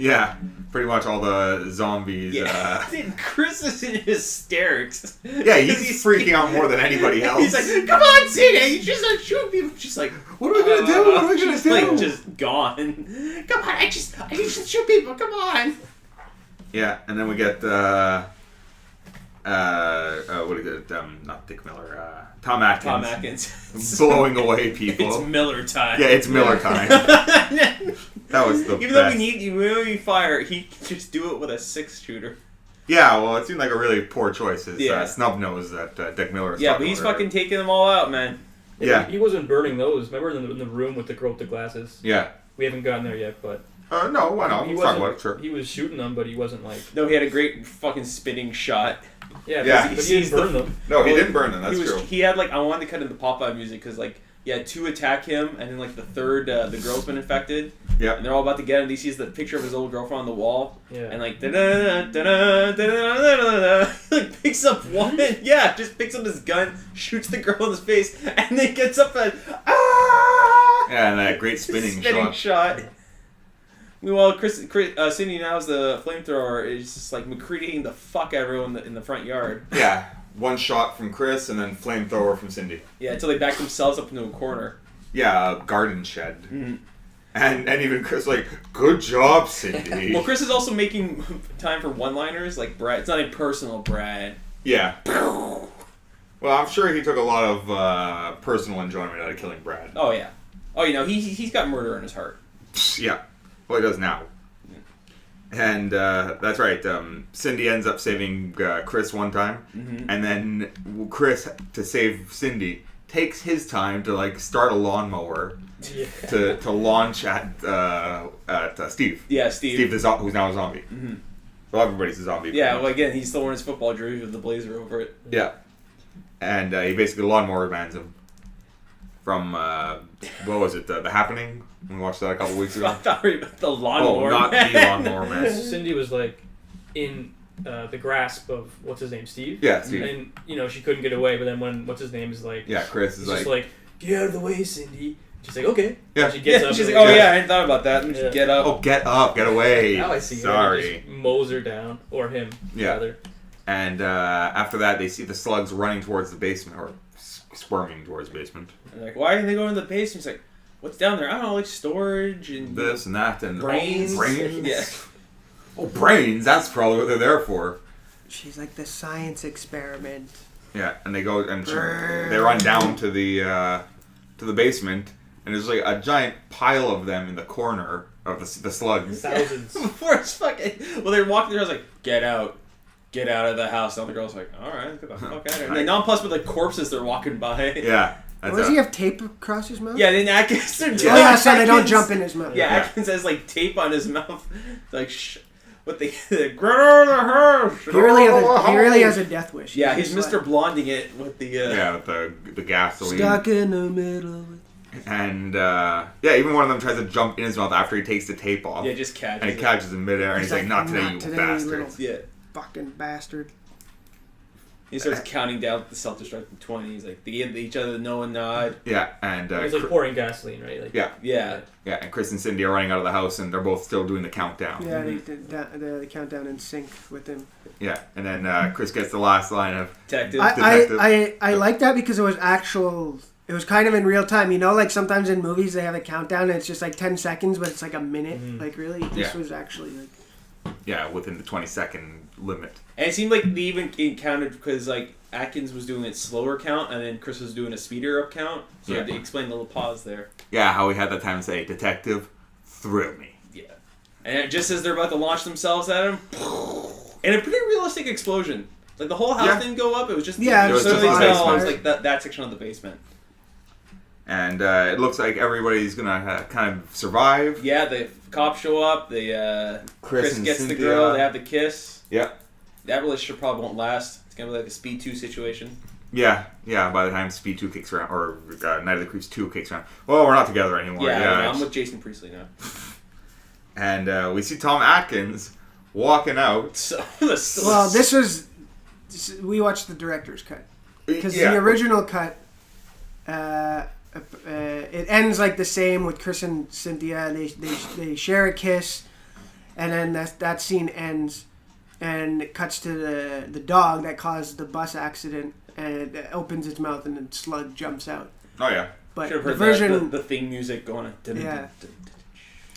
[SPEAKER 1] Yeah, pretty much all the zombies.
[SPEAKER 2] Yeah. Dude, Chris is in hysterics.
[SPEAKER 1] Yeah, he's freaking out more than anybody else.
[SPEAKER 2] He's like, "Come on, Cindy, you just not shoot people." She's like,
[SPEAKER 1] "What are we gonna do? What are we gonna
[SPEAKER 2] she's
[SPEAKER 1] do?"
[SPEAKER 2] Like just gone. Come on, I just shoot people. Come on.
[SPEAKER 1] Yeah, and then we get what is it? Not Dick Miller. Tom Atkins.
[SPEAKER 2] Tom Atkins.
[SPEAKER 1] Blowing away people.
[SPEAKER 2] It's Miller time.
[SPEAKER 1] Yeah, it's Miller time. That was the
[SPEAKER 2] Even
[SPEAKER 1] best.
[SPEAKER 2] though we need fire, he can just do it with a 6-shooter.
[SPEAKER 1] Yeah, well, it seemed like a really poor choice. His
[SPEAKER 2] Yeah.
[SPEAKER 1] snub nose that Dick Miller is
[SPEAKER 2] Yeah,
[SPEAKER 1] talking
[SPEAKER 2] but he's
[SPEAKER 1] about
[SPEAKER 2] fucking taking them all out, man.
[SPEAKER 1] Yeah.
[SPEAKER 4] He wasn't burning those. Remember in the room with the girl with the glasses?
[SPEAKER 1] Yeah.
[SPEAKER 4] We haven't gotten there yet, but...
[SPEAKER 1] No, why not?
[SPEAKER 4] He
[SPEAKER 1] Let's talk
[SPEAKER 4] wasn't-
[SPEAKER 1] about it, sure.
[SPEAKER 4] He was shooting them, but he wasn't like...
[SPEAKER 2] No, he had a great fucking spinning shot.
[SPEAKER 4] Yeah,
[SPEAKER 1] Yeah.
[SPEAKER 4] but he didn't burn them.
[SPEAKER 1] No, he
[SPEAKER 2] Well,
[SPEAKER 1] didn't burn them, that's true.
[SPEAKER 2] He had like, I wanted to cut into Popeye music because like, he had 2 attack him, and then like the third, the girl's been infected.
[SPEAKER 1] Yeah.
[SPEAKER 2] And they're all about to get him. He sees the picture of his old girlfriend on the wall.
[SPEAKER 4] Yeah.
[SPEAKER 2] And like, da-da-da-da-da-da-da-da-da, he like picks up one, yeah, just picks up his gun, shoots the girl in the face, and then gets up and,
[SPEAKER 1] Yeah, and that great spinning
[SPEAKER 2] shot. Meanwhile, Cindy now has the flamethrower is just like McCreadying the fuck out of everyone in the front yard.
[SPEAKER 1] Yeah. One shot from Chris and then flamethrower from Cindy.
[SPEAKER 2] Yeah, until they back themselves up into a corner.
[SPEAKER 1] Yeah, a garden shed.
[SPEAKER 2] Mm-hmm.
[SPEAKER 1] And even Chris like, good job, Cindy.
[SPEAKER 2] Well, Chris is also making time for one-liners like Brad. It's not impersonal, Brad.
[SPEAKER 1] Yeah. Well, I'm sure he took a lot of personal enjoyment out of killing Brad.
[SPEAKER 2] Oh yeah. Oh, you know he's got murder in his heart.
[SPEAKER 1] Yeah. Well, he does now. And that's right. Cindy ends up saving Chris one time, and then Chris, to save Cindy, takes his time to like start a lawnmower to launch at Steve.
[SPEAKER 2] Yeah, Steve.
[SPEAKER 1] Steve, who's now a zombie. Mm-hmm. Well, everybody's a zombie.
[SPEAKER 2] Yeah. Well, again, he's still wearing his football jersey with the blazer over it.
[SPEAKER 1] Yeah. And he basically lawnmower bans him from what was it? The Happening. We watched that a couple weeks
[SPEAKER 2] I
[SPEAKER 1] ago.
[SPEAKER 2] thought we were about the lawnmower.
[SPEAKER 1] Oh, not
[SPEAKER 2] man.
[SPEAKER 1] the lawnmower man.
[SPEAKER 4] Cindy was like in the grasp of what's his name, Steve.
[SPEAKER 1] Yeah, Steve.
[SPEAKER 4] And you know she couldn't get away, but then when what's his name is like,
[SPEAKER 1] Yeah, Chris is
[SPEAKER 4] he's just like, get out of the way, Cindy. She's like, okay.
[SPEAKER 1] Yeah.
[SPEAKER 4] And she gets up.
[SPEAKER 2] She's
[SPEAKER 4] and
[SPEAKER 2] like, oh
[SPEAKER 4] like,
[SPEAKER 2] yeah, I hadn't thought about that. And
[SPEAKER 4] Yeah.
[SPEAKER 2] get up.
[SPEAKER 1] Oh, get up, get away.
[SPEAKER 4] Now I see.
[SPEAKER 1] Sorry.
[SPEAKER 4] Her and just mows her down, or him.
[SPEAKER 1] Yeah.
[SPEAKER 4] Rather.
[SPEAKER 1] And after that, they see the slugs running towards the basement, or squirming towards the basement.
[SPEAKER 2] And like, why are they going to the basement? He's like, what's down there? I don't know, like storage and
[SPEAKER 1] This and that and
[SPEAKER 2] brains.
[SPEAKER 1] Oh, brains.
[SPEAKER 2] Yeah.
[SPEAKER 1] Oh, brains. That's probably what they're there for.
[SPEAKER 3] She's like the science experiment.
[SPEAKER 1] Yeah, and they go and they run down to the basement, and there's like a giant pile of them in the corner of the slugs.
[SPEAKER 4] Thousands.
[SPEAKER 2] Before it's fucking. Well, they're walking there. I was like, get out of the house. And the girl's like, all right, get the fuck out of here. And they nonplussed with like corpses they're walking by.
[SPEAKER 1] Yeah. That's
[SPEAKER 3] Does he have tape across his mouth?
[SPEAKER 2] Yeah, then Atkins. They're doing
[SPEAKER 3] Oh yeah, so they don't
[SPEAKER 2] Atkins-
[SPEAKER 3] jump in his mouth.
[SPEAKER 2] Yeah, Atkins has like tape on his mouth. Like, what they get out of the house.
[SPEAKER 3] He really has a death wish.
[SPEAKER 2] Yeah, he's
[SPEAKER 3] just
[SPEAKER 2] Mr. Blonding it with the.
[SPEAKER 1] Yeah, with the gasoline.
[SPEAKER 3] stuck in the middle.
[SPEAKER 1] And yeah, even one of them tries to jump in his mouth after he takes the tape off.
[SPEAKER 2] Yeah, just catches.
[SPEAKER 1] And he
[SPEAKER 2] it.
[SPEAKER 1] catches in midair, and he's like, "Not today, you bastards!"
[SPEAKER 2] Yeah.
[SPEAKER 3] Fucking bastard.
[SPEAKER 2] He starts counting down the self-destruct to 20. He's like, they give each other the no and nod.
[SPEAKER 1] Yeah, and
[SPEAKER 4] He's like pouring gasoline, right? Like,
[SPEAKER 1] yeah,
[SPEAKER 2] Yeah.
[SPEAKER 1] and Chris and Cindy are running out of the house, and they're both still doing the countdown.
[SPEAKER 3] Yeah, they count down in sync with him.
[SPEAKER 1] Yeah, and then Chris gets the last line of
[SPEAKER 2] Detective.
[SPEAKER 3] I like that because it was actual. It was kind of in real time, you know. Like sometimes in movies they have a countdown and it's just like 10 seconds, but it's like a minute. Like really, this was actually like.
[SPEAKER 1] Yeah, within the 20-second limit.
[SPEAKER 2] And it seemed like they even counted because like Atkins was doing a slower count and then Chris was doing a speeder up count. So
[SPEAKER 1] Yeah.
[SPEAKER 2] they explained the little pause there.
[SPEAKER 1] Yeah, how we had that time to say, "Detective, thrill me."
[SPEAKER 2] Yeah. And just as they're about to launch themselves at him, and a pretty realistic explosion. Like the whole house didn't go up. It was just
[SPEAKER 3] Yeah,
[SPEAKER 1] it was
[SPEAKER 2] clearly
[SPEAKER 1] just the
[SPEAKER 2] tell it was
[SPEAKER 1] basement.
[SPEAKER 2] like that section of the basement.
[SPEAKER 1] And it looks like everybody's gonna kind of survive.
[SPEAKER 2] Yeah, the cops show up. Chris
[SPEAKER 1] and
[SPEAKER 2] gets
[SPEAKER 1] Cynthia.
[SPEAKER 2] the girl. They have the kiss.
[SPEAKER 1] Yeah.
[SPEAKER 2] That relationship probably won't last. It's gonna be like a Speed 2 situation.
[SPEAKER 1] Yeah. By the time Speed 2 kicks around, or Night of the Creeps 2 kicks around, well, we're not together anymore.
[SPEAKER 2] Yeah, I know,
[SPEAKER 1] it's-
[SPEAKER 2] I'm with Jason Priestley now.
[SPEAKER 1] And we see Tom Atkins walking out.
[SPEAKER 2] So
[SPEAKER 3] Well, we watched the director's cut because
[SPEAKER 1] Yeah.
[SPEAKER 3] the original cut, it ends like the same with Chris and Cynthia. They share a kiss, and then that scene ends, and it cuts to the dog that caused the bus accident, and it opens its mouth, and the slug jumps out.
[SPEAKER 1] Oh yeah.
[SPEAKER 3] But
[SPEAKER 2] Should have
[SPEAKER 3] the
[SPEAKER 2] heard
[SPEAKER 3] version,
[SPEAKER 2] the theme music going on.
[SPEAKER 3] Yeah.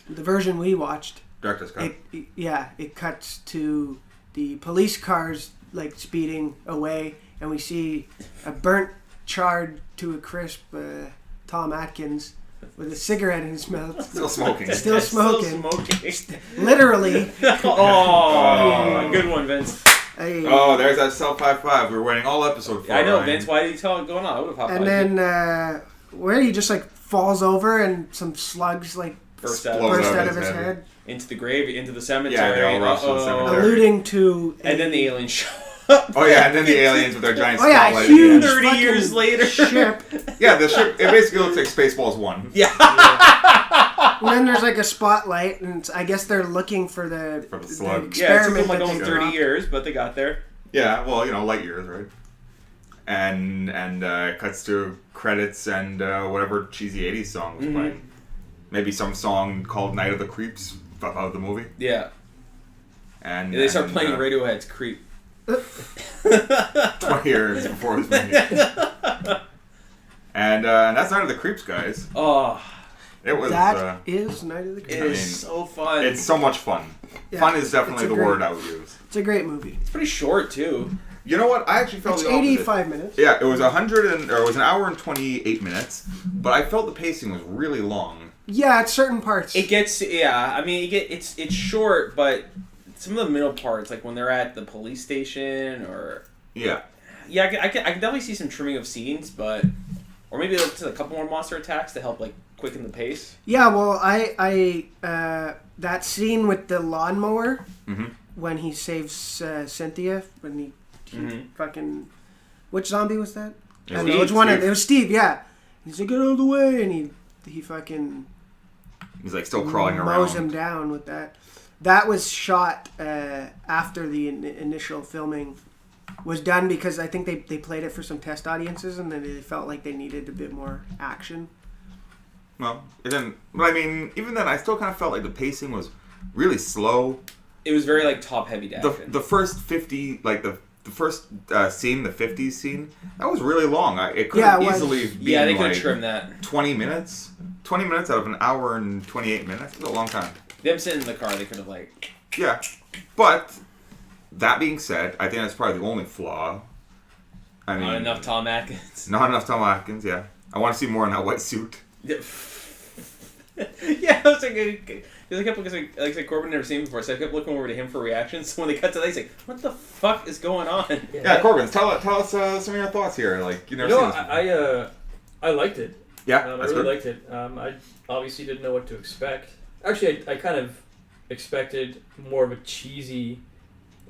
[SPEAKER 3] the version we watched,
[SPEAKER 1] Director's cut.
[SPEAKER 3] it cuts to the police cars like speeding away, and we see a burnt, charred to a crisp Tom Atkins with a cigarette in his mouth.
[SPEAKER 1] Still smoking.
[SPEAKER 3] Still smoking.
[SPEAKER 2] Still
[SPEAKER 3] Literally.
[SPEAKER 2] Oh, good one, Vince.
[SPEAKER 3] Hey.
[SPEAKER 1] Oh, there's that self high five. We're waiting all episode for.
[SPEAKER 2] I know,
[SPEAKER 1] Ryan.
[SPEAKER 2] Vince. Why did you tell it going on? I would have hopped
[SPEAKER 3] And then where he just like falls over and some slugs like
[SPEAKER 2] burst
[SPEAKER 1] Blows
[SPEAKER 2] out
[SPEAKER 3] out of his head,
[SPEAKER 2] into the grave, into the cemetery.
[SPEAKER 1] Yeah, they all rush to the cemetery.
[SPEAKER 3] alluding to.
[SPEAKER 2] And then the aliens show up.
[SPEAKER 1] Oh yeah, and then the aliens with their giant
[SPEAKER 3] Oh, yeah,
[SPEAKER 1] spotlight.
[SPEAKER 3] huge.
[SPEAKER 1] at the end.
[SPEAKER 2] 30 years
[SPEAKER 3] fucking
[SPEAKER 2] later.
[SPEAKER 3] ship.
[SPEAKER 1] Yeah, the ship. It basically looks like Spaceballs 1.
[SPEAKER 2] Yeah.
[SPEAKER 3] And then there's like a spotlight, and I guess they're looking for the
[SPEAKER 1] slug.
[SPEAKER 2] Yeah, it took
[SPEAKER 3] experiment
[SPEAKER 2] them like
[SPEAKER 3] that they
[SPEAKER 2] almost 30
[SPEAKER 3] dropped.
[SPEAKER 2] years, but they got there.
[SPEAKER 1] Yeah, well, light years, right? And it cuts to credits and whatever cheesy 80s song was playing. Maybe some song called Night of the Creeps of the movie.
[SPEAKER 2] Yeah.
[SPEAKER 1] And
[SPEAKER 2] They start playing Radiohead's Creep.
[SPEAKER 1] 20 years before it was made. And that's Night of the Creeps, guys.
[SPEAKER 2] Oh,
[SPEAKER 1] It was.
[SPEAKER 3] That is Night of the
[SPEAKER 2] it
[SPEAKER 3] Creeps.
[SPEAKER 1] I mean,
[SPEAKER 2] is so fun.
[SPEAKER 1] It's so much fun.
[SPEAKER 3] Yeah,
[SPEAKER 1] Fun is definitely
[SPEAKER 3] it's a
[SPEAKER 1] the
[SPEAKER 3] great-
[SPEAKER 1] word I would use.
[SPEAKER 3] It's a great movie.
[SPEAKER 2] It's pretty short, too.
[SPEAKER 1] You know what? I actually felt
[SPEAKER 3] It's
[SPEAKER 1] the opposite.
[SPEAKER 3] 85 minutes.
[SPEAKER 1] Yeah, it was it was an hour and 28 minutes, but I felt the pacing was really long.
[SPEAKER 3] Yeah, at certain parts.
[SPEAKER 2] It gets, it's short, but some of the middle parts, like when they're at the police station or...
[SPEAKER 1] Yeah.
[SPEAKER 2] Yeah, I can definitely see some trimming of scenes, but... Or maybe like, a couple more monster attacks to help, like, quicken the pace.
[SPEAKER 3] Yeah, well, I that scene with the lawnmower
[SPEAKER 1] Mm-hmm.
[SPEAKER 3] when he saves Cynthia, when he
[SPEAKER 2] Mhm.
[SPEAKER 3] fucking, which zombie was that?
[SPEAKER 1] It
[SPEAKER 3] I don't
[SPEAKER 1] was
[SPEAKER 3] know which
[SPEAKER 1] Steve.
[SPEAKER 3] one. It was Steve. Yeah, he's like, get out of the way, and he fucking
[SPEAKER 1] He's like still crawling
[SPEAKER 3] mows
[SPEAKER 1] around.
[SPEAKER 3] him down with that. That was shot after the initial filming was done because I think they played it for some test audiences and then they felt like they needed a bit more action.
[SPEAKER 1] Well, it didn't. But I mean, even then, I still kind of felt like the pacing was really slow.
[SPEAKER 2] It was very, like, top-heavy to action.
[SPEAKER 1] The first 50, like the first scene, the 50s scene, that was really long. It could have
[SPEAKER 3] Yeah, it was.
[SPEAKER 1] easily been
[SPEAKER 2] Yeah, they could
[SPEAKER 1] like
[SPEAKER 2] trim that.
[SPEAKER 1] 20 minutes. 20 minutes out of an hour and 28 minutes. It's a long time.
[SPEAKER 2] Them sitting in the car, they could have, like...
[SPEAKER 1] Yeah. But, that being said, I think that's probably the only flaw. I mean,
[SPEAKER 2] Not enough Tom Atkins.
[SPEAKER 1] Not enough Tom Atkins, yeah. I want to see more in that white suit.
[SPEAKER 2] Yeah, I was like, I kept looking, like I said, Corbin had never seen before, so I kept looking over to him for reactions. So when they cut to that, he's like, "What the fuck is going on?"
[SPEAKER 1] Yeah, Corbin, tell us some of your thoughts here. Like, you never
[SPEAKER 4] No,
[SPEAKER 1] seen this before.
[SPEAKER 4] I liked it.
[SPEAKER 1] Yeah,
[SPEAKER 4] I
[SPEAKER 1] that's
[SPEAKER 4] really
[SPEAKER 1] good.
[SPEAKER 4] liked it. I obviously didn't know what to expect. Actually, I kind of expected more of a cheesy,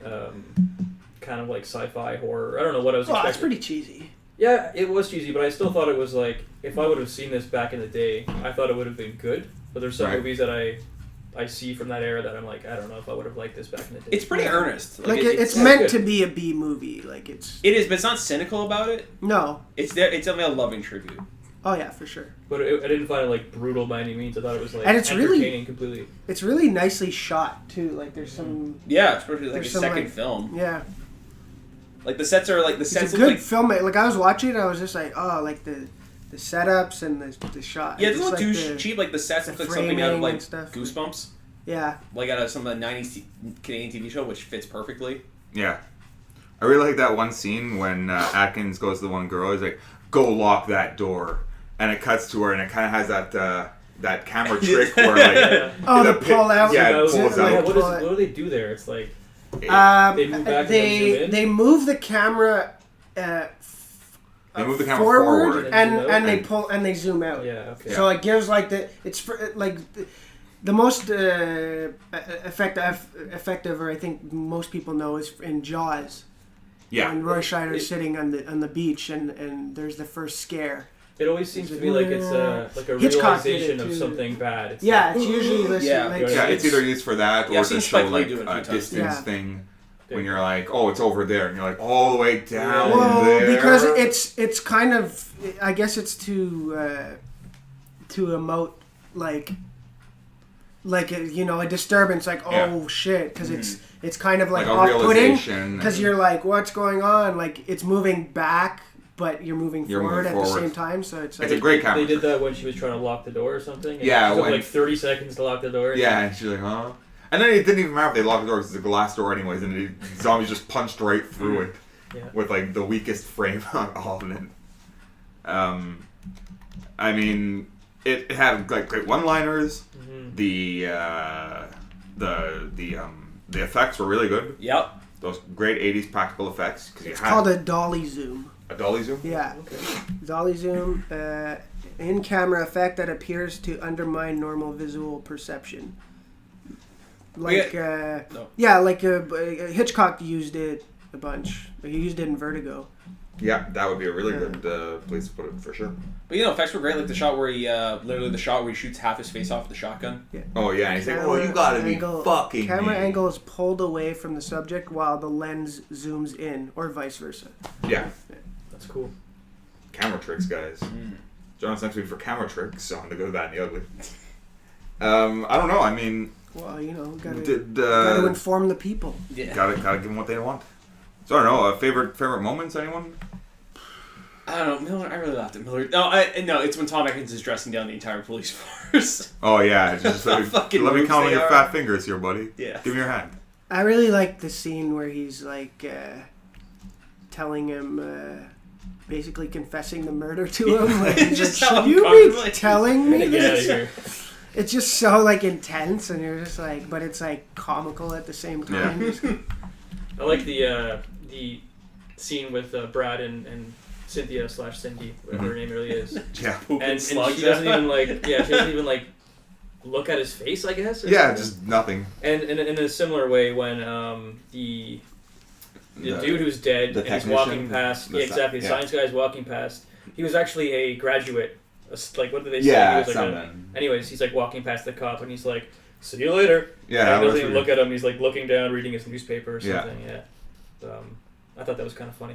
[SPEAKER 4] kind of like sci-fi horror. I don't know what I was
[SPEAKER 3] Oh,
[SPEAKER 4] expecting.
[SPEAKER 3] that's pretty cheesy.
[SPEAKER 4] Yeah, it was cheesy, but I still thought it was like, if I would have seen this back in the day, I thought it would have been good. But there's some
[SPEAKER 1] Right.
[SPEAKER 4] movies that I see from that era that I'm like, I don't know if I would have liked this back in the day.
[SPEAKER 2] It's pretty earnest.
[SPEAKER 3] Like it's
[SPEAKER 4] yeah,
[SPEAKER 3] meant
[SPEAKER 4] good.
[SPEAKER 3] to be a B movie. Like it's
[SPEAKER 2] It is, but it's not cynical about it.
[SPEAKER 3] no.
[SPEAKER 2] It's there. It's definitely a loving tribute.
[SPEAKER 3] Oh yeah, for sure.
[SPEAKER 4] But I didn't find it like brutal by any means. I thought it was like
[SPEAKER 3] And it's really-
[SPEAKER 4] entertaining completely.
[SPEAKER 3] It's really nicely shot too. Like there's some
[SPEAKER 2] Yeah, especially like a
[SPEAKER 3] There's some,
[SPEAKER 2] second
[SPEAKER 3] like-
[SPEAKER 2] film.
[SPEAKER 3] yeah.
[SPEAKER 2] Like the sets are like the
[SPEAKER 3] It's
[SPEAKER 2] sets
[SPEAKER 3] a
[SPEAKER 2] look
[SPEAKER 3] good
[SPEAKER 2] like
[SPEAKER 3] film. Like I was watching it, I was just like, oh, like the setups and the shot.
[SPEAKER 2] yeah, it
[SPEAKER 3] It's
[SPEAKER 2] doesn't look
[SPEAKER 3] like
[SPEAKER 2] too
[SPEAKER 3] the-
[SPEAKER 2] cheap. Like the sets
[SPEAKER 3] the
[SPEAKER 2] look like something out of
[SPEAKER 3] framing
[SPEAKER 2] like
[SPEAKER 3] and stuff.
[SPEAKER 2] Goosebumps,
[SPEAKER 3] Yeah.
[SPEAKER 2] like out of some of the '90s Canadian TV show, which fits perfectly.
[SPEAKER 1] Yeah. I really like that one scene when Atkins goes to the one girl. He's like, "Go lock that door," and it cuts to her, and it kind of has that camera trick where like
[SPEAKER 3] Oh, the
[SPEAKER 1] pi-
[SPEAKER 3] pull out.
[SPEAKER 1] Yeah,
[SPEAKER 4] So I
[SPEAKER 1] it
[SPEAKER 4] was
[SPEAKER 1] pulls
[SPEAKER 4] like,
[SPEAKER 1] out.
[SPEAKER 4] what do they do there? It's like
[SPEAKER 1] It-
[SPEAKER 4] They move back and then zoom in?
[SPEAKER 3] they move the camera.
[SPEAKER 1] They move the camera
[SPEAKER 3] forward,
[SPEAKER 1] forward.
[SPEAKER 3] and
[SPEAKER 4] Zoom out?
[SPEAKER 3] and they pull and they zoom out.
[SPEAKER 4] yeah, okay.
[SPEAKER 3] So it gives like the most effective, or I think most people know, is in Jaws.
[SPEAKER 1] yeah.
[SPEAKER 3] When Roy Scheider's sitting on the beach and there's the first scare.
[SPEAKER 4] It always seems to be like it's a
[SPEAKER 3] Hitchcock did it
[SPEAKER 4] realization of
[SPEAKER 3] too.
[SPEAKER 4] something bad. It's
[SPEAKER 3] Yeah,
[SPEAKER 4] like,
[SPEAKER 3] it's usually this.
[SPEAKER 2] Yeah.
[SPEAKER 3] like,
[SPEAKER 1] Yeah, it's either used for that
[SPEAKER 2] Yeah,
[SPEAKER 1] or
[SPEAKER 2] I've
[SPEAKER 1] to
[SPEAKER 2] seen
[SPEAKER 1] show
[SPEAKER 2] Spike Lee
[SPEAKER 1] like
[SPEAKER 2] do it a few
[SPEAKER 1] a
[SPEAKER 2] times.
[SPEAKER 1] distance
[SPEAKER 3] Yeah.
[SPEAKER 1] thing when you're like, oh, it's over there, and you're like all the way down
[SPEAKER 3] Well,
[SPEAKER 1] there.
[SPEAKER 3] because it's kind of, I guess it's to emote like like a disturbance, like shit, because it's kind of like
[SPEAKER 1] a
[SPEAKER 3] off-putting,
[SPEAKER 1] realization.
[SPEAKER 3] because you're like, what's going on? Like it's moving back, but you're moving forward at the same time. So it's like,
[SPEAKER 1] a great camera.
[SPEAKER 4] They did that when she was trying to lock the door or something. And
[SPEAKER 1] Yeah,
[SPEAKER 4] it took like 30 seconds to lock the door.
[SPEAKER 1] Yeah, and she's like, huh? And then it didn't even matter if they locked the door because it's a glass door anyways, and the zombies just punched right through it with like the weakest frame on all of it. I mean, it had like great one-liners. The effects were really good.
[SPEAKER 2] Yep.
[SPEAKER 1] Those great 80s practical effects.
[SPEAKER 3] It's called a dolly zoom.
[SPEAKER 1] A dolly zoom?
[SPEAKER 3] Yeah.
[SPEAKER 4] Okay.
[SPEAKER 3] Dolly zoom, in-camera effect that appears to undermine normal visual perception. Like, Hitchcock used it a bunch. He used it in Vertigo.
[SPEAKER 1] Yeah, that would be a really good place to put it for sure.
[SPEAKER 2] But effects were great. Like the shot where he, literally the shot where he shoots half his face off with the shotgun.
[SPEAKER 3] Yeah.
[SPEAKER 1] Oh yeah, and he's like, "Oh, you gotta be fucking."
[SPEAKER 3] Camera angle is pulled away from the subject while the lens zooms in, or vice versa.
[SPEAKER 1] Yeah.
[SPEAKER 4] That's cool.
[SPEAKER 1] Camera tricks, guys. John's next week for camera tricks on the good, bad, and the ugly. I don't know. I mean,
[SPEAKER 3] well, gotta inform the people.
[SPEAKER 1] Yeah. Gotta give them what they want. So I don't know. Favorite moments, anyone?
[SPEAKER 2] I don't know. Miller. I really laughed at Miller. No, it's when Tom Atkins is dressing down the entire police force.
[SPEAKER 1] Oh yeah, just let me count on your fat fingers here, buddy.
[SPEAKER 2] Yeah.
[SPEAKER 1] Give me your hand.
[SPEAKER 3] I really like the scene where he's like telling him, basically confessing the murder to him. Like,
[SPEAKER 2] just
[SPEAKER 3] like,
[SPEAKER 2] should
[SPEAKER 3] you be telling me
[SPEAKER 4] Get out of
[SPEAKER 3] this?
[SPEAKER 4] here.
[SPEAKER 3] It's just so like intense, and you're just like, but it's like comical at the same time.
[SPEAKER 1] Yeah.
[SPEAKER 4] I like the scene with Brad and Cynthia / Cindy, whatever her name really is.
[SPEAKER 1] Yeah.
[SPEAKER 4] And she doesn't even like look at his face, I guess.
[SPEAKER 1] Yeah, just nothing.
[SPEAKER 4] And in a similar way, when the dude who's dead and he's walking past, the science guy's walking past. He was actually a graduate. Like, what did they say?
[SPEAKER 1] Yeah,
[SPEAKER 4] he was like anyways, he's like walking past the cop, and he's like, "See you later."
[SPEAKER 1] Yeah,
[SPEAKER 4] and he doesn't even look at him. He's like looking down, reading his newspaper or something. Yeah. I thought that was kind of funny.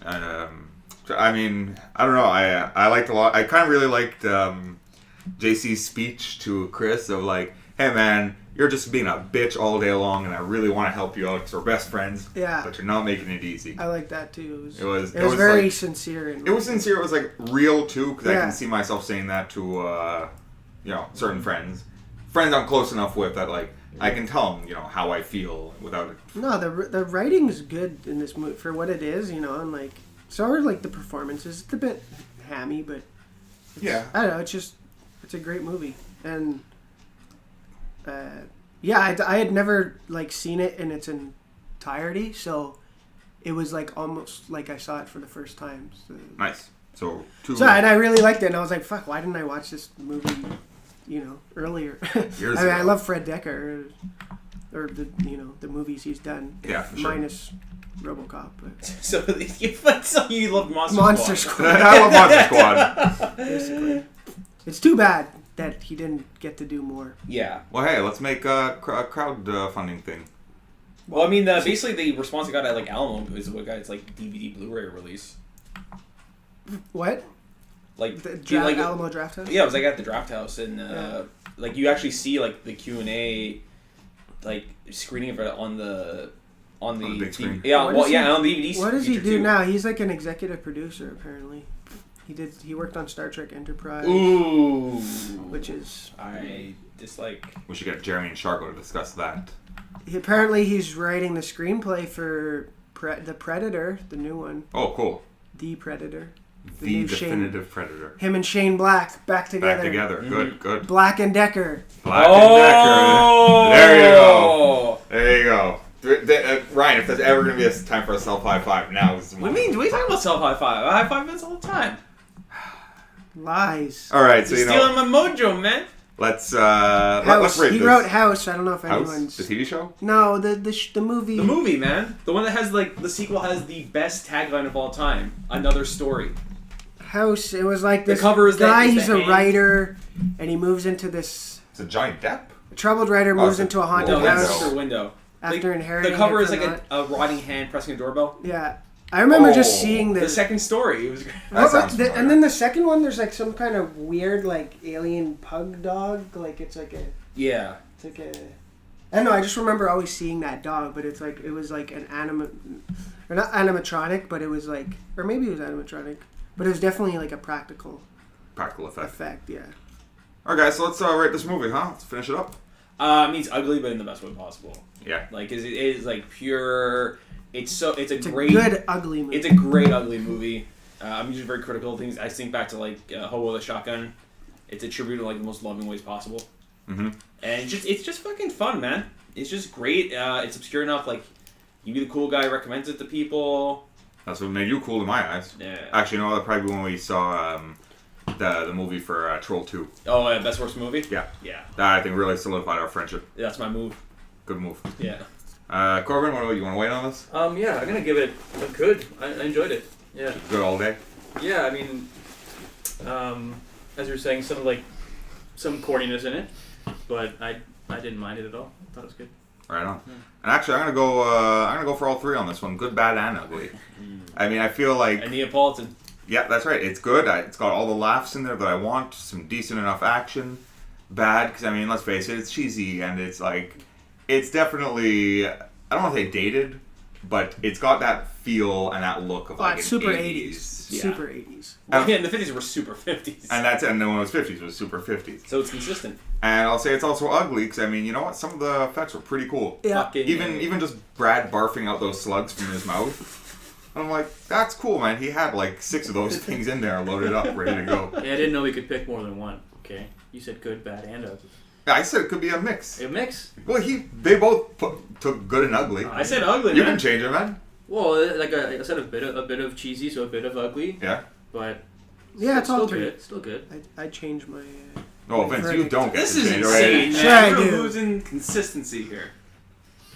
[SPEAKER 1] I mean, I don't know. I liked a lot. I kind of really liked JC's speech to Chris of like, "Hey man, you're just being a bitch all day long, and I really want to help you out because we're best friends.
[SPEAKER 3] Yeah.
[SPEAKER 1] But you're not making it easy."
[SPEAKER 3] I like that too.
[SPEAKER 1] It was
[SPEAKER 3] very
[SPEAKER 1] like,
[SPEAKER 3] sincere.
[SPEAKER 1] It was sincere. It was like real too, because I can see myself saying that to certain friends I'm close enough with that like I can tell them how I feel without it.
[SPEAKER 3] No, the writing's good in this movie for what it is, and like so are like the performances. It's a bit hammy, but I don't know. It's a great movie, and I had never like seen it in its entirety, so it was like almost like I saw it for the first time. So.
[SPEAKER 1] Nice. So
[SPEAKER 3] and I really liked it, and I was like, "Fuck, why didn't I watch this movie, earlier?" I love Fred Dekker, or the movies he's done.
[SPEAKER 1] Yeah, for sure.
[SPEAKER 3] Minus RoboCop. But.
[SPEAKER 2] So you love
[SPEAKER 3] Monster Squad.
[SPEAKER 1] I love Monster Squad.
[SPEAKER 3] Basically, it's too bad that he didn't get to do more.
[SPEAKER 2] Yeah.
[SPEAKER 1] Well, hey, let's make a crowdfunding thing.
[SPEAKER 2] Well, I mean, basically the response I got at like Alamo is what got its like DVD Blu-ray release.
[SPEAKER 3] What?
[SPEAKER 2] Like
[SPEAKER 3] the Alamo Draft House?
[SPEAKER 2] Yeah, it was like at the Draft House, and like you actually see like the Q&A, like screening of it on the
[SPEAKER 1] big screen.
[SPEAKER 2] Yeah, on the DVD.
[SPEAKER 3] What does he do now? He's like an executive producer apparently. He worked on Star Trek Enterprise.
[SPEAKER 2] Ooh.
[SPEAKER 3] Which is
[SPEAKER 2] I dislike.
[SPEAKER 1] We should get Jeremy and Sharko to discuss that.
[SPEAKER 3] Apparently he's writing the screenplay for The Predator, the new one.
[SPEAKER 1] Oh, cool.
[SPEAKER 3] The Predator.
[SPEAKER 1] The definitive Predator.
[SPEAKER 3] Him and Shane Black back together.
[SPEAKER 1] Mm-hmm. Good.
[SPEAKER 3] Black and Decker.
[SPEAKER 1] There you go. Ryan, if there's ever going to be a time for a self-high five, now is the moment.
[SPEAKER 2] What do you mean? We talk about self-high five. I high five minutes all the time.
[SPEAKER 3] Lies.
[SPEAKER 1] All right, so
[SPEAKER 2] You're stealing my mojo, man.
[SPEAKER 1] Let's
[SPEAKER 3] House.
[SPEAKER 1] rate
[SPEAKER 3] he
[SPEAKER 1] this.
[SPEAKER 3] wrote House. I don't know if
[SPEAKER 1] House?
[SPEAKER 3] anyone's...
[SPEAKER 1] The TV show?
[SPEAKER 3] No, the movie.
[SPEAKER 2] The movie, man. The one that has like the sequel has the best tagline of all time. Another story.
[SPEAKER 3] House. It was like this
[SPEAKER 2] the cover is
[SPEAKER 3] guy.
[SPEAKER 2] Is
[SPEAKER 3] he's a writer, and he moves into this.
[SPEAKER 1] It's a Johnny Depp.
[SPEAKER 3] A troubled writer moves into a haunted
[SPEAKER 2] house
[SPEAKER 3] house
[SPEAKER 2] through a window.
[SPEAKER 3] after inheriting.
[SPEAKER 2] The cover is like a rotting hand pressing a doorbell.
[SPEAKER 3] Yeah, I remember just seeing
[SPEAKER 2] the second story. It was great.
[SPEAKER 3] and then the second one, there's like some kind of weird like alien pug dog. Like it's like a It's like a. I don't know. I just remember always seeing that dog, but it's like it was like an or not animatronic, but it was like, or maybe it was animatronic, but it was definitely like a practical effect. Yeah.
[SPEAKER 1] All right, guys. So let's rate this movie, huh? Let's finish it up.
[SPEAKER 2] I mean, it's ugly, but in the best way possible.
[SPEAKER 1] Yeah.
[SPEAKER 2] Like, it is like pure. It's a
[SPEAKER 3] good ugly movie.
[SPEAKER 2] It's a great ugly movie. I'm usually very critical of things. I think back to like Hobo the Shotgun. It's a tribute in like the most loving ways possible.
[SPEAKER 1] Mm-hmm.
[SPEAKER 2] And it's just fucking fun, man. It's just great. It's obscure enough. Like, you be the cool guy who recommends it to people.
[SPEAKER 1] That's what made you cool in my eyes.
[SPEAKER 2] Yeah.
[SPEAKER 1] Actually, no, that probably when we saw the movie for Troll 2.
[SPEAKER 2] Oh, best worst movie.
[SPEAKER 1] Yeah.
[SPEAKER 2] Yeah.
[SPEAKER 1] That I think really solidified our friendship.
[SPEAKER 2] That's my move.
[SPEAKER 1] Good move.
[SPEAKER 2] Yeah.
[SPEAKER 1] Corbin, what about you? Want to weigh in on this?
[SPEAKER 4] Yeah, I'm gonna give it a good. I enjoyed it. Yeah.
[SPEAKER 1] Good all day.
[SPEAKER 4] Yeah, I mean, as you were saying, some corniness in it, but I didn't mind it at all. I thought it was good.
[SPEAKER 1] Right on. Yeah. And actually, I'm gonna go for all three on this one. Good, bad, and ugly. I mean, I feel like
[SPEAKER 2] and Neapolitan.
[SPEAKER 1] Yeah, that's right. It's good. It's got all the laughs in there that I want. Some decent enough action. Bad, because I mean, let's face it, it's cheesy and it's like, it's definitely, I don't want to say dated, but it's got that feel and that look of like an
[SPEAKER 3] super
[SPEAKER 1] 80s.
[SPEAKER 3] Yeah. Super 80s.
[SPEAKER 2] Well, yeah, in the 50s were super 50s.
[SPEAKER 1] And then when it was 50s, it was super 50s.
[SPEAKER 2] So it's consistent.
[SPEAKER 1] And I'll say it's also ugly because I mean, you know what? Some of the effects were pretty cool.
[SPEAKER 3] Yeah.
[SPEAKER 1] Even just Brad barfing out those slugs from his mouth. I'm like, that's cool, man. He had like 6 of those things in there loaded up, ready to go.
[SPEAKER 4] Yeah, I didn't know we could pick more than one. Okay, you said good, bad, and ugly.
[SPEAKER 1] I said it could be a mix.
[SPEAKER 4] A mix?
[SPEAKER 1] Well, they both took good and ugly.
[SPEAKER 2] I said ugly.
[SPEAKER 1] You
[SPEAKER 2] man.
[SPEAKER 1] can change it, man.
[SPEAKER 4] Well, like I said, a bit of cheesy, so a bit of ugly.
[SPEAKER 1] Yeah.
[SPEAKER 4] But
[SPEAKER 3] yeah, it's all
[SPEAKER 4] still
[SPEAKER 3] three.
[SPEAKER 4] good. Still good.
[SPEAKER 3] I changed my.
[SPEAKER 1] No offense, you don't get
[SPEAKER 2] this
[SPEAKER 1] to
[SPEAKER 2] is
[SPEAKER 1] change
[SPEAKER 2] insane,
[SPEAKER 1] it,
[SPEAKER 2] man.
[SPEAKER 3] Sure I
[SPEAKER 2] We're
[SPEAKER 3] do.
[SPEAKER 2] losing consistency here.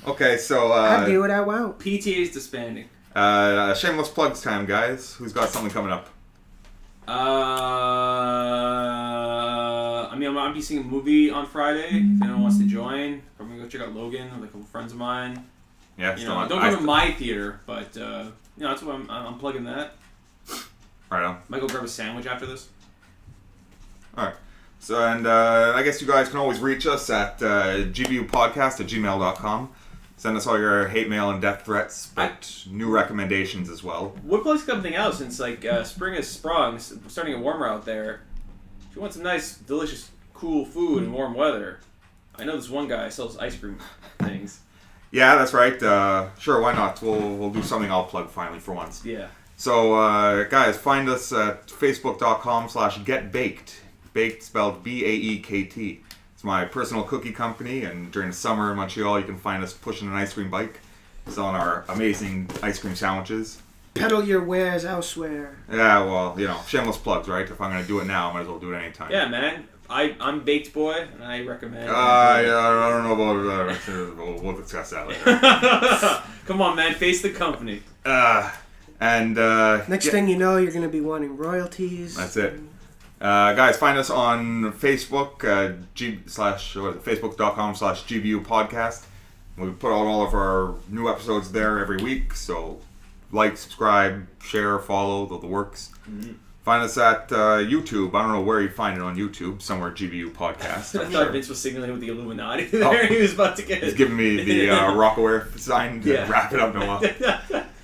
[SPEAKER 1] Okay, so
[SPEAKER 3] I do what I want.
[SPEAKER 2] PTA's disbanding.
[SPEAKER 1] Shameless plugs time, guys. Who's got something coming up?
[SPEAKER 2] I mean, I'm gonna be seeing a movie on Friday. If anyone wants to join, I'm gonna go check out Logan with a couple friends of mine.
[SPEAKER 1] Yeah,
[SPEAKER 2] don't go to my theater, but that's what I'm plugging that.
[SPEAKER 1] Right on.
[SPEAKER 2] Might go grab a sandwich after this.
[SPEAKER 1] All right. So, and I guess you guys can always reach us at gbupodcast@gmail.com. Send us all your hate mail and death threats, but new recommendations as well.
[SPEAKER 2] Would plug something else since like spring has sprung, it's starting to get warmer out there. If you want some nice, delicious, cool food in warm weather, I know this one guy sells ice cream things.
[SPEAKER 1] Yeah, that's right. Sure, why not? We'll do something I'll plug finally for once.
[SPEAKER 2] Yeah.
[SPEAKER 1] So, guys, find us at facebook.com/getbaked. Baked spelled BAEKT. It's my personal cookie company, and during the summer in Montreal, you can find us pushing an ice cream bike, selling our amazing ice cream sandwiches.
[SPEAKER 3] Peddle your wares elsewhere.
[SPEAKER 1] Yeah, well, shameless plugs, right? If I'm going to do it now, I might as well do it anytime.
[SPEAKER 2] Yeah, man. I'm Baked Boy, and I recommend.
[SPEAKER 1] I don't know about that. We'll discuss that later.
[SPEAKER 2] Come on, man. Face the company.
[SPEAKER 3] Next thing you know, you're going to be wanting royalties.
[SPEAKER 1] That's it. Guys, find us on Facebook, facebook.com/GBU podcast. We put out all of our new episodes there every week, so like, subscribe, share, follow, the works. Mm-hmm. Find us at YouTube. I don't know where you find it on YouTube, somewhere GBU podcast.
[SPEAKER 2] I thought Vince was signaling with the Illuminati there. He was about to get it.
[SPEAKER 1] He's giving me the Rockaware sign to wrap it up, Noah.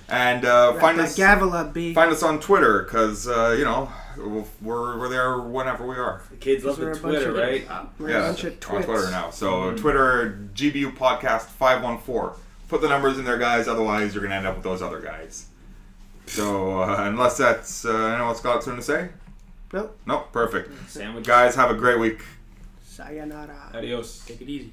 [SPEAKER 1] And find us
[SPEAKER 3] gavel up, B.
[SPEAKER 1] Find us on Twitter, because we're there whenever we are.
[SPEAKER 2] The kids love the Twitter, right?
[SPEAKER 3] We're a bunch of
[SPEAKER 1] on Twitter now. So Twitter, GBU Podcast 514. Put the numbers in there, guys. Otherwise, you're gonna end up with those other guys. So unless that's what's got something to say?
[SPEAKER 3] Nope.
[SPEAKER 1] Perfect.
[SPEAKER 2] Sandwich.
[SPEAKER 1] Guys, have a great week.
[SPEAKER 3] Sayonara.
[SPEAKER 2] Adios.
[SPEAKER 4] Take it easy.